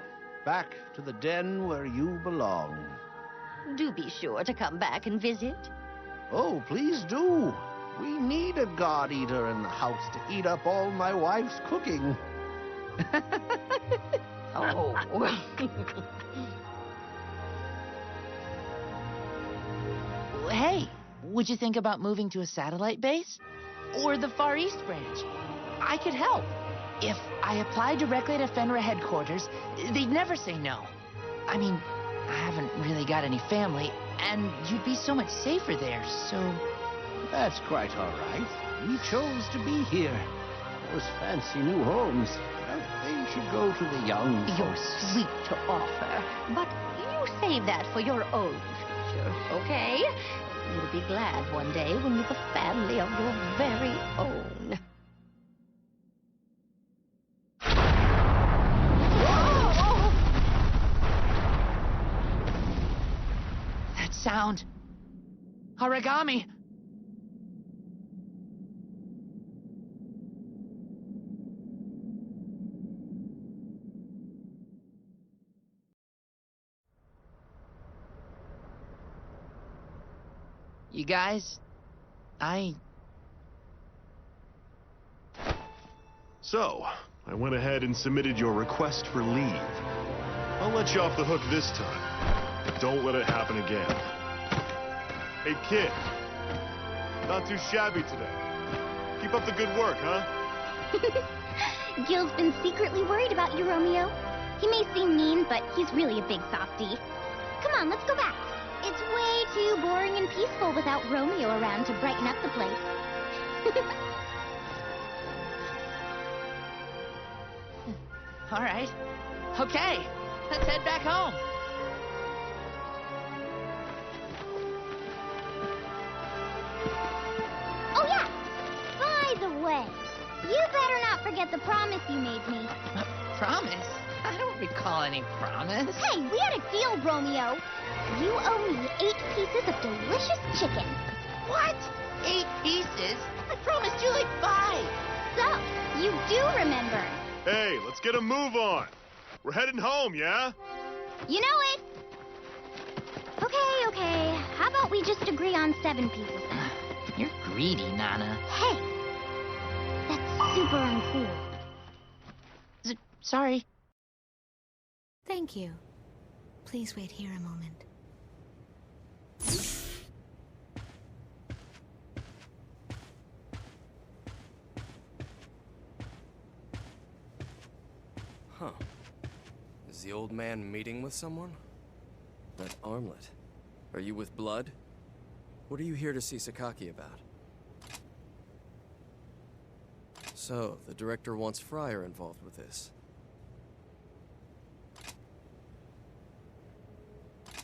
Speaker 8: Back to the den where you belong.
Speaker 17: Do be sure to come back and visit.
Speaker 8: Oh, please do. We need a god eater in the house to eat up all my wife's cooking.
Speaker 17: Oh.
Speaker 3: Hey, would you think about moving to a satellite base? Or the Far East branch? I could help. If I applied directly to Fenrir headquarters, they'd never say no. I mean, I haven't really got any family, and you'd be so much safer there, so...
Speaker 8: That's quite all right. We chose to be here. Those fancy new homes, well, they should go to the young
Speaker 17: You're
Speaker 8: folks.
Speaker 17: sweet to offer, but you save that for your own future, okay? You'll be glad one day when you've a family of your very own.
Speaker 3: That sound... Aragami! You guys,
Speaker 9: So, I went ahead and submitted your request for leave. I'll let you off the hook this time, but don't let it happen again. Hey, kid. Not too shabby today. Keep up the good work, huh?
Speaker 5: Gil's been secretly worried about you, Romeo. He may seem mean, but he's really a big softie. Come on, let's go back. It's way too boring and peaceful without Romeo around to brighten up the place.
Speaker 3: all right. Okay, let's head back home.
Speaker 5: Oh yeah! By the way, you better not forget forget the promise you made me.
Speaker 3: Promise? I don't recall any promise.
Speaker 5: Hey, we had a deal, Romeo. You owe me 8 pieces of delicious chicken.
Speaker 3: What? 8 pieces? I promised you like 5.
Speaker 5: So, you do remember.
Speaker 9: Hey, let's get a move on. We're heading home, yeah?
Speaker 5: You know it. Okay. How about we just agree on 7 pieces then?
Speaker 3: You're greedy, Nana.
Speaker 5: Hey, that's super uncool.
Speaker 3: Sorry.
Speaker 1: Thank you. Please wait here a moment.
Speaker 4: Huh. Is the old man meeting with someone? That armlet. Are you with Blood? What are you here to see Sakaki about? So, the director wants Friar involved with this.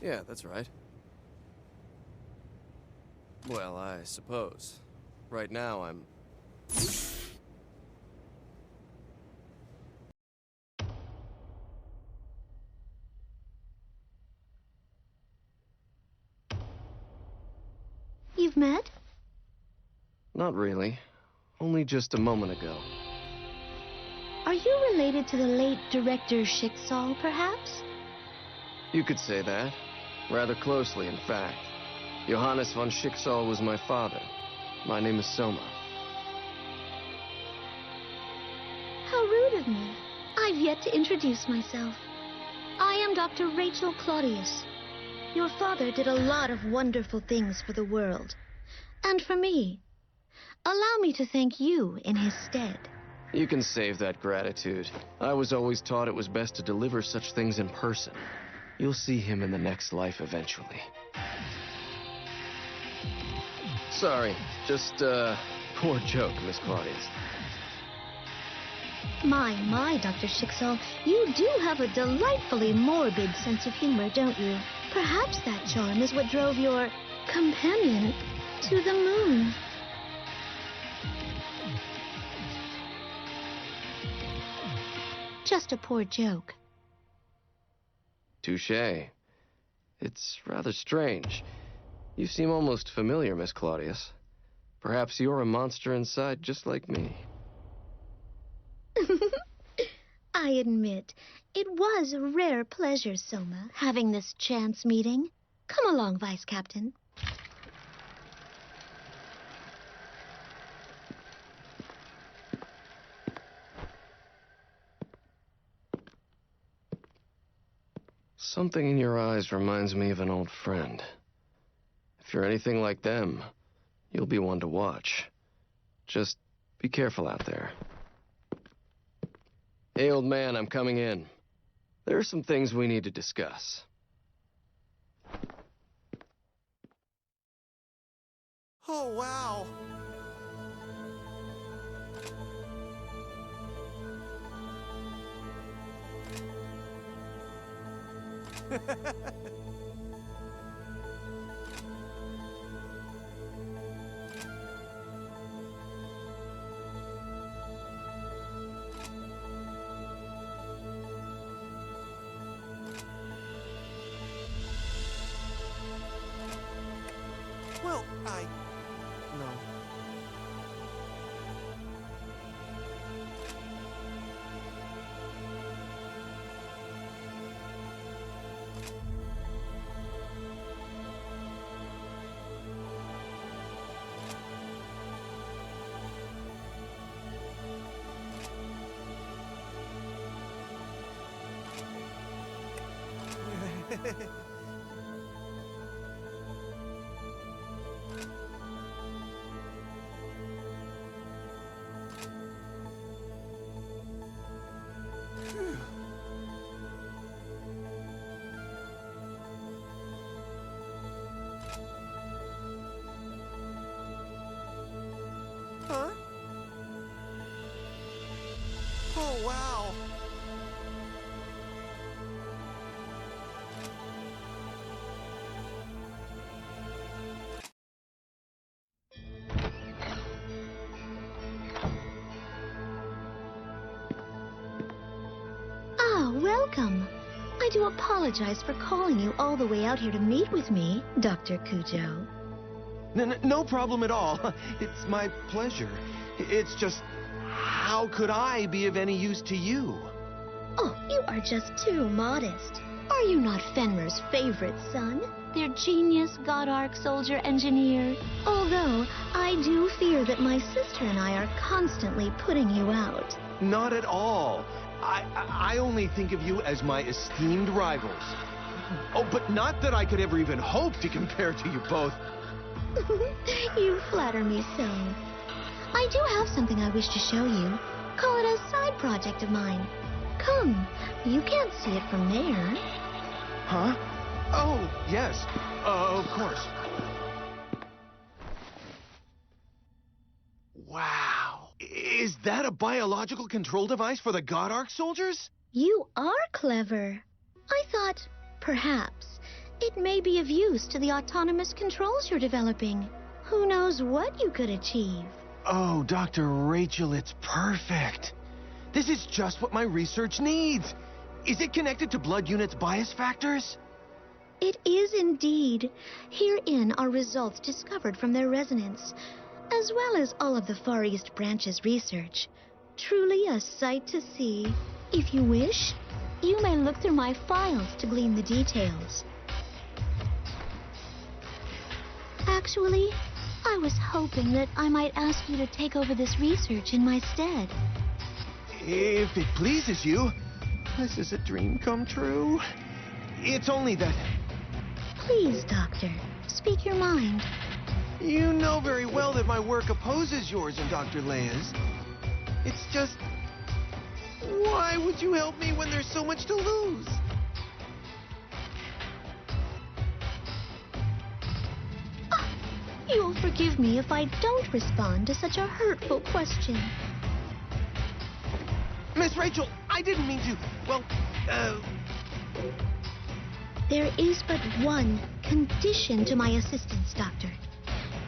Speaker 4: Yeah, that's right. Well, I suppose. Right now, I'm...
Speaker 17: You've met?
Speaker 14: Not really. Only just a moment ago.
Speaker 17: Are you related to the late director Schicksal, perhaps?
Speaker 14: You could say that. Rather closely, in fact. Johannes von Schicksal was my father. My name is Soma.
Speaker 17: How rude of me. I've yet to introduce myself. I am Dr. Rachel Claudius. Your father did a lot of wonderful things for the world. And for me. Allow me to thank you in his stead.
Speaker 14: You can save that gratitude. I was always taught it was best to deliver such things in person. You'll see him in the next life eventually. Sorry, just, poor joke, Miss Claudius.
Speaker 17: My, Dr. Schicksal, you do have a delightfully morbid sense of humor, don't you? Perhaps that charm is what drove your companion to the moon. Just a poor joke.
Speaker 14: Touché. It's rather strange. You seem almost familiar, Miss Claudius. Perhaps you're a monster inside just like me.
Speaker 17: I admit, it was a rare pleasure, Soma, having this chance meeting. Come along, Vice Captain.
Speaker 14: Something in your eyes reminds me of an old friend. If you're anything like them, you'll be one to watch. Just be careful out there. Hey, old man, I'm coming in. There are some things we need to discuss.
Speaker 4: Oh, wow! Well, no. Huh? Oh, wow.
Speaker 19: welcome. I do apologize for calling you all the way out here to meet with me, Dr. Cujo.
Speaker 14: No problem at all. It's my pleasure. It's just, how could I be of any use to you?
Speaker 19: Oh, you are just too modest. Are you not Fenrir's favorite son? Their genius God Arc soldier engineer? Although, I do fear that my sister and I are constantly putting you out.
Speaker 14: Not at all. I only think of you as my esteemed rivals. Oh, but not that I could ever even hope to compare to you both.
Speaker 19: You flatter me so. I do have something I wish to show you. Call it a side project of mine. Come, you can't see it from there.
Speaker 14: Huh? Oh, yes. Of course. Wow. Is that a biological control device for the God Arc soldiers?
Speaker 19: You are clever. I thought, perhaps, it may be of use to the autonomous controls you're developing. Who knows what you could achieve?
Speaker 14: Oh, Dr. Rachel, it's perfect. This is just what my research needs. Is it connected to blood units' bias factors?
Speaker 19: It is indeed. Herein are results discovered from their resonance, as well as all of the Far East Branch's research. Truly a sight to see. If you wish, you may look through my files to glean the details. Actually, I was hoping that I might ask you to take over this research in my stead.
Speaker 14: If it pleases you, this is a dream come true. It's only that...
Speaker 19: Please, Doctor, speak your mind.
Speaker 14: You know very well that my work opposes yours and Dr. Leia's. It's just... Why would you help me when there's so much to lose?
Speaker 19: You'll forgive me if I don't respond to such a hurtful question.
Speaker 14: Miss Rachel, I didn't mean to... Well,
Speaker 19: There is but one condition to my assistance, Doctor.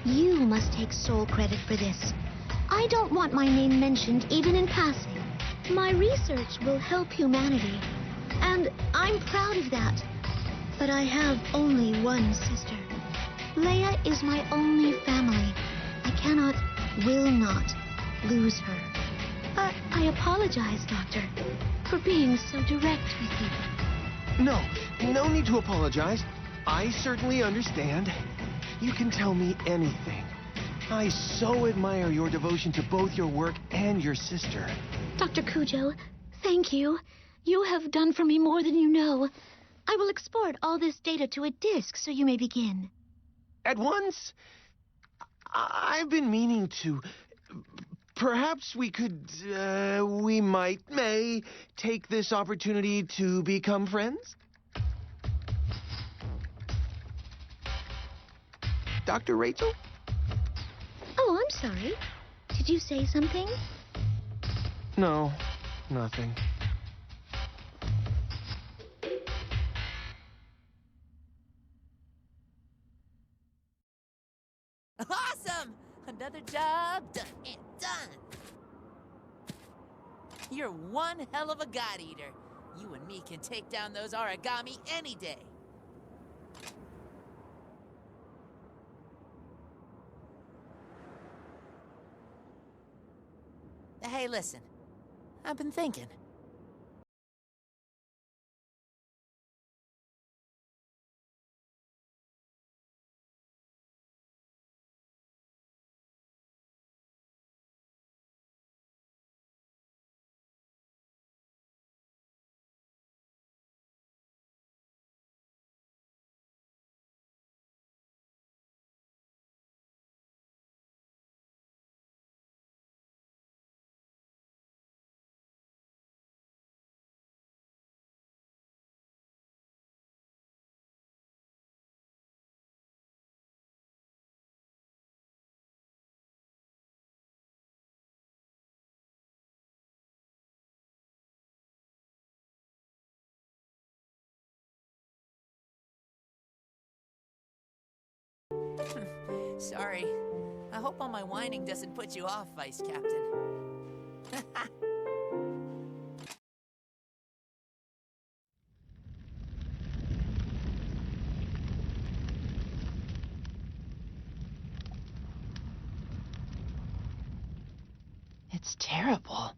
Speaker 19: You must take sole credit for this. I don't want my name mentioned even in passing. My research will help humanity, and I'm proud of that. But I have only one sister. Leia is my only family. I cannot, will not, lose her. I apologize, Doctor, for being so direct with you.
Speaker 14: No need to apologize. I certainly understand. You can tell me anything. I so admire your devotion to both your work and your sister.
Speaker 19: Dr. Cujo, thank you. You have done for me more than you know. I will export all this data to a disk so you may begin.
Speaker 14: At once? I've been meaning to. Perhaps we could, may take this opportunity to become friends? Dr. Rachel?
Speaker 19: Oh, I'm sorry. Did you say something?
Speaker 14: No, nothing.
Speaker 20: Awesome! Another job done and done. You're one hell of a god eater. You and me can take down those Aragami any day. Hey, listen. I've been thinking. Sorry. I hope all my whining doesn't put you off, Vice Captain.
Speaker 16: It's terrible.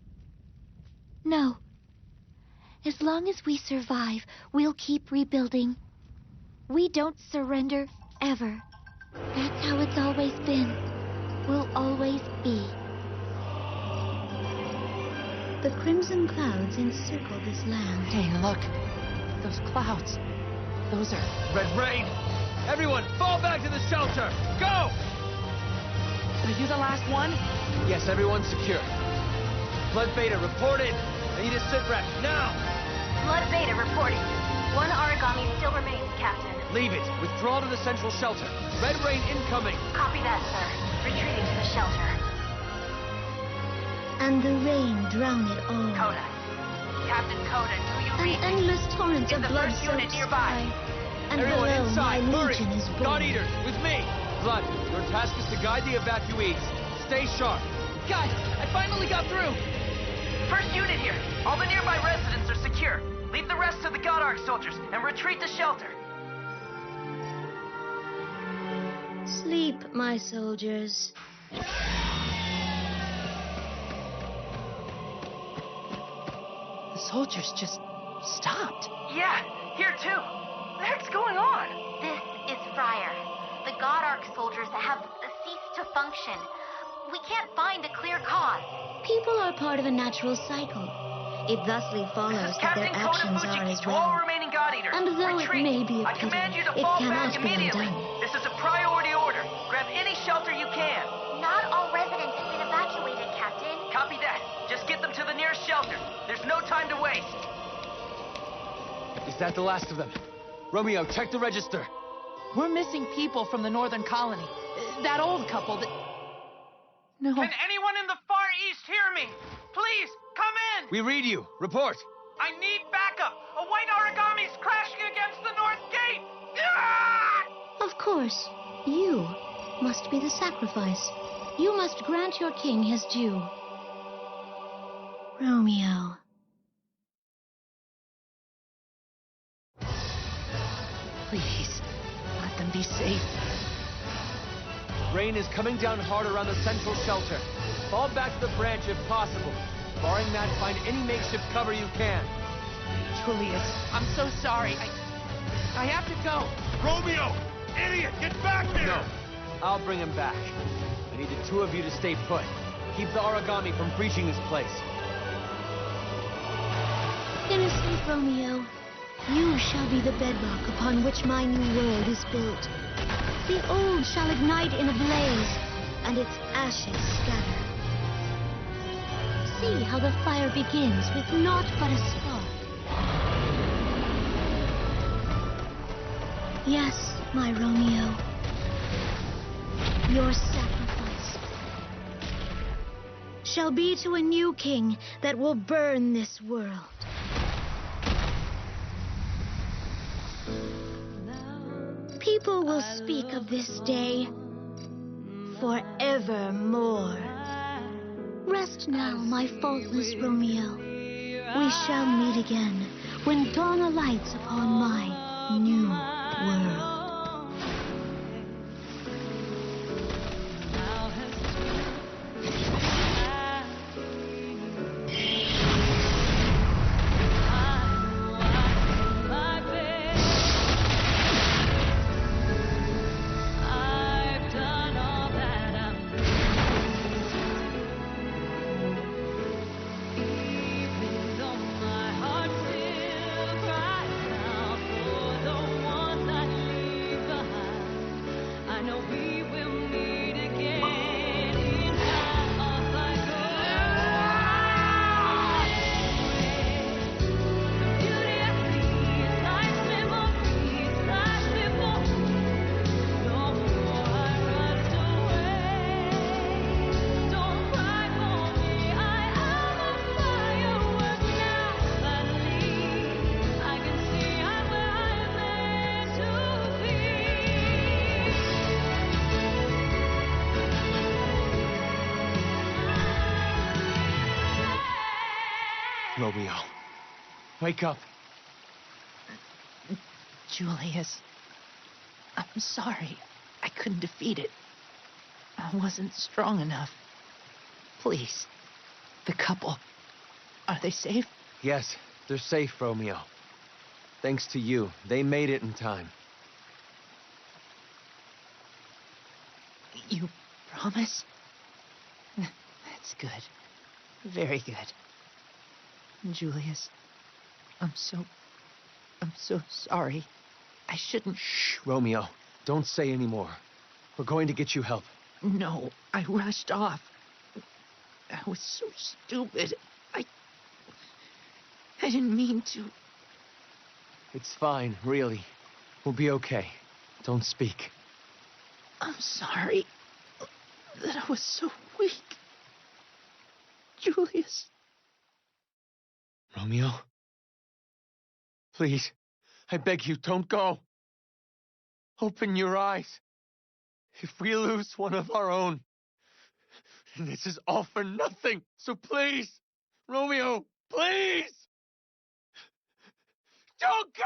Speaker 19: No. As long as we survive, we'll keep rebuilding. We don't surrender, ever. That's how it's always been. Will always be. The crimson clouds encircle this land.
Speaker 20: Hey, look. Those clouds. Those are...
Speaker 14: Red Rain! Everyone, fall back to the shelter! Go!
Speaker 20: Are you the last one?
Speaker 14: Yes, everyone's secure. Blood Beta, report in. I need a sit rep, now!
Speaker 22: Blood Beta reporting. One Aragami still remains, Captain.
Speaker 14: Leave it. Withdraw to the central shelter. Red Rain incoming.
Speaker 22: Copy that, sir. Retreating to the shelter.
Speaker 19: And the rain drown it all.
Speaker 22: Coda. Captain Coda, do you read
Speaker 19: An endless torrent
Speaker 22: Is
Speaker 19: of
Speaker 22: the
Speaker 19: blood
Speaker 22: first unit
Speaker 19: soaks
Speaker 22: nearby?
Speaker 19: by. And
Speaker 14: Everyone
Speaker 19: below
Speaker 14: inside,
Speaker 19: my
Speaker 14: hurry!
Speaker 19: legion is born.
Speaker 14: God Eaters, with me! Blood, your task is to guide the evacuees. Stay sharp.
Speaker 15: Guys, I finally got through! First unit here. All the nearby residents are secure. Leave the rest to the God Arc soldiers and retreat to shelter.
Speaker 19: Sleep, my soldiers.
Speaker 20: The soldiers just stopped.
Speaker 15: Yeah, here too. What the heck's going on?
Speaker 2: This is Friar. The God Arc soldiers have ceased to function. We can't find a clear cause.
Speaker 19: People are part of a natural cycle. It thusly follows that their
Speaker 15: Captain
Speaker 19: actions
Speaker 15: Koda
Speaker 19: are
Speaker 15: Fujiki
Speaker 19: as
Speaker 15: to all
Speaker 19: well.
Speaker 15: remaining God Eaters.
Speaker 19: And though
Speaker 15: retreat.
Speaker 19: it may be a
Speaker 15: I
Speaker 19: pity,
Speaker 15: command you to
Speaker 19: it
Speaker 15: fall
Speaker 19: cannot
Speaker 15: back
Speaker 19: be
Speaker 15: immediately.
Speaker 19: undone.
Speaker 15: This is a priority order. Grab any shelter you can.
Speaker 2: Not all residents have been evacuated, Captain.
Speaker 15: Copy that. Just get them to the nearest shelter. There's no time to waste.
Speaker 14: Is that the last of them? Romeo, check the register.
Speaker 20: We're missing people from the northern colony. That old couple that... No.
Speaker 15: Can anyone in the Far East hear me? Please, come in!
Speaker 14: We read you. Report.
Speaker 15: I need backup! A white Aragami's crashing against the north gate! Ah!
Speaker 19: Of course, you must be the sacrifice. You must grant your king his due. Romeo.
Speaker 20: Please, let them be safe.
Speaker 14: Rain is coming down hard around the central shelter. Fall back to the branch if possible. Barring that, find any makeshift cover you can.
Speaker 20: Julius, I'm so sorry. I have to go.
Speaker 9: Romeo! Idiot! Get back here!
Speaker 14: No. I'll bring him back. I need the two of you to stay put. Keep the Aragami from breaching this place.
Speaker 19: Innocent Romeo, you shall be the bedrock upon which my new world is built. The old shall ignite in a blaze, and its ashes scatter. See how the fire begins with naught but a spark. Yes, my Romeo. Your sacrifice shall be to a new king that will burn this world. People will speak of this day forevermore. Rest now, my faultless Romeo. We shall meet again when dawn alights upon my new world.
Speaker 14: Romeo, wake up.
Speaker 20: Julius, I'm sorry. I couldn't defeat it. I wasn't strong enough. Please,
Speaker 14: The couple. Are they safe? Yes, they're safe, Romeo. Thanks to you, they made it in time. You promise? That's good. Very good. Julius, I'm so sorry. I shouldn't... Shh, Romeo. Don't say any more. We're going to get you help. No, I rushed off. I was so stupid. I didn't mean to. It's fine, really. We'll be okay. Don't speak. I'm sorry that I was so weak. Julius. Romeo? Please, I beg you, don't go. Open your eyes. If we lose one of our own, this is all for nothing. So please, Romeo, please! Don't go!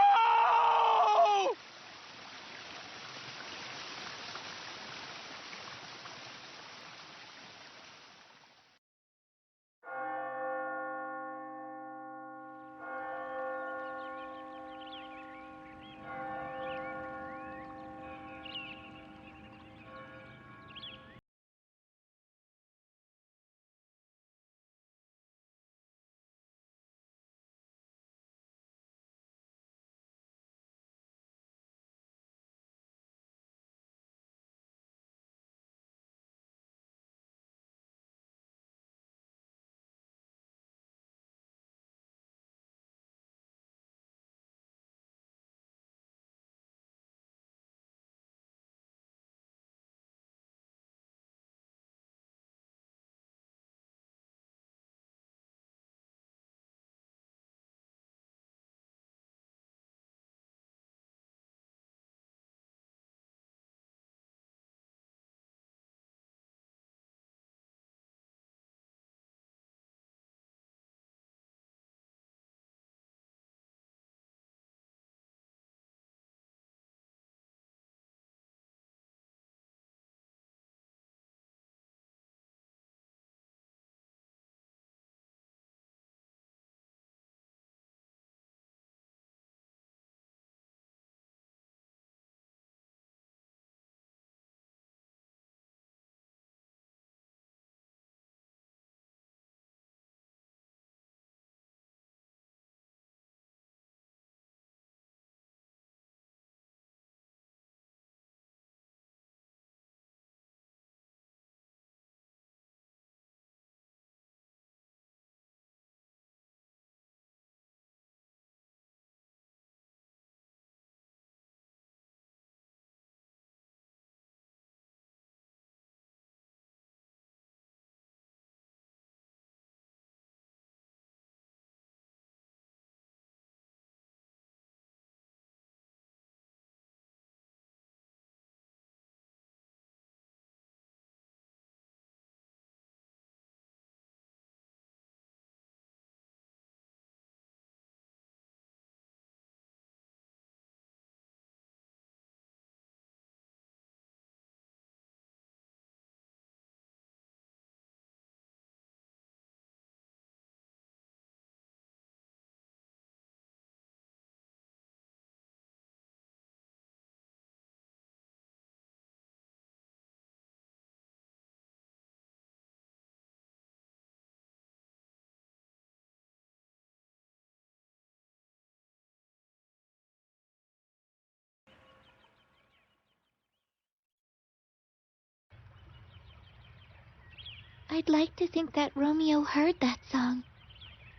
Speaker 19: I'd like to think that Romeo heard that song.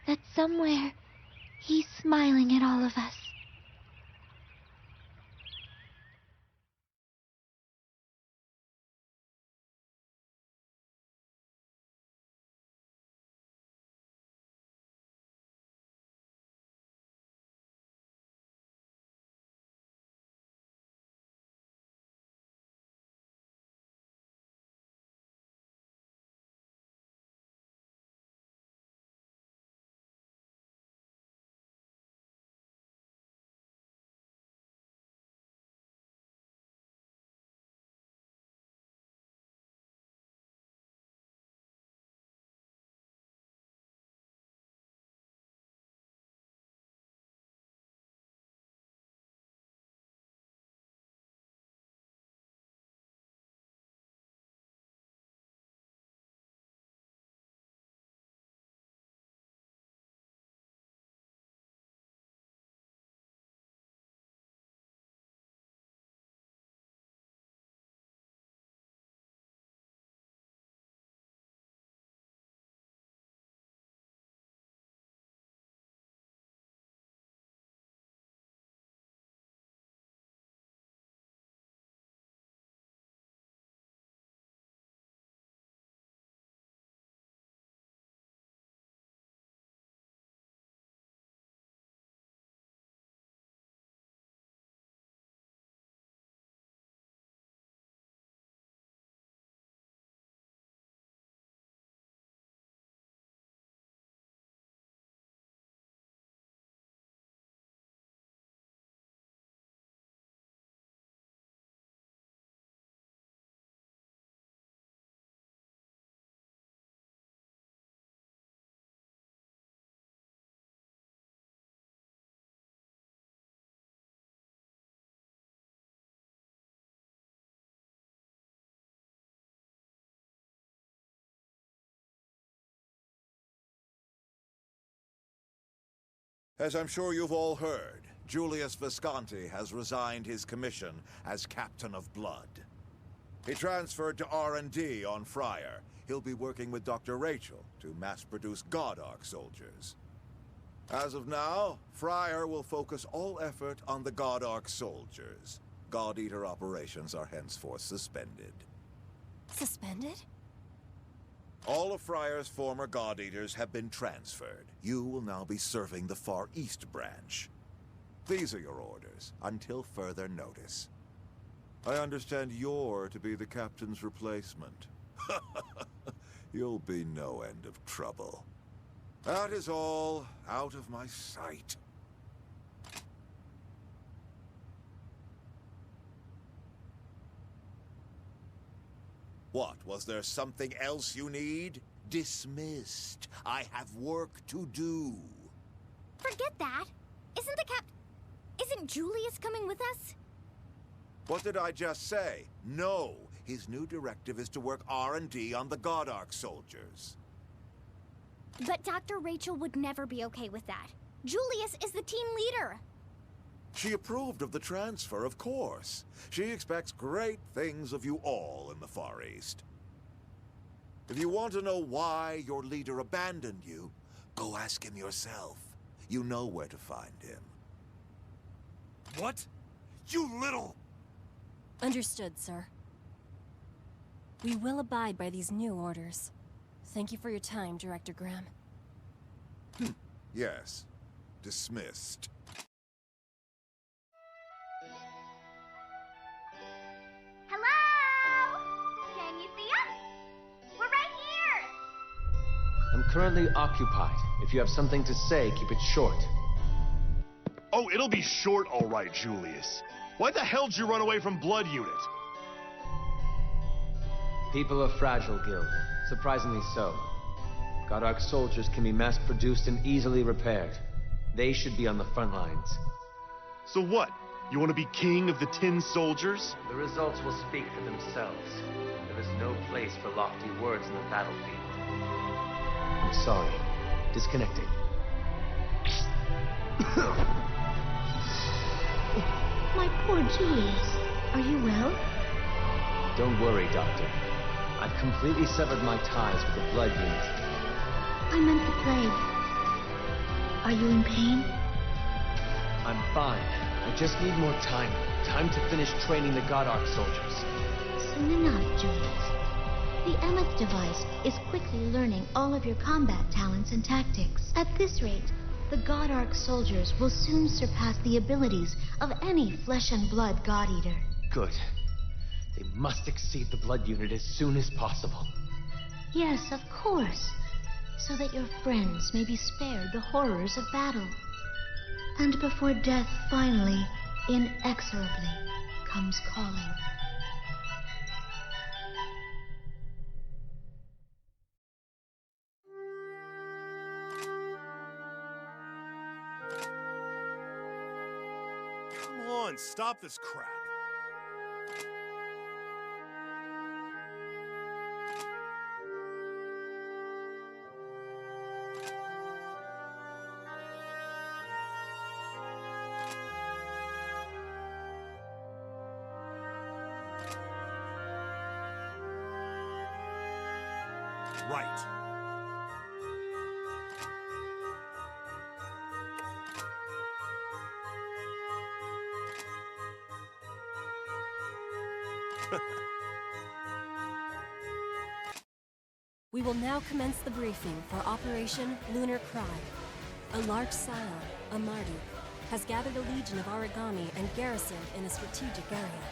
Speaker 19: That somewhere, he's smiling at all of us.
Speaker 6: As I'm sure you've all heard, Julius Visconti has resigned his commission as Captain of Blood. He transferred to R&D on Friar. He'll be working with Dr. Rachel to mass-produce God Arc soldiers. As of now, Friar will focus all effort on the God Arc soldiers. God Eater operations are henceforth suspended.
Speaker 12: Suspended?
Speaker 6: All of Friar's former God Eaters have been transferred. You will now be serving the Far East branch. These are your orders, until further notice. I understand you're to be the captain's replacement. You'll be no end of trouble. That is all out of my sight. What, was there something else you need? Dismissed. I have work to do.
Speaker 5: Forget that. Isn't Julius coming with us?
Speaker 6: What did I just say? No. His new directive is to work R&D on the God Arc soldiers.
Speaker 5: But Dr. Rachel would never be okay with that. Julius is the team leader.
Speaker 6: She approved of the transfer, of course. She expects great things of you all in the Far East. If you want to know why your leader abandoned you, go ask him yourself. You know where to find him.
Speaker 13: What? You little...
Speaker 12: Understood, sir. We will abide by these new orders. Thank you for your time, Director Graham.
Speaker 6: Yes. Dismissed.
Speaker 22: Hello? Can you see us? We're right here!
Speaker 14: I'm currently occupied. If you have something to say, keep it short.
Speaker 9: Oh, it'll be short, all right, Julius. Why the hell did you run away from Blood Unit?
Speaker 14: People are fragile, Gil. Surprisingly so. God Arc soldiers can be mass-produced and easily repaired. They should be on the front lines.
Speaker 9: So what? You want to be king of the Tin Soldiers?
Speaker 14: The results will speak for themselves. There is no place for lofty words in the battlefield. I'm sorry. Disconnecting.
Speaker 19: My poor Julius. Are you well?
Speaker 14: Don't worry, Doctor. I've completely severed my ties with the Blood Unit.
Speaker 19: I meant the plague. Are you in pain?
Speaker 14: I'm fine. I just need more time. Time to finish training the God Arc soldiers.
Speaker 19: Soon enough, Julius. The Emeth device is quickly learning all of your combat talents and tactics. At this rate, the God Arc soldiers will soon surpass the abilities of any flesh and blood God Eater.
Speaker 14: Good. They must exceed the Blood Unit as soon as possible.
Speaker 19: Yes, of course. So that your friends may be spared the horrors of battle. And before death finally, inexorably, comes calling.
Speaker 9: Come on, stop this crap. Right.
Speaker 12: We will now commence the briefing for Operation Lunar Cry. A large scion, a Marduk, has gathered a legion of Aragami and garrisoned in a strategic area.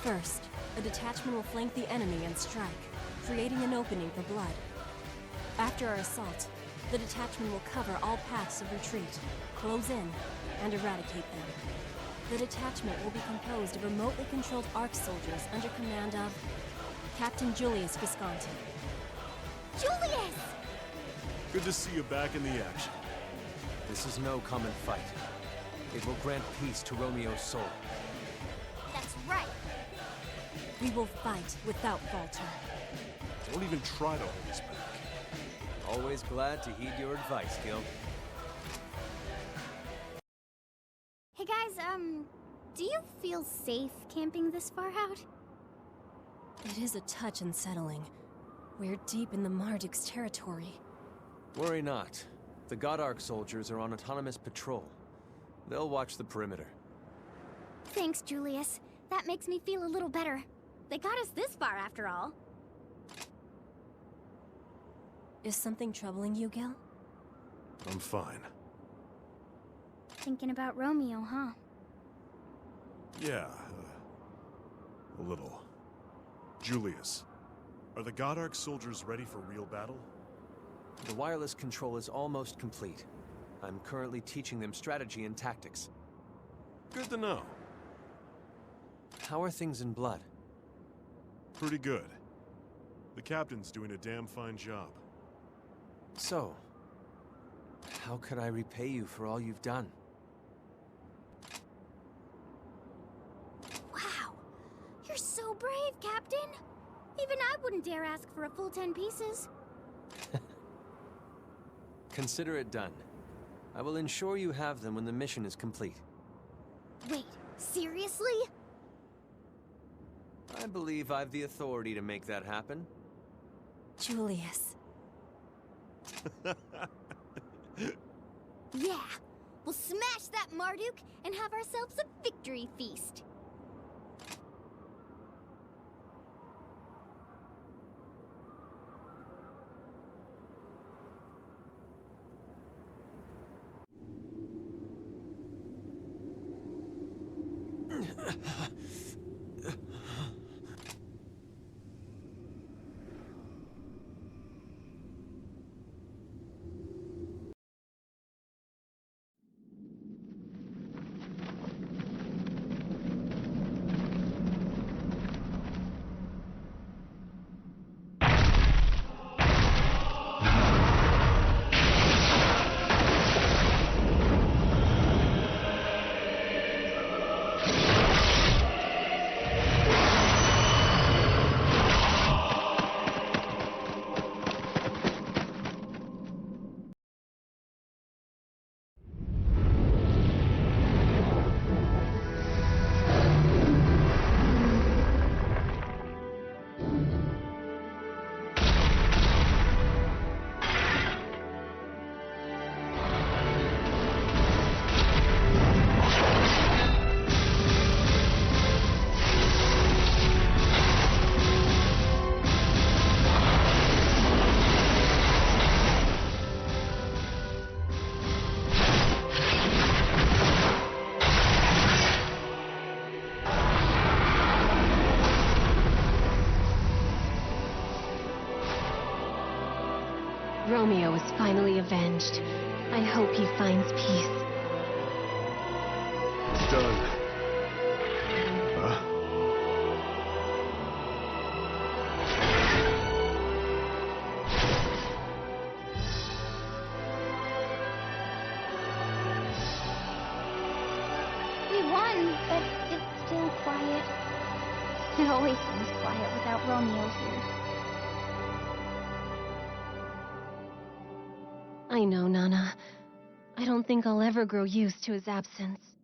Speaker 12: First, a detachment will flank the enemy and strike, creating an opening for blood. After our assault, the detachment will cover all paths of retreat, close in, and eradicate them. The detachment will be composed of remotely controlled ARC soldiers under command of Captain Julius Visconti.
Speaker 5: Julius!
Speaker 9: Good to see you back in the action.
Speaker 4: This is no common fight. It will grant peace to Romeo's soul.
Speaker 5: That's right.
Speaker 12: We will fight without falter.
Speaker 9: Don't even try to hold us back.
Speaker 4: Always glad to heed your advice, Gil.
Speaker 5: do you feel safe camping this far out?
Speaker 12: It is a touch unsettling. We're deep in the Marduk's territory.
Speaker 4: Worry not. The God Arc soldiers are on autonomous patrol. They'll watch the perimeter.
Speaker 5: Thanks, Julius. That makes me feel a little better. They got us this far, after all.
Speaker 12: Is something troubling you, Gil?
Speaker 9: I'm fine.
Speaker 5: Thinking about Romeo, huh?
Speaker 9: Yeah, a little. Julius, are the God Arc soldiers ready for real battle?
Speaker 4: The wireless control is almost complete. I'm currently teaching them strategy and tactics.
Speaker 9: Good to know.
Speaker 4: How are things in Blood?
Speaker 9: Pretty good. The captain's doing a damn fine job.
Speaker 4: So, how could I repay you for all you've done?
Speaker 5: Wow! You're so brave, Captain! Even I wouldn't dare ask for a full 10 pieces.
Speaker 4: Consider it done. I will ensure you have them when the mission is complete.
Speaker 5: Wait, seriously?
Speaker 4: I believe I've the authority to make that happen.
Speaker 12: Julius.
Speaker 5: Yeah, we'll smash that Marduk and have ourselves a victory feast.
Speaker 11: Romeo is finally avenged. I hope he finds peace.
Speaker 9: It's done. Huh?
Speaker 5: We won, but it's still quiet. It always seems quiet without Romeo here.
Speaker 11: I know, Nana. I don't think I'll ever grow used to his absence.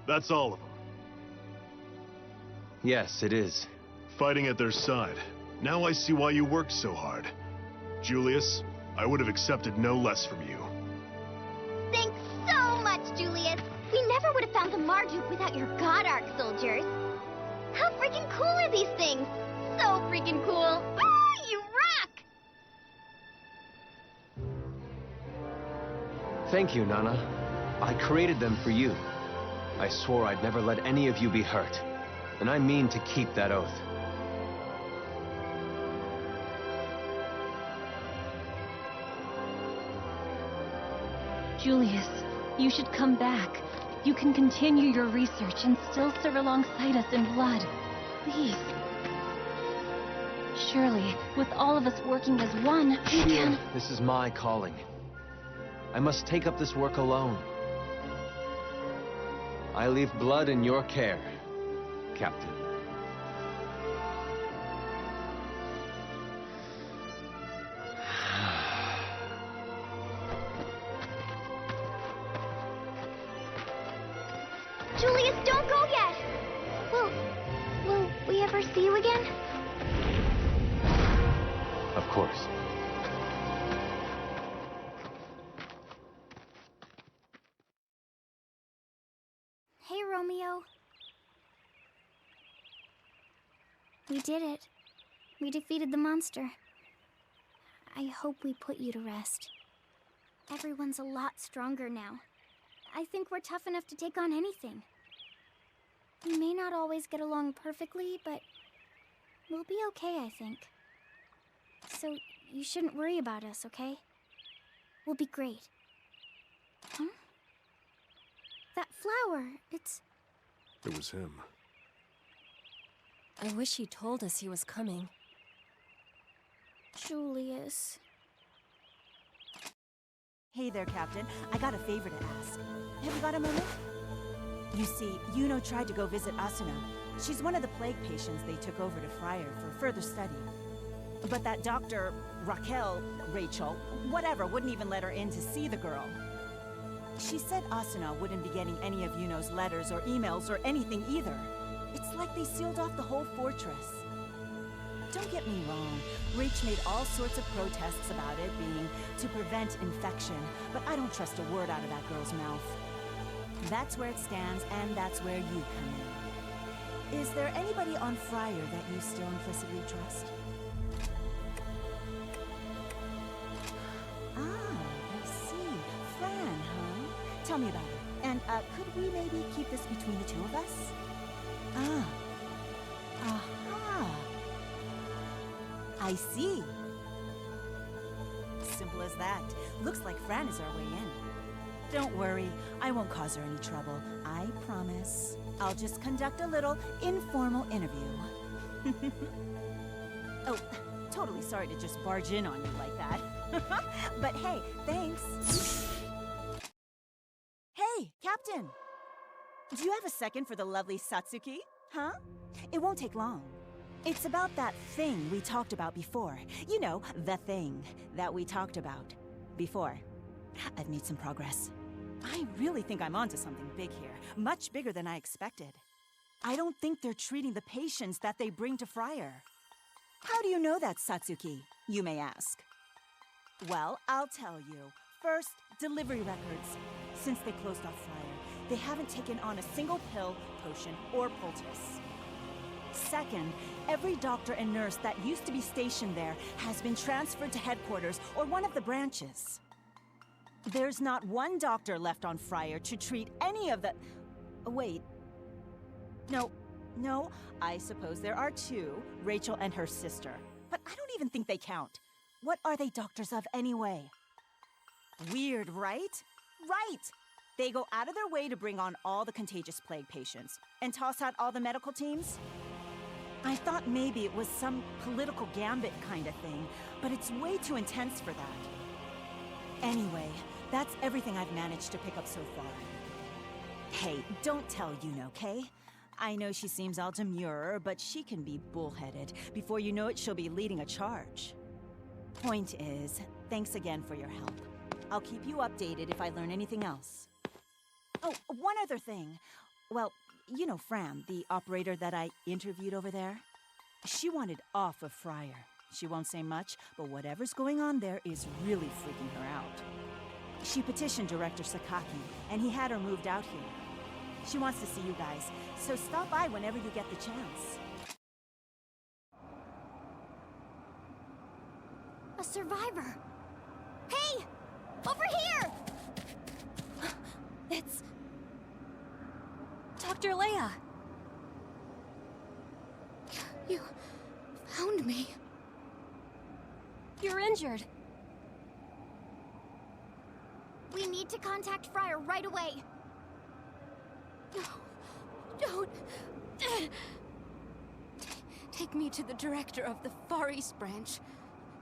Speaker 9: That's all of them.
Speaker 14: Yes, it is.
Speaker 9: Fighting at their side. Now I see why you worked so hard. Julius, I would have accepted no less from you.
Speaker 5: Thanks so much, Julius. We never would have found the Marduk without your God Arc soldiers. How freaking cool are these things? So freaking cool. Ah, you rock!
Speaker 14: Thank you, Nana. I created them for you. I swore I'd never let any of you be hurt. And I mean to keep that oath.
Speaker 11: Julius, you should come back. You can continue your research and still serve alongside us in Blood. Please. Surely, with all of us working as one, we can...
Speaker 14: This is my calling. I must take up this work alone. I leave Blood in your care. Captain.
Speaker 19: Julius, don't go yet! Will we ever see you again?
Speaker 14: Of course.
Speaker 5: Hey, Romeo. We did it. We defeated the monster. I hope we put you to rest. Everyone's a lot stronger now. I think we're tough enough to take on anything. We may not always get along perfectly, but we'll be okay, I think. So you shouldn't worry about us, okay? We'll be great. Huh? That flower,
Speaker 9: It was him.
Speaker 12: I wish he told us he was coming.
Speaker 5: Julius.
Speaker 7: Hey there, Captain. I got a favor to ask. Have you got a moment? You see, Yuno tried to go visit Asuna. She's one of the plague patients they took over to Fenrir for further study. But that doctor, Rachel, whatever, wouldn't even let her in to see the girl. She said Asuna wouldn't be getting any of Yuno's letters or emails or anything either. It's like they sealed off the whole fortress. Don't get me wrong, Rach made all sorts of protests about it being to prevent infection, but I don't trust a word out of that girl's mouth. That's where it stands, and that's where you come in. Is there anybody on Fenrir that you still implicitly trust? Ah, I see. Fran, huh? Tell me about it. And, could we maybe keep this between the two of us? Ah. Aha. I see. Simple as that. Looks like Fran is our way in. Don't worry, I won't cause her any trouble. I promise. I'll just conduct a little informal interview. Oh, totally sorry to just barge in on you like that. But hey, thanks. Hey, Captain! Do you have a second for the lovely Satsuki? Huh? It won't take long. It's about that thing we talked about before. You know, the thing that we talked about before. I've made some progress. I really think I'm onto something big here. Much bigger than I expected. I don't think they're treating the patients that they bring to Fenrir. How do you know that, Satsuki, you may ask? Well, I'll tell you. First, delivery records. Since they closed off Fenrir, they haven't taken on a single pill, potion, or poultice. Second, every doctor and nurse that used to be stationed there has been transferred to headquarters or one of the branches. There's not one doctor left on Fenrir to treat any of the... Wait. No, I suppose there are two, Rachel and her sister. But I don't even think they count. What are they doctors of anyway? Weird, right? Right! They go out of their way to bring on all the contagious plague patients and toss out all the medical teams? I thought maybe it was some political gambit kind of thing, but it's way too intense for that. Anyway, that's everything I've managed to pick up so far. Hey, don't tell Yuno, okay? I know she seems all demure, but she can be bullheaded. Before you know it, she'll be leading a charge. Point is, thanks again for your help. I'll keep you updated if I learn anything else. Oh, one other thing. Well, you know Fran, the operator that I interviewed over there? She wanted off of Fenrir. She won't say much, but whatever's going on there is really freaking her out. She petitioned Director Sakaki, and he had her moved out here. She wants to see you guys, so stop by whenever you get the chance.
Speaker 5: A survivor! Hey! Over here!
Speaker 12: It's... Dr. Leia!
Speaker 5: You found me.
Speaker 12: You're injured.
Speaker 5: We need to contact Fenrir right away.
Speaker 21: No, don't. Take me to the director of the Far East branch.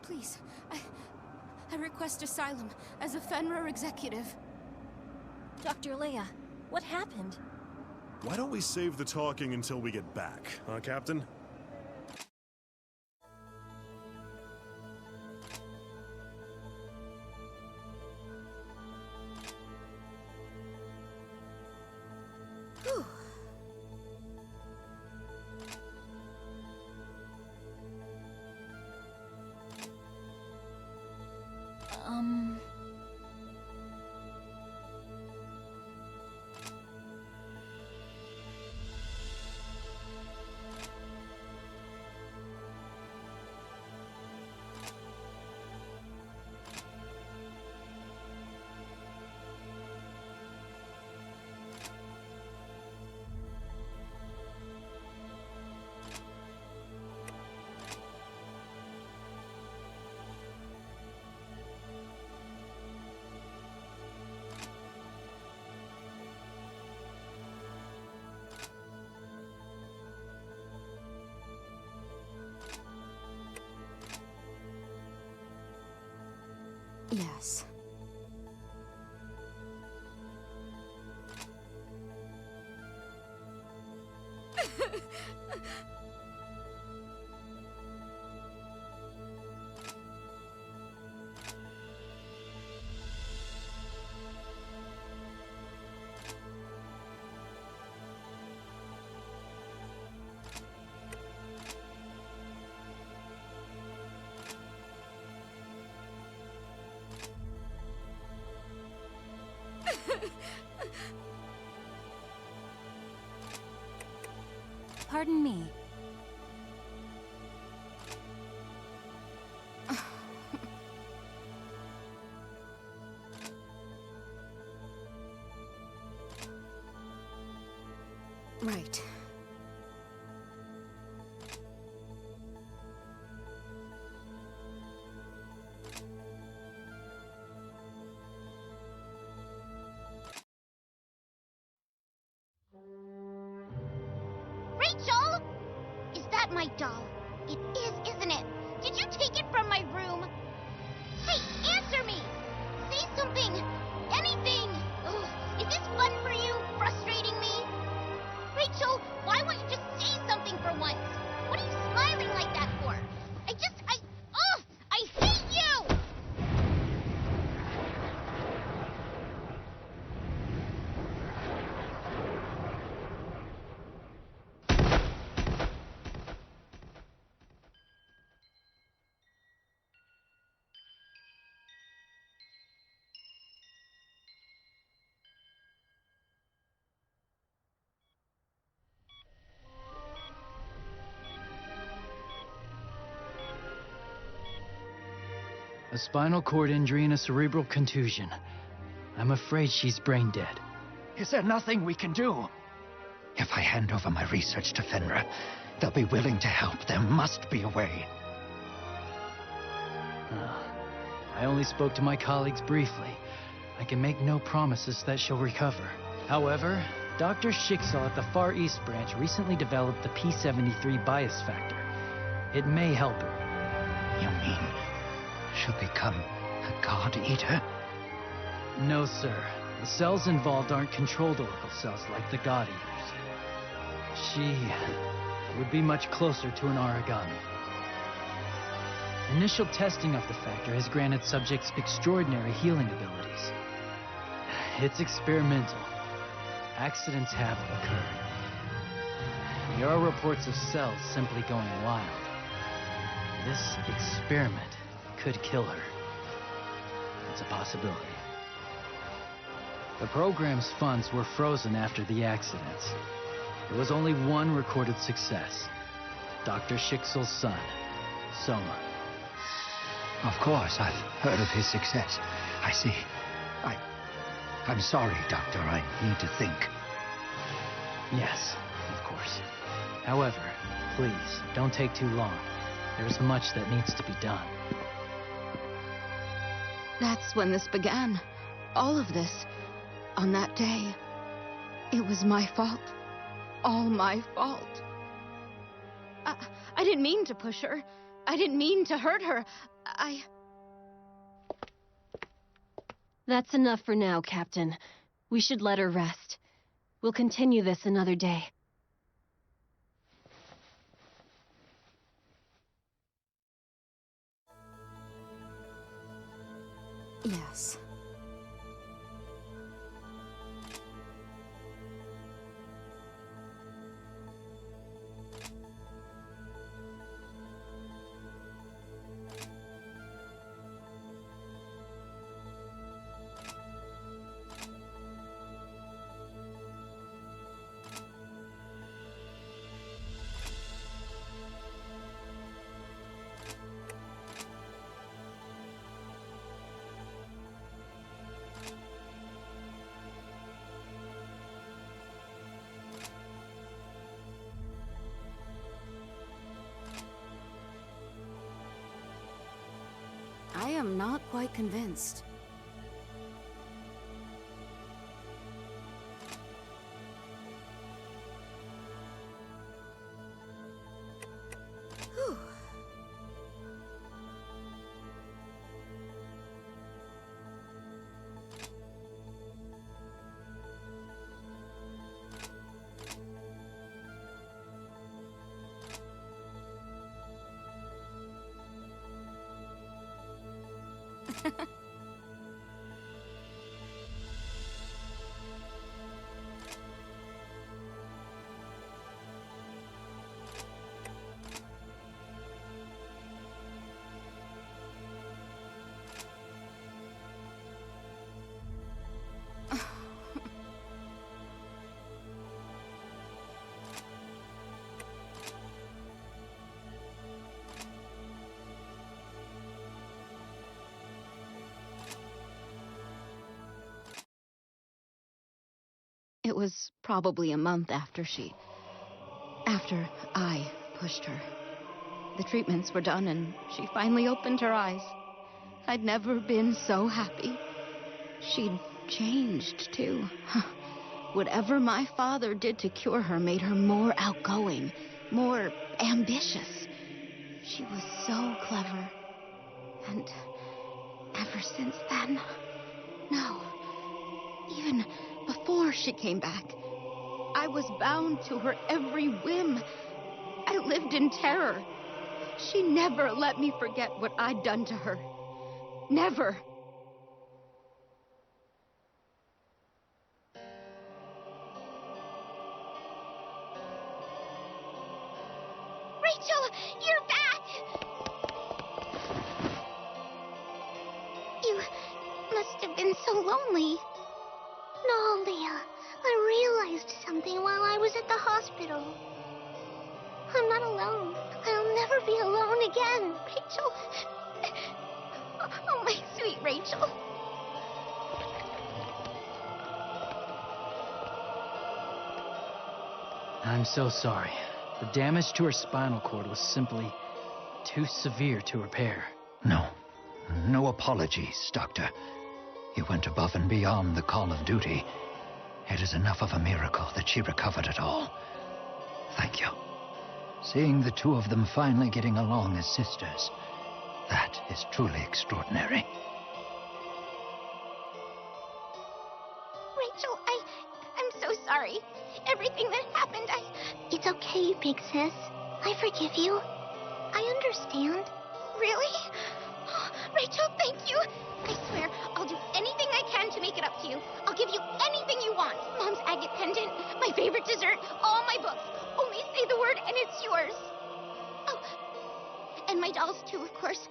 Speaker 21: Please, I request asylum as a Fenrir executive.
Speaker 12: Dr. Leia, what happened?
Speaker 9: Why don't we save the talking until we get back, huh, Captain?
Speaker 1: Whew. Yes.
Speaker 12: Pardon me.
Speaker 1: Right.
Speaker 5: Rachel! Is that my doll? It is, isn't it? Did you take it from my room? Hey, answer me! Say something! Anything! Ugh, is this fun for you? Frustrating me? Rachel, why won't you just say something for once? What are you smiling like that for? I hate you!
Speaker 10: A spinal cord injury and a cerebral contusion. I'm afraid she's brain dead.
Speaker 8: Is there nothing we can do? If I hand over my research to Fenrir, they'll be willing to help. There must be a way.
Speaker 10: I only spoke to my colleagues briefly. I can make no promises that she'll recover. However, Dr. Schicksal at the Far East branch recently developed the P73 bias factor. It may help her.
Speaker 8: You mean she'll become a God Eater?
Speaker 10: No, sir. The cells involved aren't controlled oracle cells like the God Eaters. She would be much closer to an Aragami. Initial testing of the factor has granted subjects extraordinary healing abilities. It's experimental. Accidents have occurred. There are reports of cells simply going wild. This experiment could kill her. It's a possibility. The program's funds were frozen after the accidents. There was only one recorded success. Dr. Schicksal's son, Soma.
Speaker 8: Of course, I've heard of his success. I see. I'm sorry, Doctor. I need to think.
Speaker 10: Yes, of course. However, please, don't take too long. There's much that needs to be done.
Speaker 21: That's when this began. All of this. On that day. It was my fault. All my fault. I didn't mean to push her. I didn't mean to hurt her.
Speaker 12: That's enough for now, Captain. We should let her rest.
Speaker 11: We'll continue this another day.
Speaker 1: Yes.
Speaker 3: I am not quite convinced. Whew.
Speaker 21: It was probably a month after I pushed her. The treatments were done and she finally opened her eyes. I'd never been so happy. She'd changed, too. Whatever my father did to cure her made her more outgoing, more ambitious. She was so clever. And ever since then, no, even before she came back, I was bound to her every whim. I lived in terror. She never let me forget what I'd done to her. Never.
Speaker 19: Rachel, you're back! You must have been so lonely. No, Leah. I realized something while I was at the hospital. I'm not alone. I'll never be alone again, Rachel. Oh, my sweet Rachel.
Speaker 10: I'm so sorry. The damage to her spinal cord was simply too severe to repair.
Speaker 8: No apologies, Doctor. You went above and beyond the call of duty. It is enough of a miracle that she recovered at all. Thank you. Seeing the two of them finally getting along as sisters, that is truly extraordinary.
Speaker 19: Rachel, I'm so sorry. Everything that happened, It's okay, big sis. I forgive you. I understand. Really? Oh, Rachel, thank you. I swear, I'll do anything I can to make it up to you. I'll give you anything you want. Mom's agate pendant, my favorite dessert, all my books. Only say the word and it's yours. Oh, and my dolls too, of course.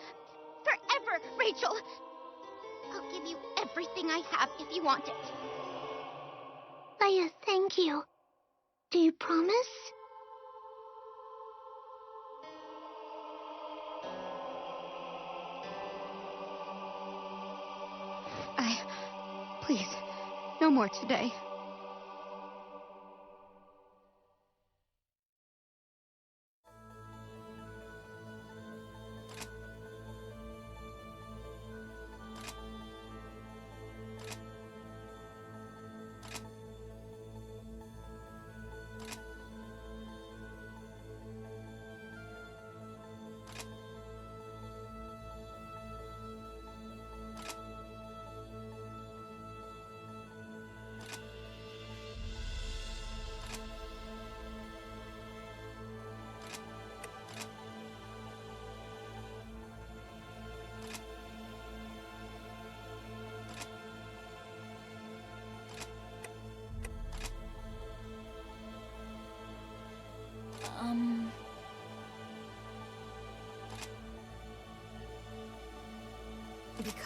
Speaker 19: Forever, Rachel. I'll give you everything I have if you want it. Leia, thank you. Do you promise?
Speaker 21: Please, no more today.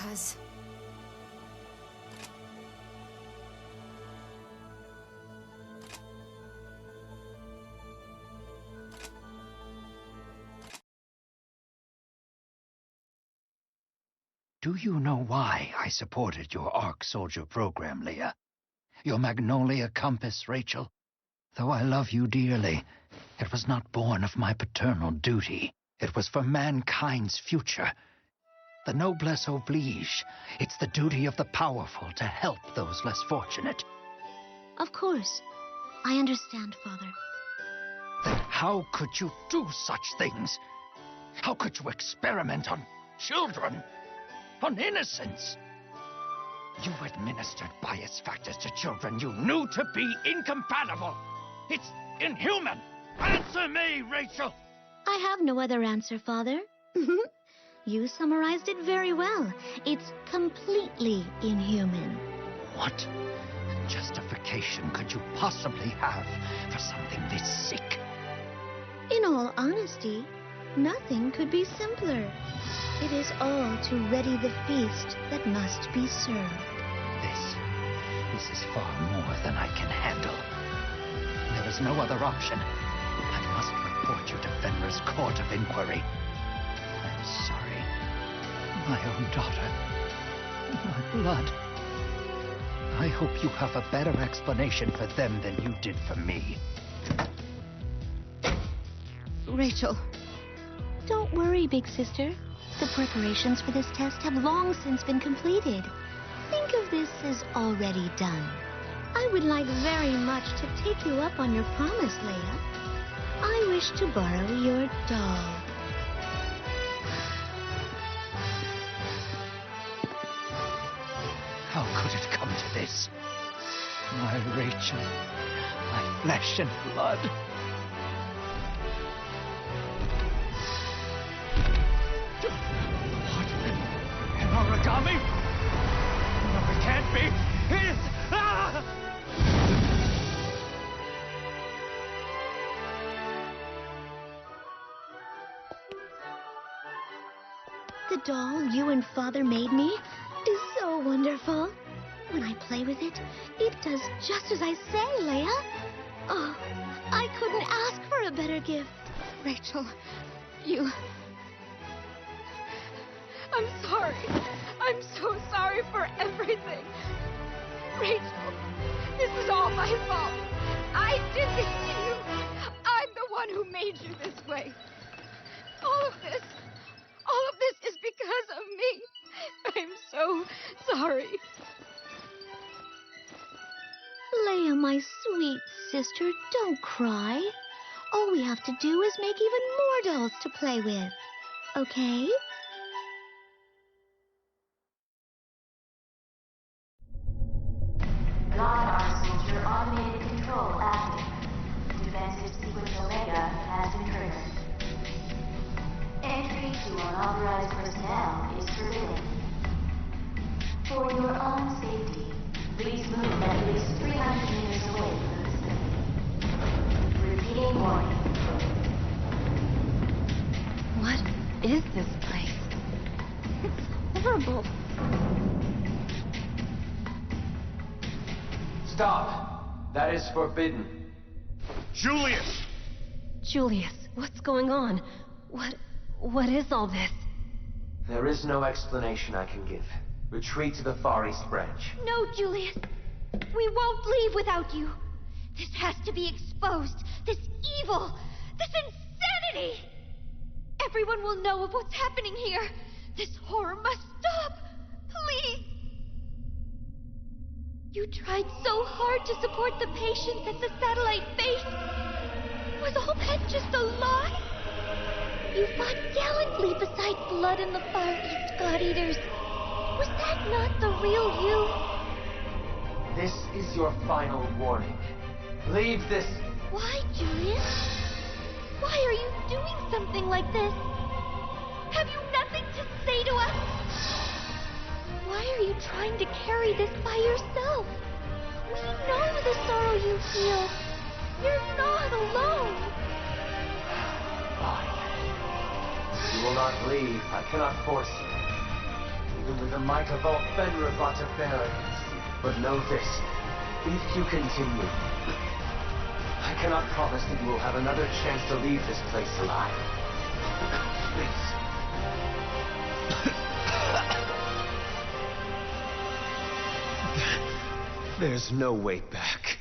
Speaker 12: because...
Speaker 17: Do you know why I supported your ARC Soldier program, Leia? Your Magnolia Compass, Rachel? Though I love you dearly, it was not born of my paternal duty. It was for mankind's future. The noblesse oblige. It's the duty of the powerful to help those less fortunate.
Speaker 19: Of course. I understand, Father.
Speaker 17: Then how could you do such things? How could you experiment on children? On innocence? You administered bias factors to children you knew to be incompatible. It's inhuman. Answer me, Rachel.
Speaker 19: I have no other answer, Father. You summarized it very well. It's completely inhuman.
Speaker 17: What justification could you possibly have for something this sick?
Speaker 19: In all honesty, nothing could be simpler. It is all to ready the feast that must be served.
Speaker 17: This is far more than I can handle. There is no other option. I must report you to Fenrir's Court of Inquiry. I'm sorry. My own daughter. My blood. I hope you have a better explanation for them than you did for me.
Speaker 19: Rachel. Don't worry, big sister. The preparations for this test have long since been completed. Think of this as already done. I would like very much to take you up on your promise, Leia. I wish to borrow your doll.
Speaker 17: How could it come to this? My Rachel, my flesh and blood. What? An Aragami? No, it can't be. It's... Ah!
Speaker 19: The doll you and Father made me is so wonderful. When I play with it, it does just as I say, Leia. Oh, I couldn't ask for a better gift.
Speaker 21: Rachel, you... I'm sorry. I'm so sorry for everything. Rachel, this is all my fault. I did this to you. I'm the one who made you this way. All of this is because of me. I'm so sorry.
Speaker 19: Leia, my sweet sister, don't cry. All we have to do is make even more dolls to play with. Okay?
Speaker 18: Arc Soldier automated control active. Defensive sequence Omega has been triggered. Entry to unauthorized personnel is forbidden. For your own safety, please move at least 300 meters away from the facility. Repeating warning.
Speaker 12: What is this place? It's horrible.
Speaker 23: Stop! That is forbidden.
Speaker 9: Julius!
Speaker 12: Julius, what's going on? What is all this?
Speaker 23: There is no explanation I can give. Retreat to the Far East Branch.
Speaker 5: No, Julius. We won't leave without you. This has to be exposed. This evil. This insanity. Everyone will know of what's happening here. This horror must stop. Please. You tried so hard to support the patients at the satellite base. Was all that just a lie? You fought gallantly beside Blood and the Far East God Eaters. Was that not the real you?
Speaker 23: This is your final warning. Leave this...
Speaker 5: Why, Julius? Why are you doing something like this? Have you nothing to say to us? Why are you trying to carry this by yourself? We know the sorrow you feel. You're not alone.
Speaker 23: Fine. You will not leave. I cannot force you. even with the might of all Fenrir brought to bear against you. But know this, if you continue, I cannot promise that you will have another chance to leave this place alive. Please. There's no way back.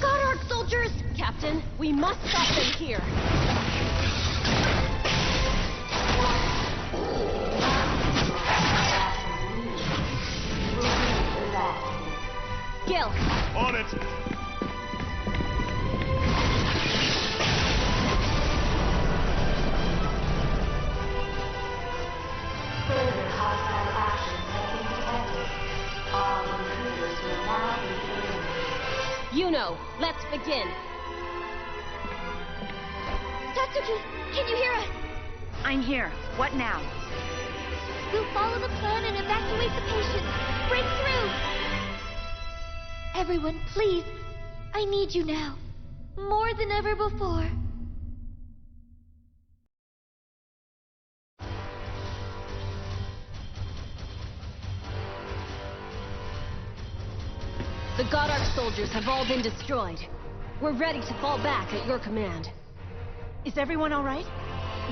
Speaker 12: Goddard soldiers! Captain, we must stop them here. Gil!
Speaker 9: On it!
Speaker 18: Further hostile actions have been detected. All intruders will now be eliminated.
Speaker 12: Yuno, let's begin.
Speaker 19: Tatsuki, can you hear us?
Speaker 7: I'm here. What now?
Speaker 19: We'll follow the plan and evacuate the patients. Break through! Everyone, please. I need you now. More than ever before.
Speaker 12: The Goddard soldiers have all been destroyed. We're ready to fall back at your command.
Speaker 7: Is everyone all right?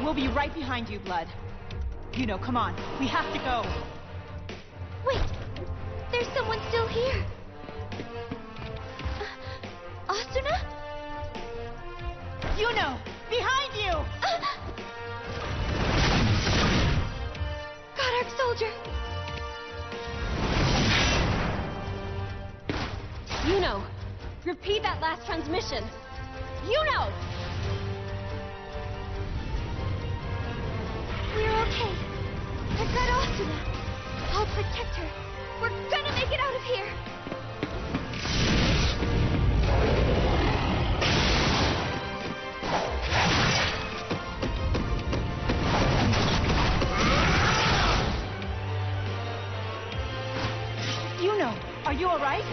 Speaker 7: We'll be right behind you, Blood. Come on. We have to go.
Speaker 19: Wait! There's someone still here. Asuna?
Speaker 7: Behind you!
Speaker 19: Goddard soldier!
Speaker 12: Yuno, repeat that last transmission. Yuno!
Speaker 19: We're okay. I've got Asuna. I'll protect her. We're gonna make it out of here.
Speaker 7: Are you all right?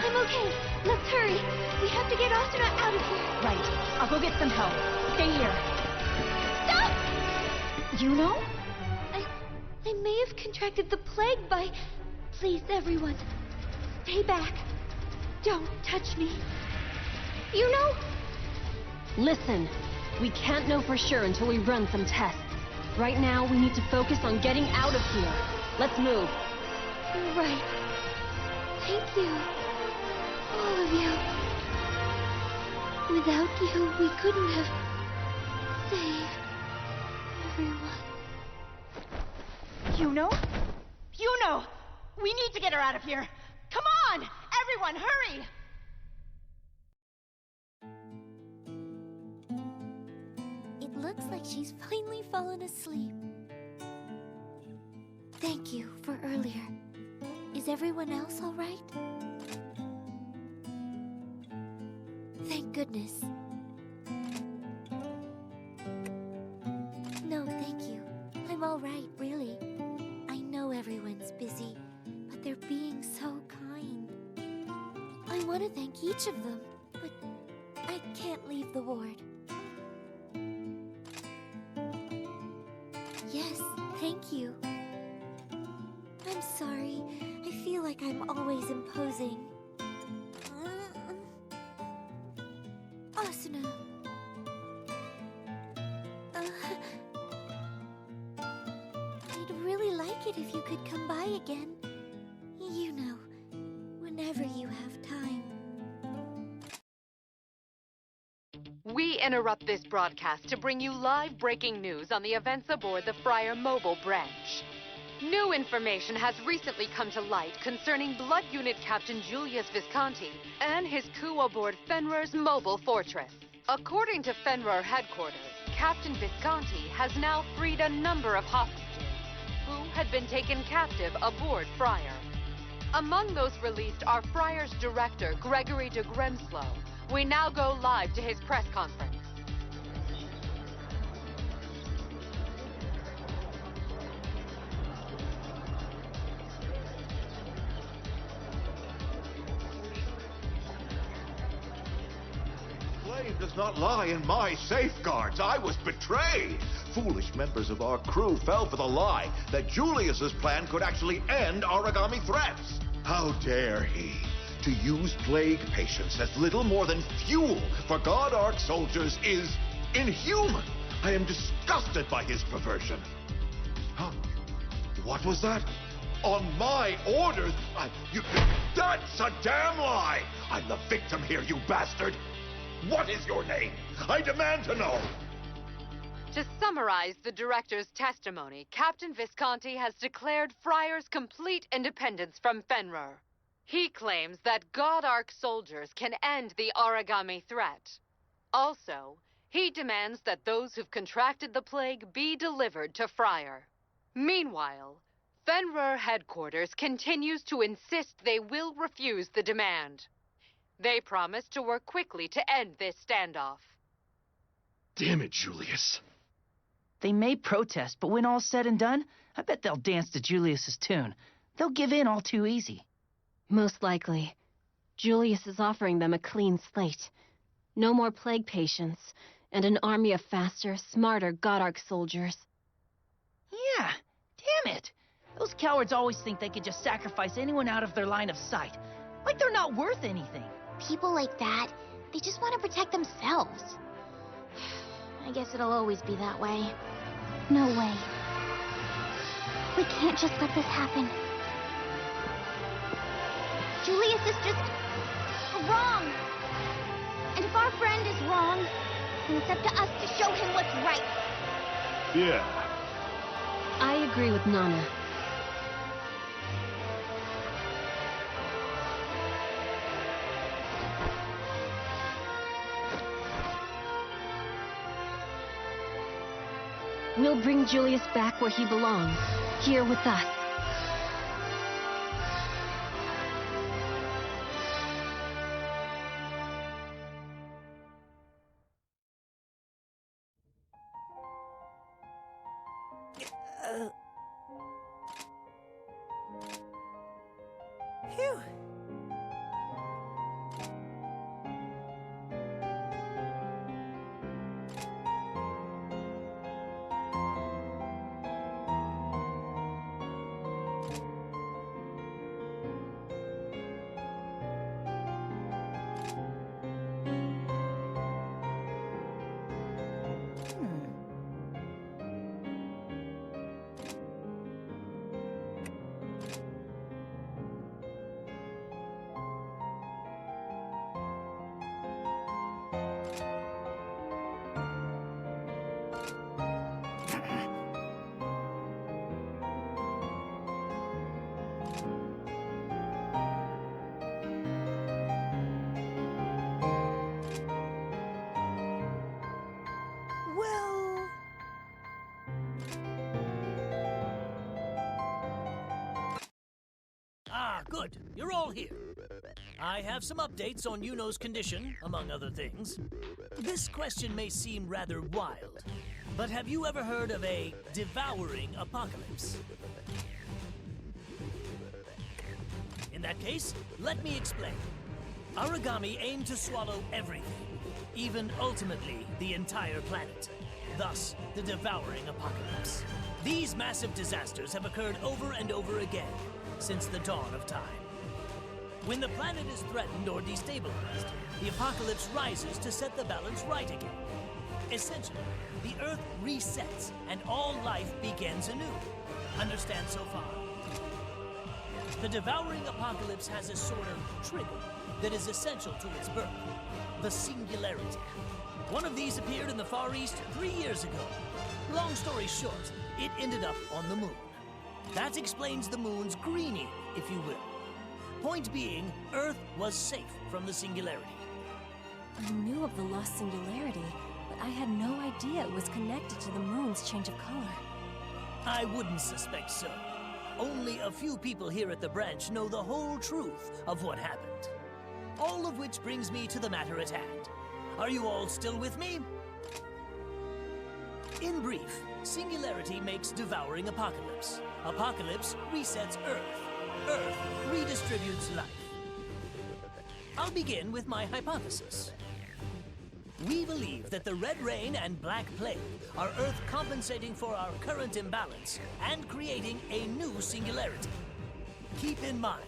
Speaker 19: I'm okay. Let's hurry. We have to get Asuna out of here.
Speaker 7: Right. I'll go get some help. Stay here.
Speaker 19: Stop!
Speaker 7: I
Speaker 19: may have contracted the plague by... Please, everyone. Stay back. Don't touch me.
Speaker 12: Listen, we can't know for sure until we run some tests. Right now, we need to focus on getting out of here. Let's move.
Speaker 19: Right. Thank you. All of you. Without you, we couldn't have saved everyone.
Speaker 7: We need to get her out of here. Come on! Everyone, hurry!
Speaker 19: It looks like she's finally fallen asleep. Thank you for earlier. Is everyone else all right? Thank goodness. No, thank you. I'm all right, really. I know everyone's busy, but they're being so kind. I want to thank each of them, but I can't leave the ward. Yes, thank you. I'm sorry. I feel like I'm always imposing. Asuna. I'd really like it if you could come by again. Whenever you have time.
Speaker 2: We interrupt this broadcast to bring you live breaking news on the events aboard the Friar Mobile branch. New information has recently come to light concerning Blood Unit Captain Julius Visconti and his coup aboard Fenrir's mobile fortress. According to Fenrir headquarters, Captain Visconti has now freed a number of hostages who had been taken captive aboard Friar. Among those released are Friar's director, Gregory de Grimslow. We now go live to his press conference.
Speaker 8: blame does not lie in my safeguards. I was betrayed. Foolish members of our crew fell for the lie that Julius's plan could actually end Aragami threats. How dare he to use plague patients as little more than fuel for God Arc soldiers is inhuman. I am disgusted by his perversion. Huh? What was that? On my orders? That's a damn lie! I'm the victim here, you bastard! What is your name? I demand to know!
Speaker 2: To summarize the director's testimony, Captain Visconti has declared Friar's complete independence from Fenrir. He claims that God Arc soldiers can end the Aragami threat. Also, he demands that those who've contracted the plague be delivered to Friar. Meanwhile, Fenrir headquarters continues to insist they will refuse the demand. They promise to work quickly to end this standoff.
Speaker 9: Damn it, Julius.
Speaker 15: They may protest, but when all's said and done, I bet they'll dance to Julius's tune. They'll give in all too easy.
Speaker 11: Most likely. Julius is offering them a clean slate. No more plague patients, and an army of faster, smarter God Arc soldiers.
Speaker 15: Yeah, damn it. Those cowards always think they could just sacrifice anyone out of their line of sight. Like they're not worth anything.
Speaker 19: People like that, they just want to protect themselves. I guess it'll always be that way. No way. We can't just let this happen. Julius is just wrong. And if our friend is wrong, then it's up to us to show him what's right.
Speaker 9: Yeah.
Speaker 11: I agree with Nana. We'll bring Julius back where he belongs, here with us.
Speaker 16: Phew.
Speaker 20: Good. You're all here. I have some updates on Yuno's condition, among other things. This question may seem rather wild, but have you ever heard of a devouring apocalypse? In that case, let me explain. Aragami aim to swallow everything, even ultimately the entire planet. Thus, the devouring apocalypse. These massive disasters have occurred over and over again since the dawn of time. When the planet is threatened or destabilized, the apocalypse rises to set the balance right again. Essentially, the Earth resets and all life begins anew. Understand so far? The devouring apocalypse has a sort of trigger that is essential to its birth, the singularity. One of these appeared in the Far East 3 years ago. Long story short, it ended up on the moon. That explains the moon's greening, if you will. Point being, Earth was safe from the singularity.
Speaker 12: I knew of the lost singularity, but I had no idea it was connected to the moon's change of color.
Speaker 20: I wouldn't suspect so. Only a few people here at the branch know the whole truth of what happened. All of which brings me to the matter at hand. Are you all still with me? In brief, singularity makes devouring apocalypse. Apocalypse resets Earth. Earth redistributes life. I'll begin with my hypothesis. We believe that the Red Rain and Black Plague are Earth compensating for our current imbalance and creating a new singularity. Keep in mind,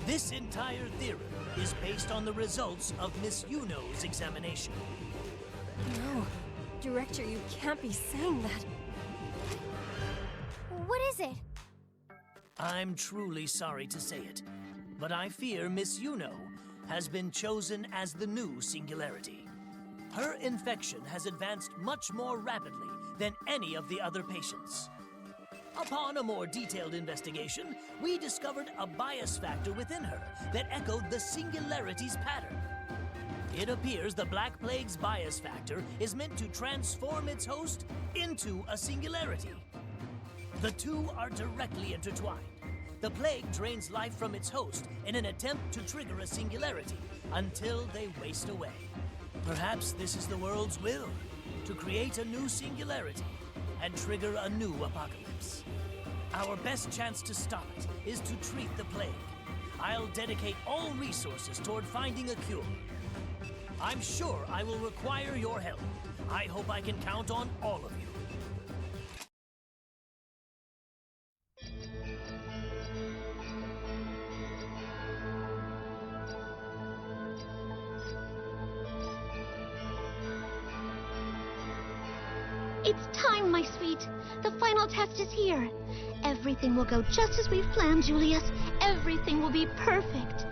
Speaker 20: this entire theory is based on the results of Miss Yuno's examination.
Speaker 12: No, Director, you can't be saying that.
Speaker 5: What is it?
Speaker 20: I'm truly sorry to say it, but I fear Miss Yuno has been chosen as the new singularity. Her infection has advanced much more rapidly than any of the other patients. Upon a more detailed investigation, we discovered a bias factor within her that echoed the singularity's pattern. It appears the Black Plague's bias factor is meant to transform its host into a singularity. The two are directly intertwined. The plague drains life from its host in an attempt to trigger a singularity until they waste away. Perhaps this is the world's will, to create a new singularity and trigger a new apocalypse. Our best chance to stop it is to treat the plague. I'll dedicate all resources toward finding a cure. I'm sure I will require your help. I hope I can count on all of you.
Speaker 19: It's time, my sweet. The final test is here. Everything will go just as we've planned, Julius. Everything will be perfect.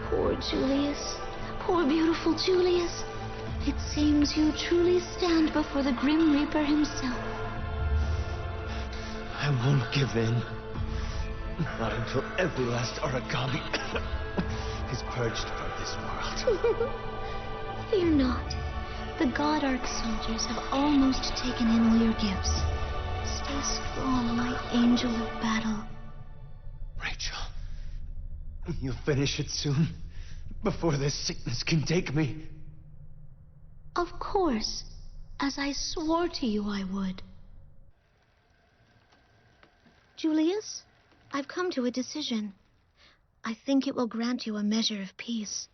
Speaker 19: Poor Julius. Poor beautiful Julius. It seems you truly stand before the Grim Reaper himself.
Speaker 14: I won't give in. Not until every last Aragami is purged from this world.
Speaker 19: Fear not. The God Arc soldiers have almost taken in all your gifts. Stay strong, my angel of battle.
Speaker 14: Rachel, you'll finish it soon, before this sickness can take me.
Speaker 19: Of course, as I swore to you I would. Julius, I've come to a decision. I think it will grant you a measure of peace.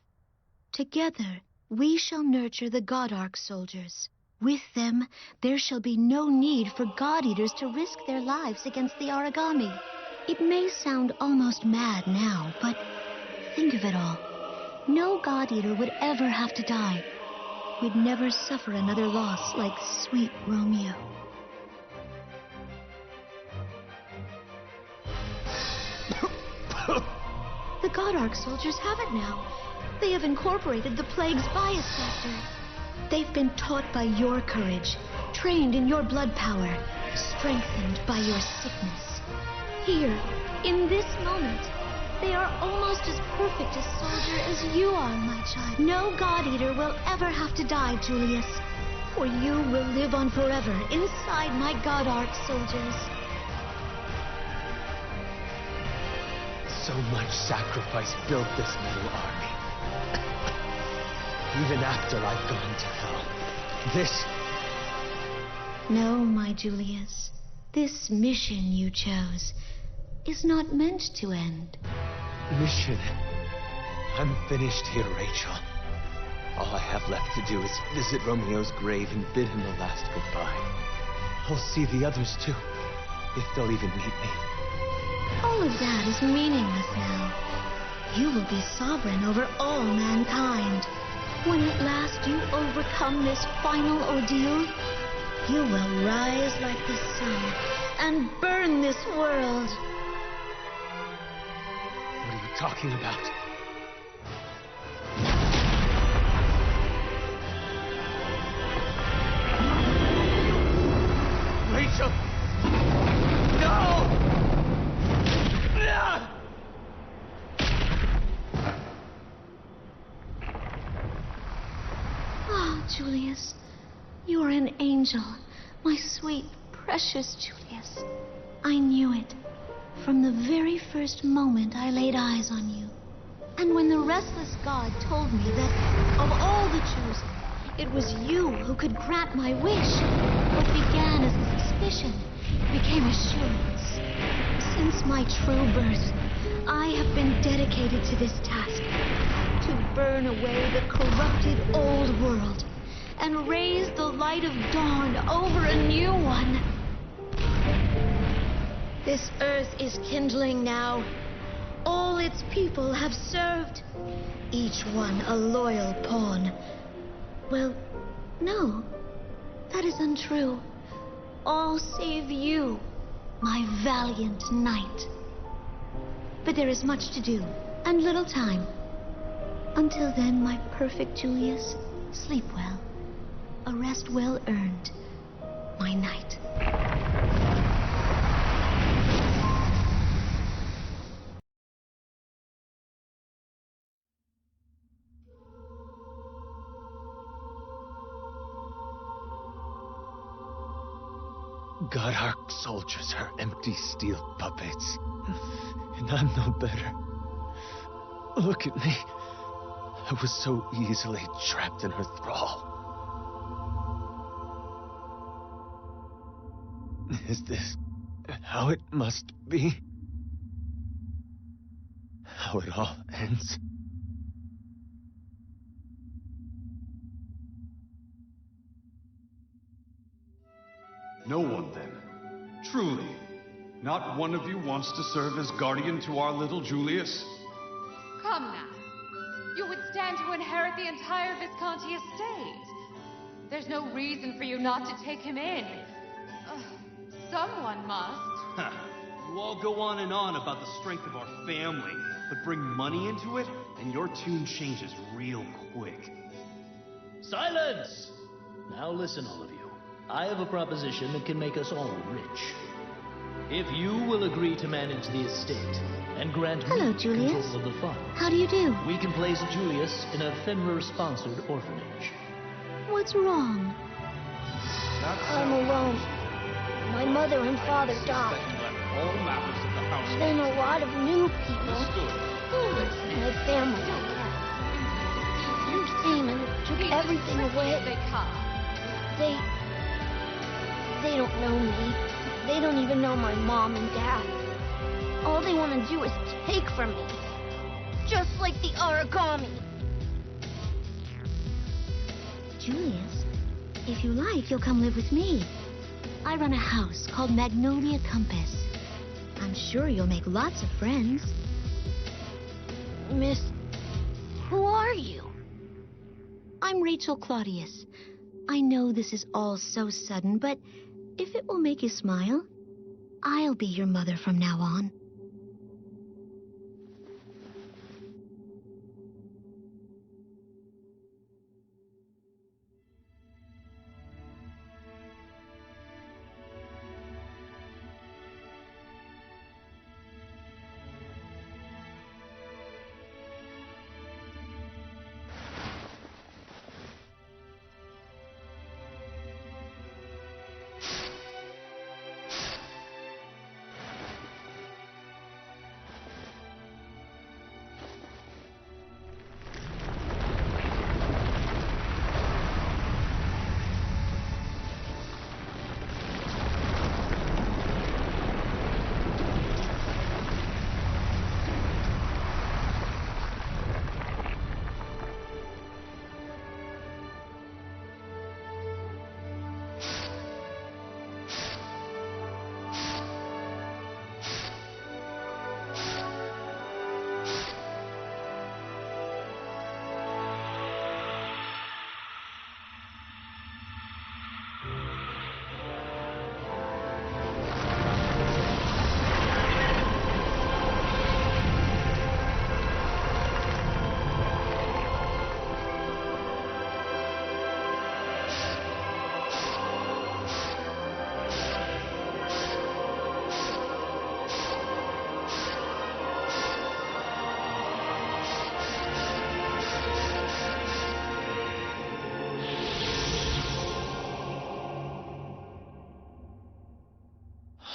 Speaker 19: Together, we shall nurture the God Arc soldiers. With them, there shall be no need for God Eaters to risk their lives against the Aragami. It may sound almost mad now, but think of it all. No God Eater would ever have to die. We'd never suffer another loss like sweet Romeo. The God Arc soldiers have it now. They have incorporated the plague's bias factor. They've been taught by your courage, trained in your blood power, strengthened by your sickness. Here, in this moment, they are almost as perfect a soldier as you are, my child. No God Eater will ever have to die, Julius, for you will live on forever inside my God Arc soldiers.
Speaker 14: So much sacrifice built this metal army. Even after I've gone to hell, this...
Speaker 19: No, my Julius. This mission you chose is not meant to end.
Speaker 14: Mission? I'm finished here, Rachel. All I have left to do is visit Romeo's grave and bid him a last goodbye. I'll see the others too, if they'll even meet me.
Speaker 19: All of that is meaningless now. You will be sovereign over all mankind. When at last you overcome this final ordeal, you will rise like the sun and burn this world.
Speaker 14: What are you talking about? Rachel! No!
Speaker 19: Ah, Julius, you're an angel, my sweet, precious Julius. I knew it from the very first moment I laid eyes on you. And when the restless god told me that, of all the chosen, It was you who could grant my wish. What began as a suspicion became assurance. Since my true birth, I have been dedicated to this task. To burn away the corrupted old world and raise the light of dawn over a new one. This earth is kindling now. All its people have served, each one a loyal pawn. Well, no, that is untrue. All save you, my valiant knight. But there is much to do, and little time. Until then, my perfect Julius, sleep well. A rest well earned, my knight.
Speaker 6: God, our soldiers are empty steel puppets. And I'm no better. Look at me. I was so easily trapped in her thrall. Is this how it must be? How it all ends?
Speaker 13: No one, then. Truly. Not one of you wants to serve as guardian to our little Julius?
Speaker 2: Come now. You would stand to inherit the entire Visconti estate. There's no reason for you not to take him in. Someone must.
Speaker 16: You all go on and on about the strength of our family, but bring money into it, and your tune changes real quick.
Speaker 24: Silence! Now listen, all of you. I have a proposition that can make us all rich. If you will agree to manage the estate and grant me
Speaker 19: Julius.
Speaker 24: control of the funds,
Speaker 19: How do you do?
Speaker 24: we can place Julius in a Fenrir-sponsored orphanage.
Speaker 19: What's wrong? I'm alone. My mother and father died.
Speaker 13: All matters of the house.
Speaker 19: Then a lot of new people. My family came and took everything away. They don't know me. They don't even know my mom and dad. All they want to do is take from me. Just like the Aragami. Julius, if you like, you'll come live with me. I run a house called Magnolia Compass. I'm sure you'll make lots of friends. Miss, who are you? I'm Rachel Claudius. I know this is all so sudden, but if it will make you smile, I'll be your mother from now on.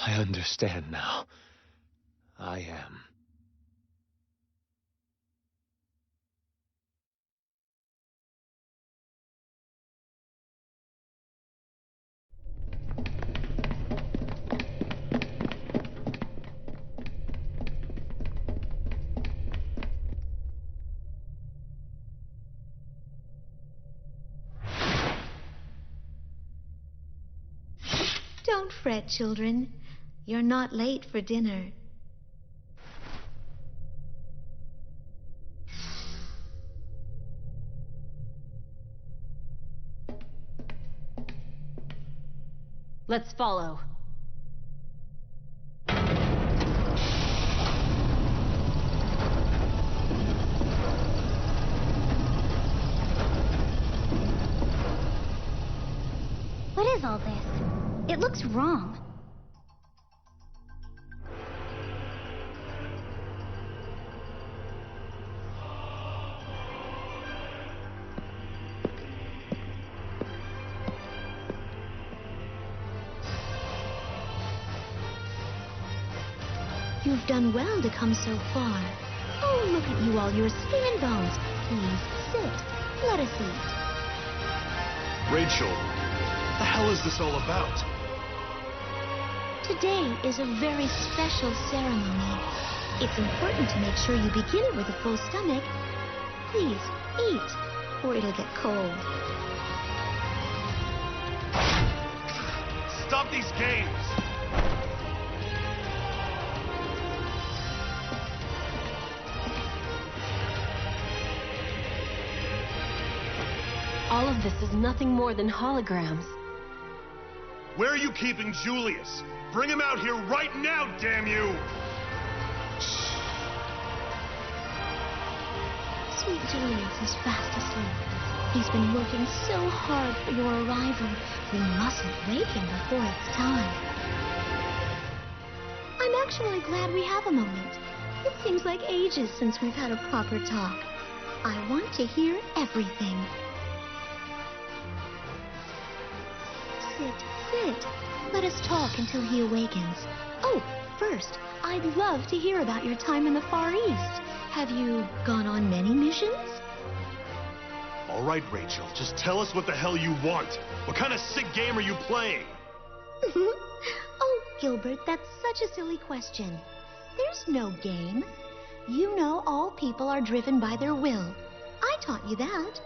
Speaker 6: I understand now. I am
Speaker 19: Don't fret, children. You're not late for dinner.
Speaker 11: Let's follow.
Speaker 5: What is all this? It looks wrong.
Speaker 19: You've done well to come so far. Oh, look at you all, your skin and bones. Please, sit. Let us eat.
Speaker 9: Rachel, what the hell is this all about?
Speaker 19: Today is a very special ceremony. It's important to make sure you begin it with a full stomach. Please, eat, or it'll get cold.
Speaker 9: Stop these games!
Speaker 11: All of this is nothing more than holograms.
Speaker 9: Where are you keeping Julius? Bring him out here right now, damn you!
Speaker 19: Sweet Julius is fast asleep. He's been working so hard for your arrival. We mustn't wake him before it's time. I'm actually glad we have a moment. It seems like ages since we've had a proper talk. I want to hear everything. Sit. Let us talk until he awakens. Oh, first, I'd love to hear about your time in the Far East. Have you gone on many missions?
Speaker 9: All right, Rachel, just tell us what the hell you want. What kind of sick game are you playing?
Speaker 19: Oh, Gilbert, that's such a silly question. There's no game. You know all people are driven by their will. I taught you that.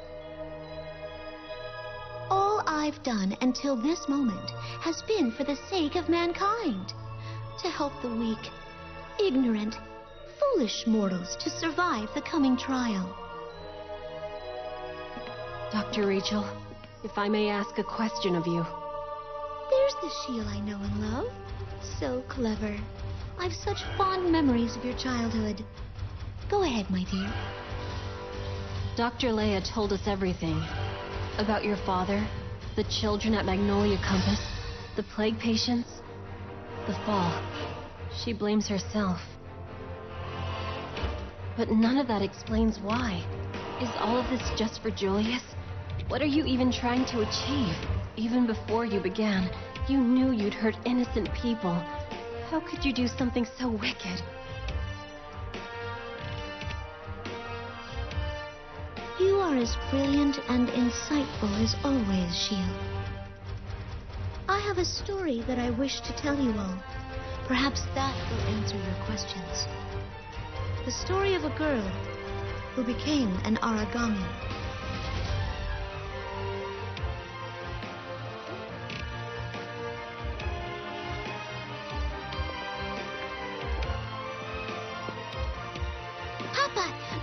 Speaker 19: All I've done until this moment has been for the sake of mankind. To help the weak, ignorant, foolish mortals to survive the coming trial.
Speaker 11: Dr. Rachel, if I may ask a question of you.
Speaker 19: There's the Shield I know and love. So clever. I've such fond memories of your childhood. Go ahead, my dear.
Speaker 11: Dr. Leia told us everything. About your father, the children at Magnolia Compass, the plague patients, the fall. She blames herself. But none of that explains why. Is all of this just for Julius? What are you even trying to achieve? Even before you began, you knew you'd hurt innocent people. How could you do something so wicked?
Speaker 19: You are as brilliant and insightful as always, Shield. I have a story that I wish to tell you all. Perhaps that will answer your questions. The story of a girl who became an Aragami.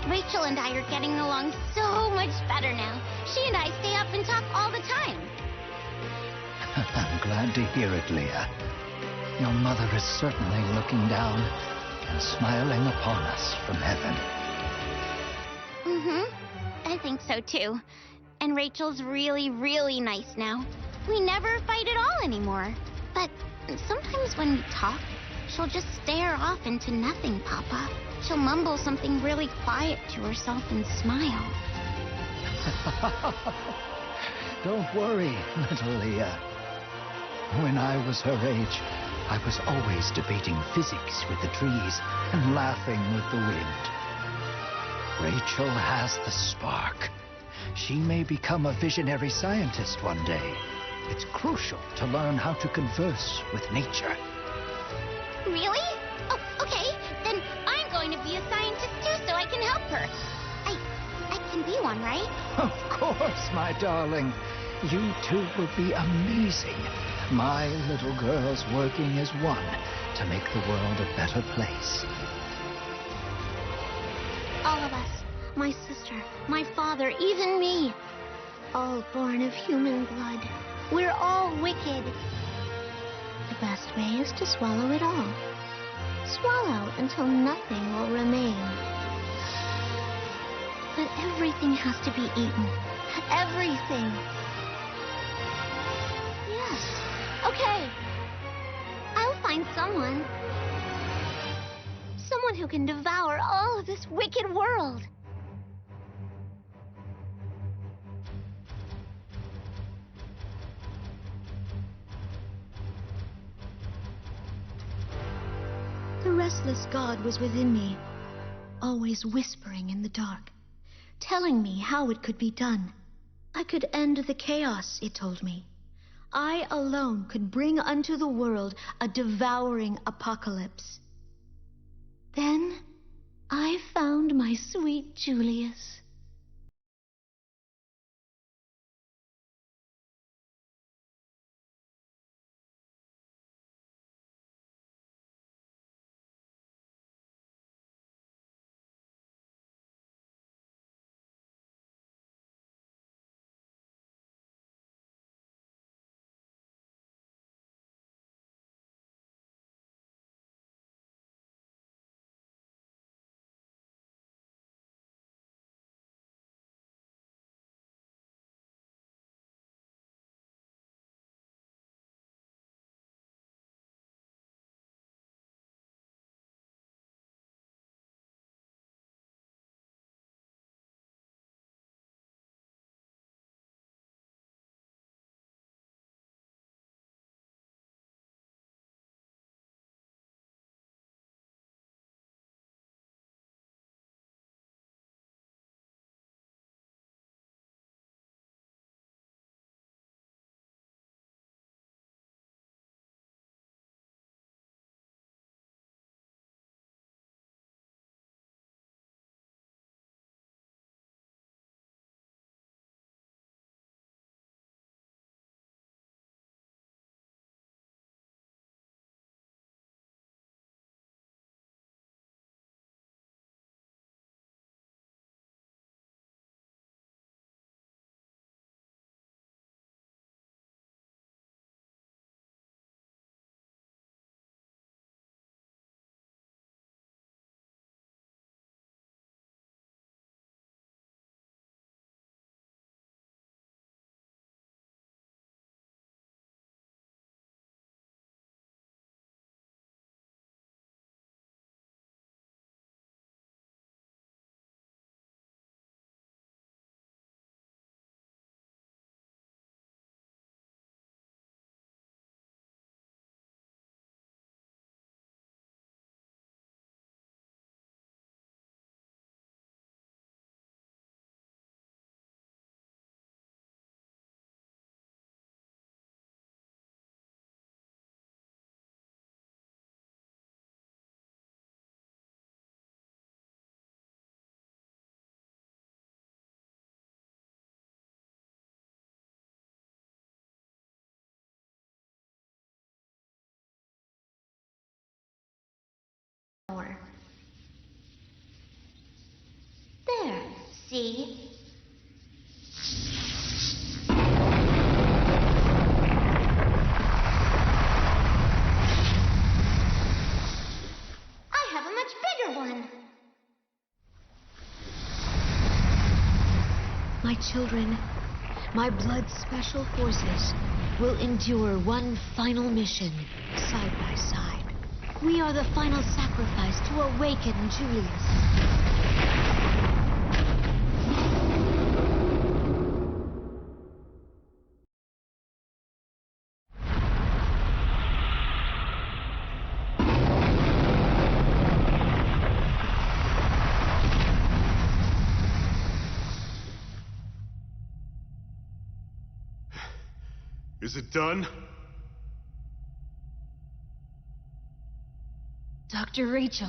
Speaker 5: Rachel and I are getting along so much better now. She and I stay up and talk all the time.
Speaker 17: I'm glad to hear it, Leah. Your mother is certainly looking down and smiling upon us from heaven.
Speaker 5: I think so too. And Rachel's really, really nice now. We never fight at all anymore. But sometimes when we talk, she'll just stare off into nothing, Papa. She'll mumble something really quiet to herself and smile.
Speaker 17: Don't worry, little Leah. When I was her age, I was always debating physics with the trees and laughing with the wind. Rachel has the spark. She may become a visionary scientist one day. It's crucial to learn how to converse with nature.
Speaker 5: Really? Oh, okay. Then I'm going to be a scientist too, so I can help her. I can be one, right?
Speaker 17: Of course, my darling. You two will be amazing. My little girls working as one to make the world a better place.
Speaker 19: All of us, my sister, my father, even me, all born of human blood. We're all wicked. The best way is to swallow it all. Swallow until nothing will remain. But everything has to be eaten. Everything. Yes. Okay. I'll find someone. Someone who can devour all of this wicked world. The restless god was within me, always whispering in the dark, telling me how it could be done. I could end the chaos, it told me. I alone could bring unto the world a devouring apocalypse. Then I found my sweet Julius. There, see? I have a much bigger one. My children, my blood special forces, will endure one final mission, side by side. We are the final sacrifice to awaken Julius.
Speaker 9: Is it done?
Speaker 19: Dr. Rachel.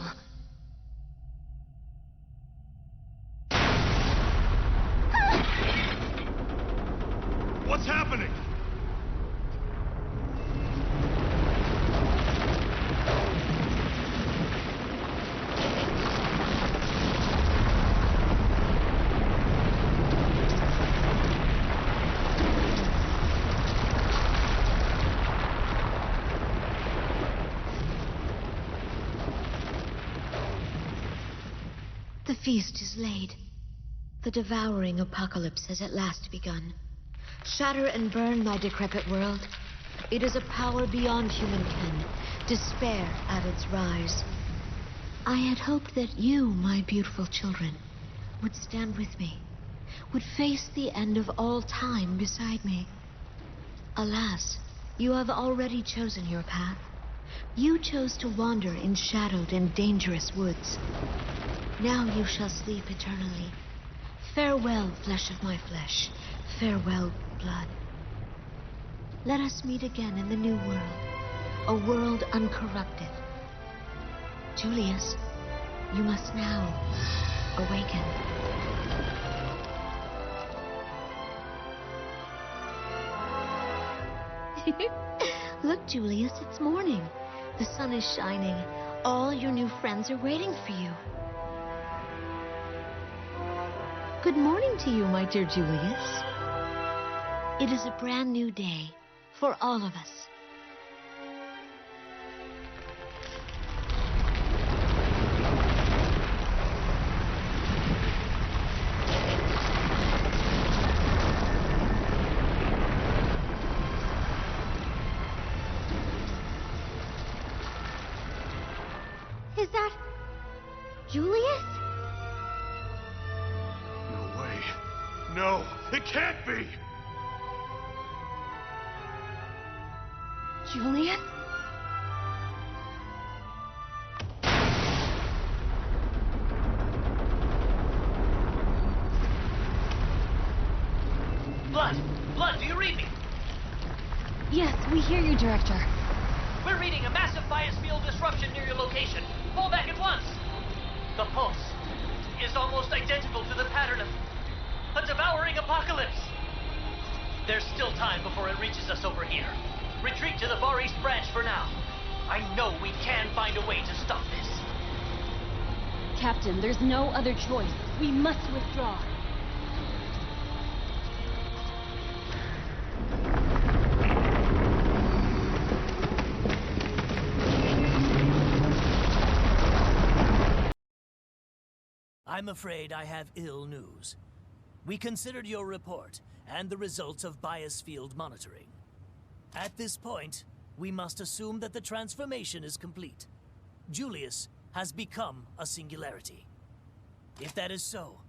Speaker 9: What's happening?
Speaker 19: The feast is laid. The devouring apocalypse has at last begun. Shatter and burn thy decrepit world. It is a power beyond human ken, despair at its rise. I had hoped that you, my beautiful children, would stand with me, would face the end of all time beside me. Alas, you have already chosen your path. You chose to wander in shadowed and dangerous woods. Now you shall sleep eternally. Farewell, flesh of my flesh. Farewell, blood. Let us meet again in the new world, a world uncorrupted. Julius, you must now awaken. Look, Julius, it's morning. The sun is shining. All your new friends are waiting for you. Good morning to you, my dear Julius. It is a brand new day for all of us. Is that Julius?
Speaker 9: No way. No, it can't be!
Speaker 19: Julius?
Speaker 24: Blood! Blood, do you read me?
Speaker 12: Yes, we hear you, Director.
Speaker 24: We're reading a massive bias field disruption near your location. Fall back at once! The pulse is almost identical to the pattern of a devouring apocalypse. There's still time before it reaches us over here. Retreat to the Far East branch for now. I know we can find a way to stop this.
Speaker 12: Captain, there's no other choice. We must withdraw.
Speaker 20: I'm afraid I have ill news. We considered your report and the results of bias field monitoring. At this point, we must assume that the transformation is complete. Julius has become a singularity. If that is so,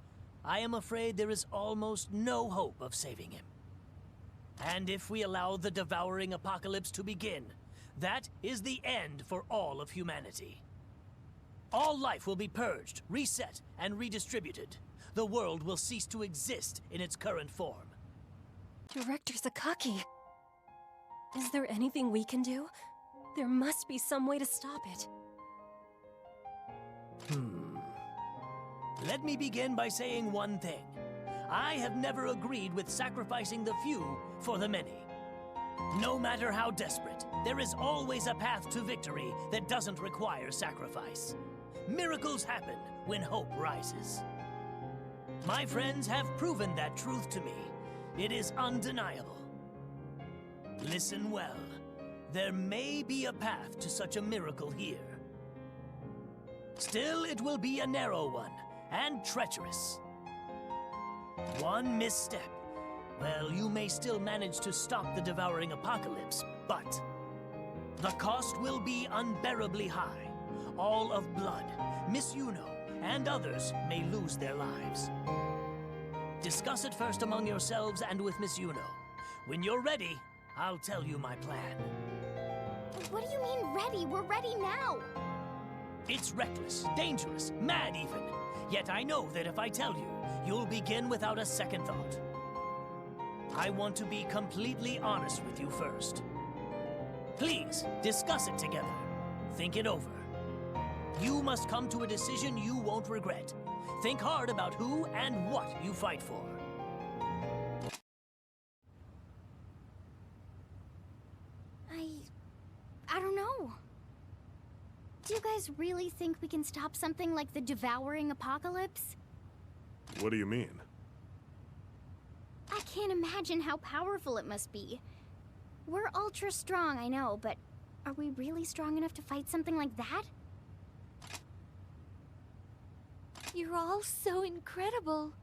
Speaker 20: I am afraid there is almost no hope of saving him. And if we allow the devouring apocalypse to begin, that is the end for all of humanity. All life will be purged, reset, and redistributed. The world will cease to exist in its current form.
Speaker 12: Director Sakaki, is there anything we can do? There must be some way to stop it.
Speaker 20: Let me begin by saying one thing. I have never agreed with sacrificing the few for the many. No matter how desperate, there is always a path to victory that doesn't require sacrifice. Miracles happen when hope rises. My friends have proven that truth to me. It is undeniable. Listen well. There may be a path to such a miracle here. Still, it will be a narrow one, and treacherous. One misstep. Well, you may still manage to stop the devouring apocalypse, but the cost will be unbearably high. All of Blood, Miss Yuno, and others may lose their lives. Discuss it first among yourselves and with Miss Yuno. When you're ready, I'll tell you my plan.
Speaker 5: What do you mean ready? We're ready now!
Speaker 20: It's reckless, dangerous, mad even. Yet I know that if I tell you, you'll begin without a second thought. I want to be completely honest with you first. Please, discuss it together. Think it over. You must come to a decision you won't regret. Think hard about who and what you fight for.
Speaker 5: I don't know. Do you guys really think we can stop something like the devouring apocalypse?
Speaker 9: What do you mean?
Speaker 5: I can't imagine how powerful it must be. We're ultra strong, I know, but are we really strong enough to fight something like that? You're all so incredible.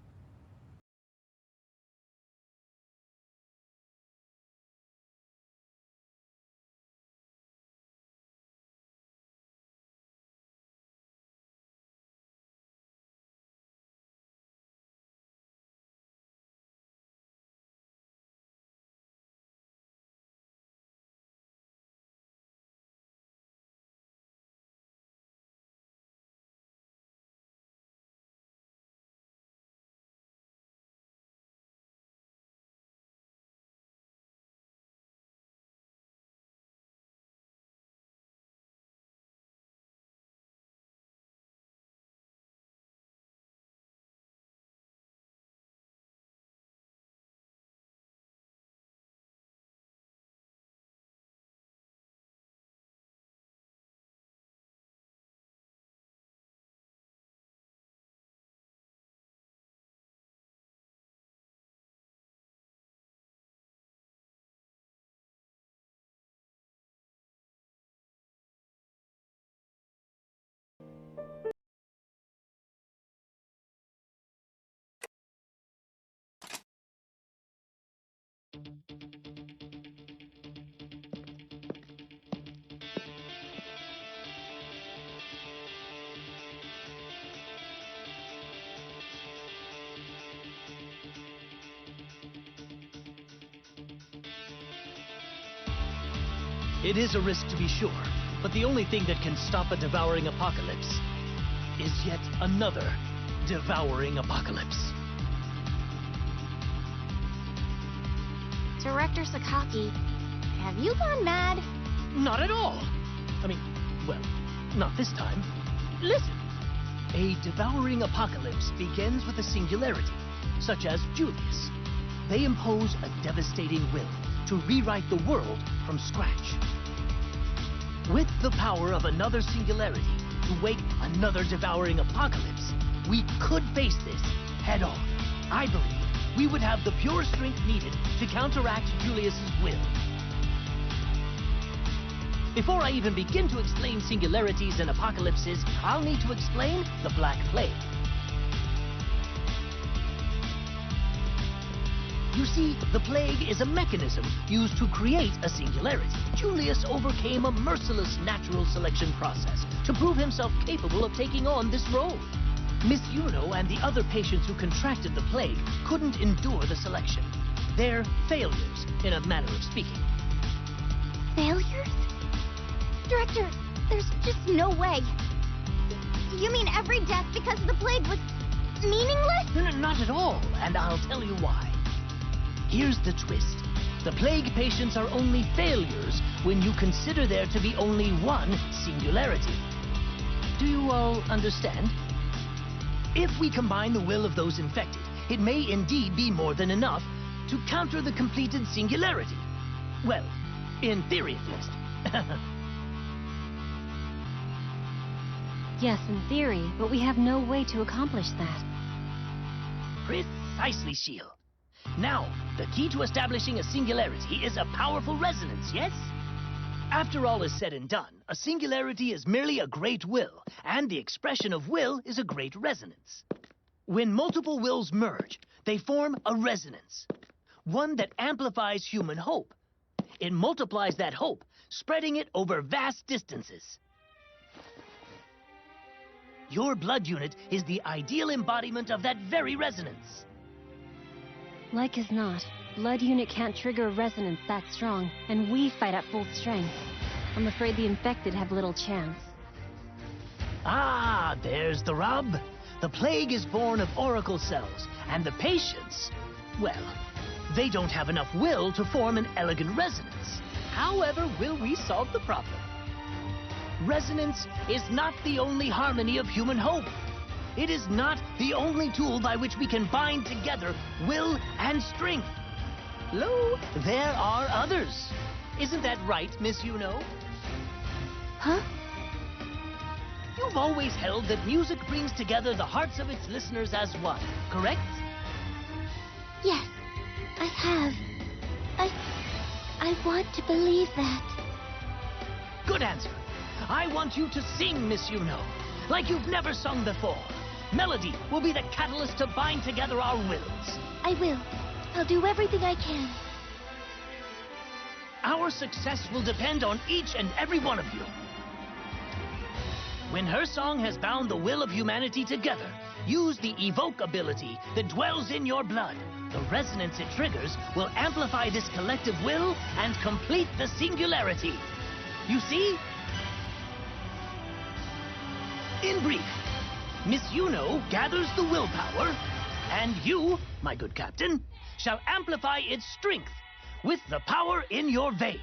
Speaker 1: It is a risk to be sure, but the only thing that can stop a devouring apocalypse is yet another devouring apocalypse.
Speaker 19: Director Sakaki, have you gone mad?
Speaker 1: Not at all. I mean, well, not this time. Listen. A devouring apocalypse begins with a singularity, such as Julius. They impose a devastating will to rewrite the world from scratch. With the power of another singularity to wake another devouring apocalypse, we could face this head on. I believe we would have the pure strength needed to counteract Julius's will. Before I even begin to explain singularities and apocalypses, I'll need to explain the Black Plague. You see, the plague is a mechanism used to create a singularity. Julius overcame a merciless natural selection process to prove himself capable of taking on this role. Miss Yuno and the other patients who contracted the plague couldn't endure the selection. They're failures, in a manner of speaking.
Speaker 19: Failures? Director, there's just no way. You mean every death because of the plague was meaningless?
Speaker 1: No, not at all, and I'll tell you why. Here's the twist. The plague patients are only failures when you consider there to be only one singularity. Do you all understand? If we combine the will of those infected, it may indeed be more than enough to counter the completed singularity. Well, in theory at least.
Speaker 11: Yes, in theory, but we have no way to accomplish that.
Speaker 1: Precisely, Shield. Now, the key to establishing a singularity is a powerful resonance, yes? After all is said and done, a singularity is merely a great will, and the expression of will is a great resonance. When multiple wills merge, they form a resonance, one that amplifies human hope. It multiplies that hope, spreading it over vast distances. Your blood unit is the ideal embodiment of that very resonance.
Speaker 11: Like as not, blood unit can't trigger a resonance that strong, and we fight at full strength. I'm afraid the infected have little chance.
Speaker 1: Ah, there's the rub. The plague is born of oracle cells, and the patients, well, they don't have enough will to form an elegant resonance. However, will we solve the problem? Resonance is not the only harmony of human hope. It is not the only tool by which we can bind together will and strength. Lo, there are others. Isn't that right, Miss Yuno?
Speaker 19: Huh?
Speaker 1: You've always held that music brings together the hearts of its listeners as one, correct?
Speaker 19: Yes, I have. I want to believe that.
Speaker 1: Good answer. I want you to sing, Miss Yuno, like you've never sung before. Melody will be the catalyst to bind together our wills.
Speaker 19: I will. I'll do everything I can.
Speaker 1: Our success will depend on each and every one of you. When her song has bound the will of humanity together, use the evoke ability that dwells in your blood. The resonance it triggers will amplify this collective will and complete the singularity. You see? In brief, Miss Yuno gathers the willpower, and you, my good captain, shall amplify its strength with the power in your veins.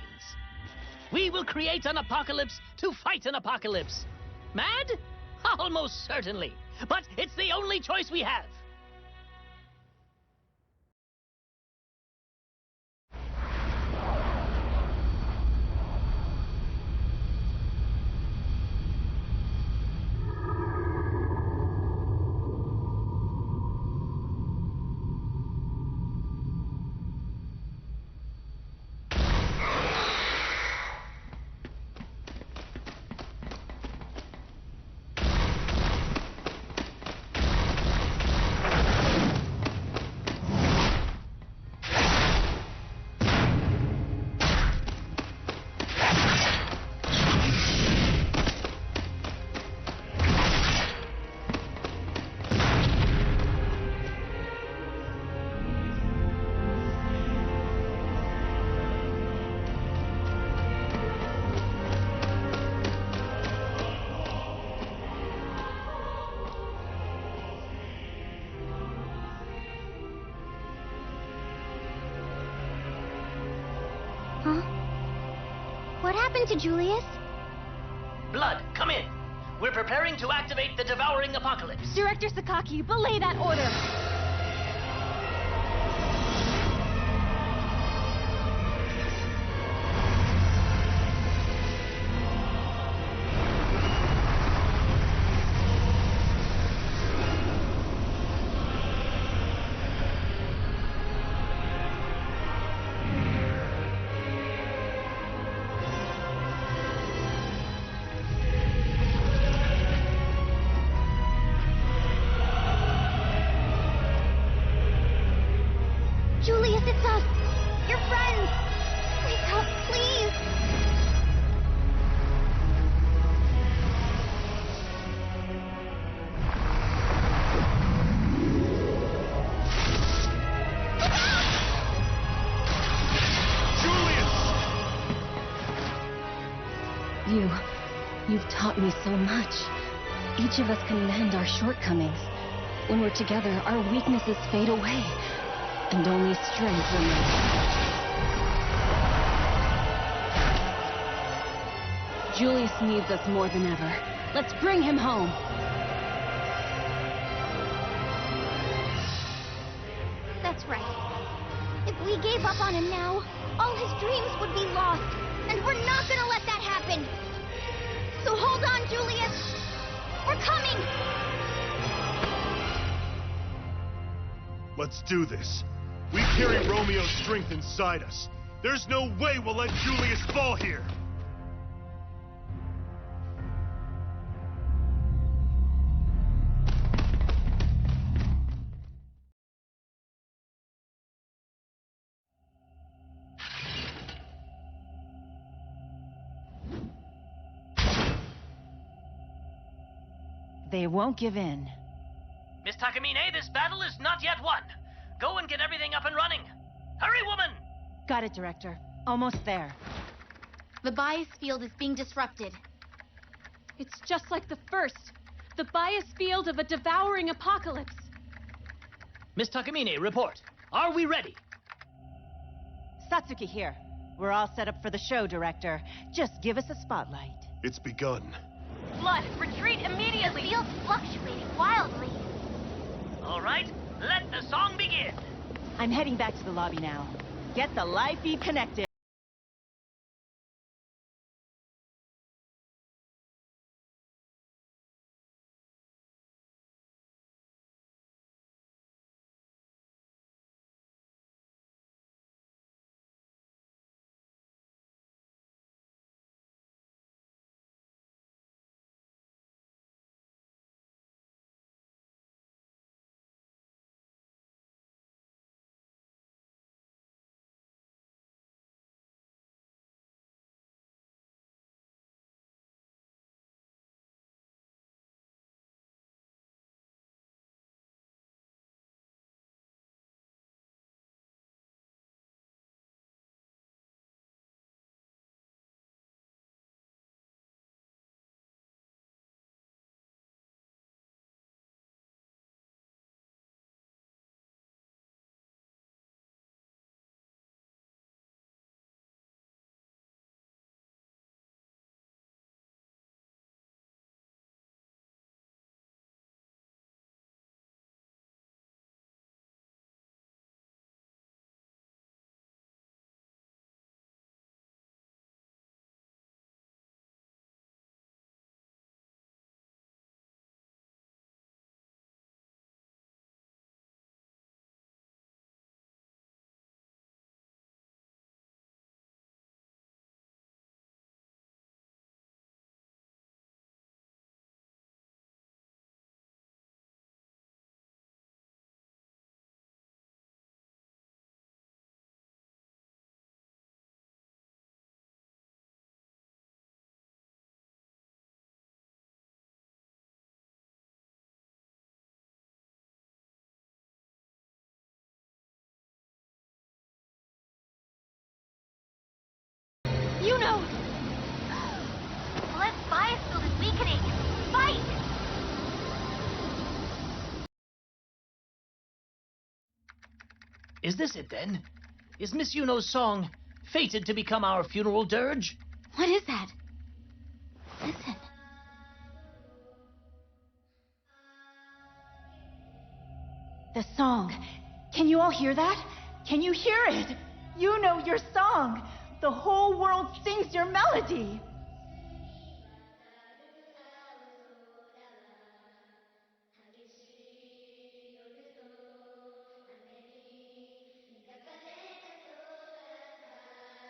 Speaker 1: We will create an apocalypse to fight an apocalypse. Mad? Almost certainly. But it's the only choice we have.
Speaker 19: Huh? What happened to Julius?
Speaker 1: Blood, come in. We're preparing to activate the devouring apocalypse.
Speaker 11: Director Sakaki, belay that order.
Speaker 19: Julius, it's us! Your friends! Wake up, please!
Speaker 11: You've taught me so much. Each of us can mend our shortcomings. When we're together, our weaknesses fade away, and only strength remains. Julius needs us more than ever. Let's bring him home.
Speaker 19: That's right. If we gave up on him now, all his dreams would be lost. And we're not gonna let that happen. So hold on, Julius. We're coming.
Speaker 9: Let's do this. We carry Romeo's strength inside us. There's no way we'll let Julius fall here.
Speaker 7: They won't give in.
Speaker 1: Miss Takamine, this battle is not yet won. Go and get everything up and running. Hurry, woman!
Speaker 7: Got it, Director. Almost there.
Speaker 5: The bias field is being disrupted.
Speaker 11: It's just like the first. The bias field of a devouring apocalypse.
Speaker 1: Miss Takamine, report. Are we ready?
Speaker 7: Satsuki here. We're all set up for the show, Director. Just give us a spotlight.
Speaker 9: It's begun.
Speaker 5: Blood, retreat immediately! The field's fluctuating wildly.
Speaker 1: All right, let the song begin.
Speaker 7: I'm heading back to the lobby now. Get the live feed connected.
Speaker 1: Is this it, then? Is Miss Yuno's song fated to become our funeral dirge?
Speaker 19: What is that? Listen.
Speaker 7: The song. Can you all hear that? Can you hear it? You know your song. The whole world sings your melody.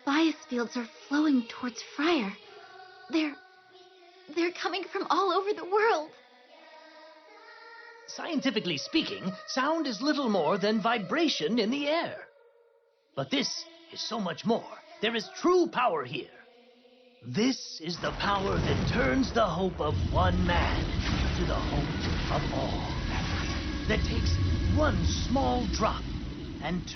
Speaker 19: Bias fields are flowing towards Friar. They're coming from all over the world.
Speaker 1: Scientifically speaking, sound is little more than vibration in the air. But this is so much more. There is true power here. This is the power that turns the hope of one man to the hope of all. That takes one small drop and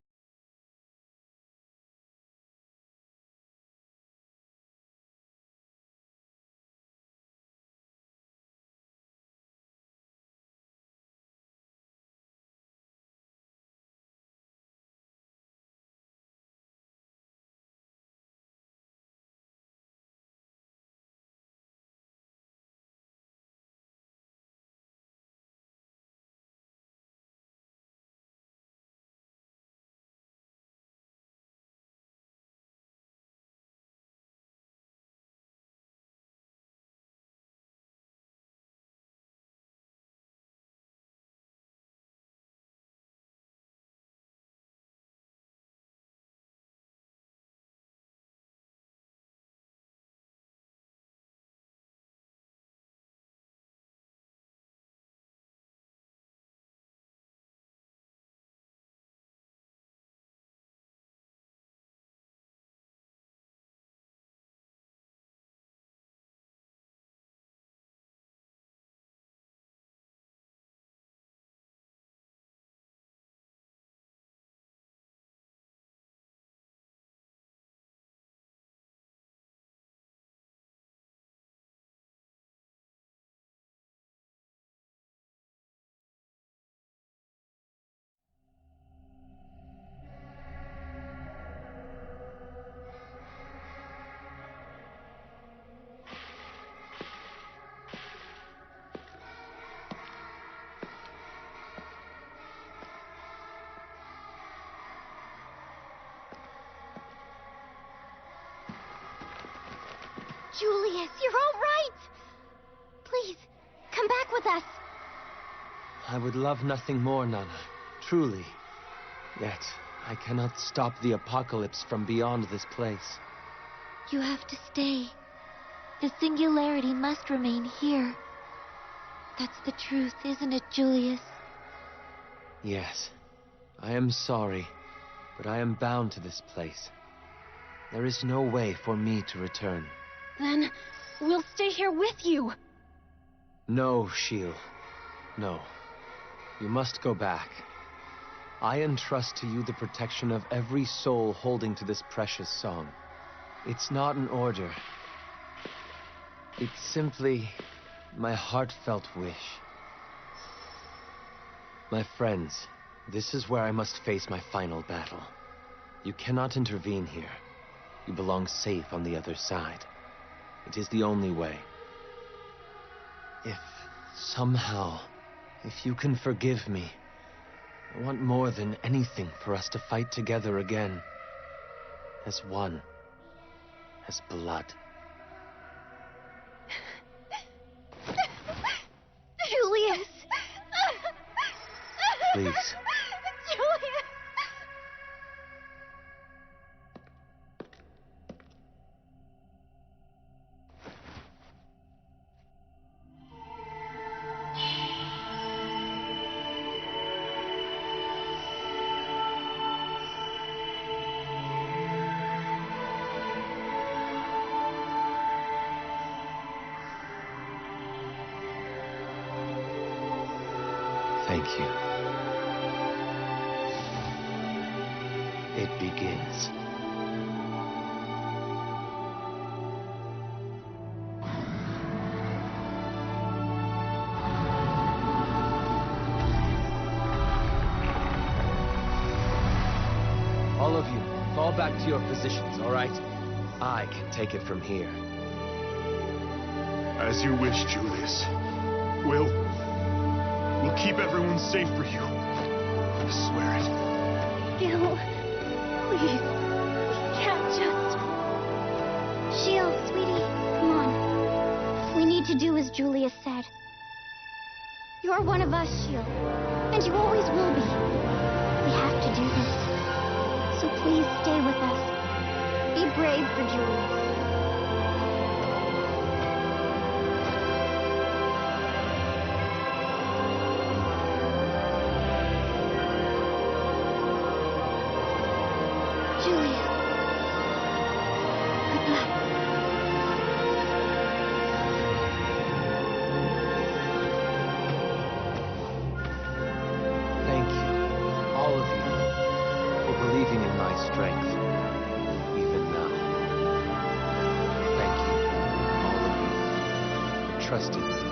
Speaker 19: Julius, you're all right! Please, come back with us.
Speaker 6: I would love nothing more, Nana. Truly. Yet, I cannot stop the apocalypse from beyond this place.
Speaker 19: You have to stay. The singularity must remain here. That's the truth, isn't it, Julius?
Speaker 6: Yes. I am sorry, but I am bound to this place. There is no way for me to return.
Speaker 12: Then, we'll stay here with you.
Speaker 6: No, Shiel. No. You must go back. I entrust to you the protection of every soul holding to this precious song. It's not an order. It's simply my heartfelt wish. My friends, this is where I must face my final battle. You cannot intervene here. You belong safe on the other side. It is the only way. If somehow, if you can forgive me, I want more than anything for us to fight together again. As one. As blood.
Speaker 19: Julius!
Speaker 6: Please.
Speaker 19: Julius!
Speaker 6: Thank you. It begins.
Speaker 14: All of you, fall back to your positions, all right? I can take it from here.
Speaker 9: As you wish, Julius. We'll keep everyone safe for you. I swear it.
Speaker 19: Gil, please. We can't just... Shield, sweetie, come on. We need to do as Julius said. You're one of us, Shield. And you always will be. We have to do this. So please stay with us. Be brave for Julius. Julius. Good luck.
Speaker 14: Thank you, all of you, for believing in my strength, even now. Thank you, all of you, for trusting me.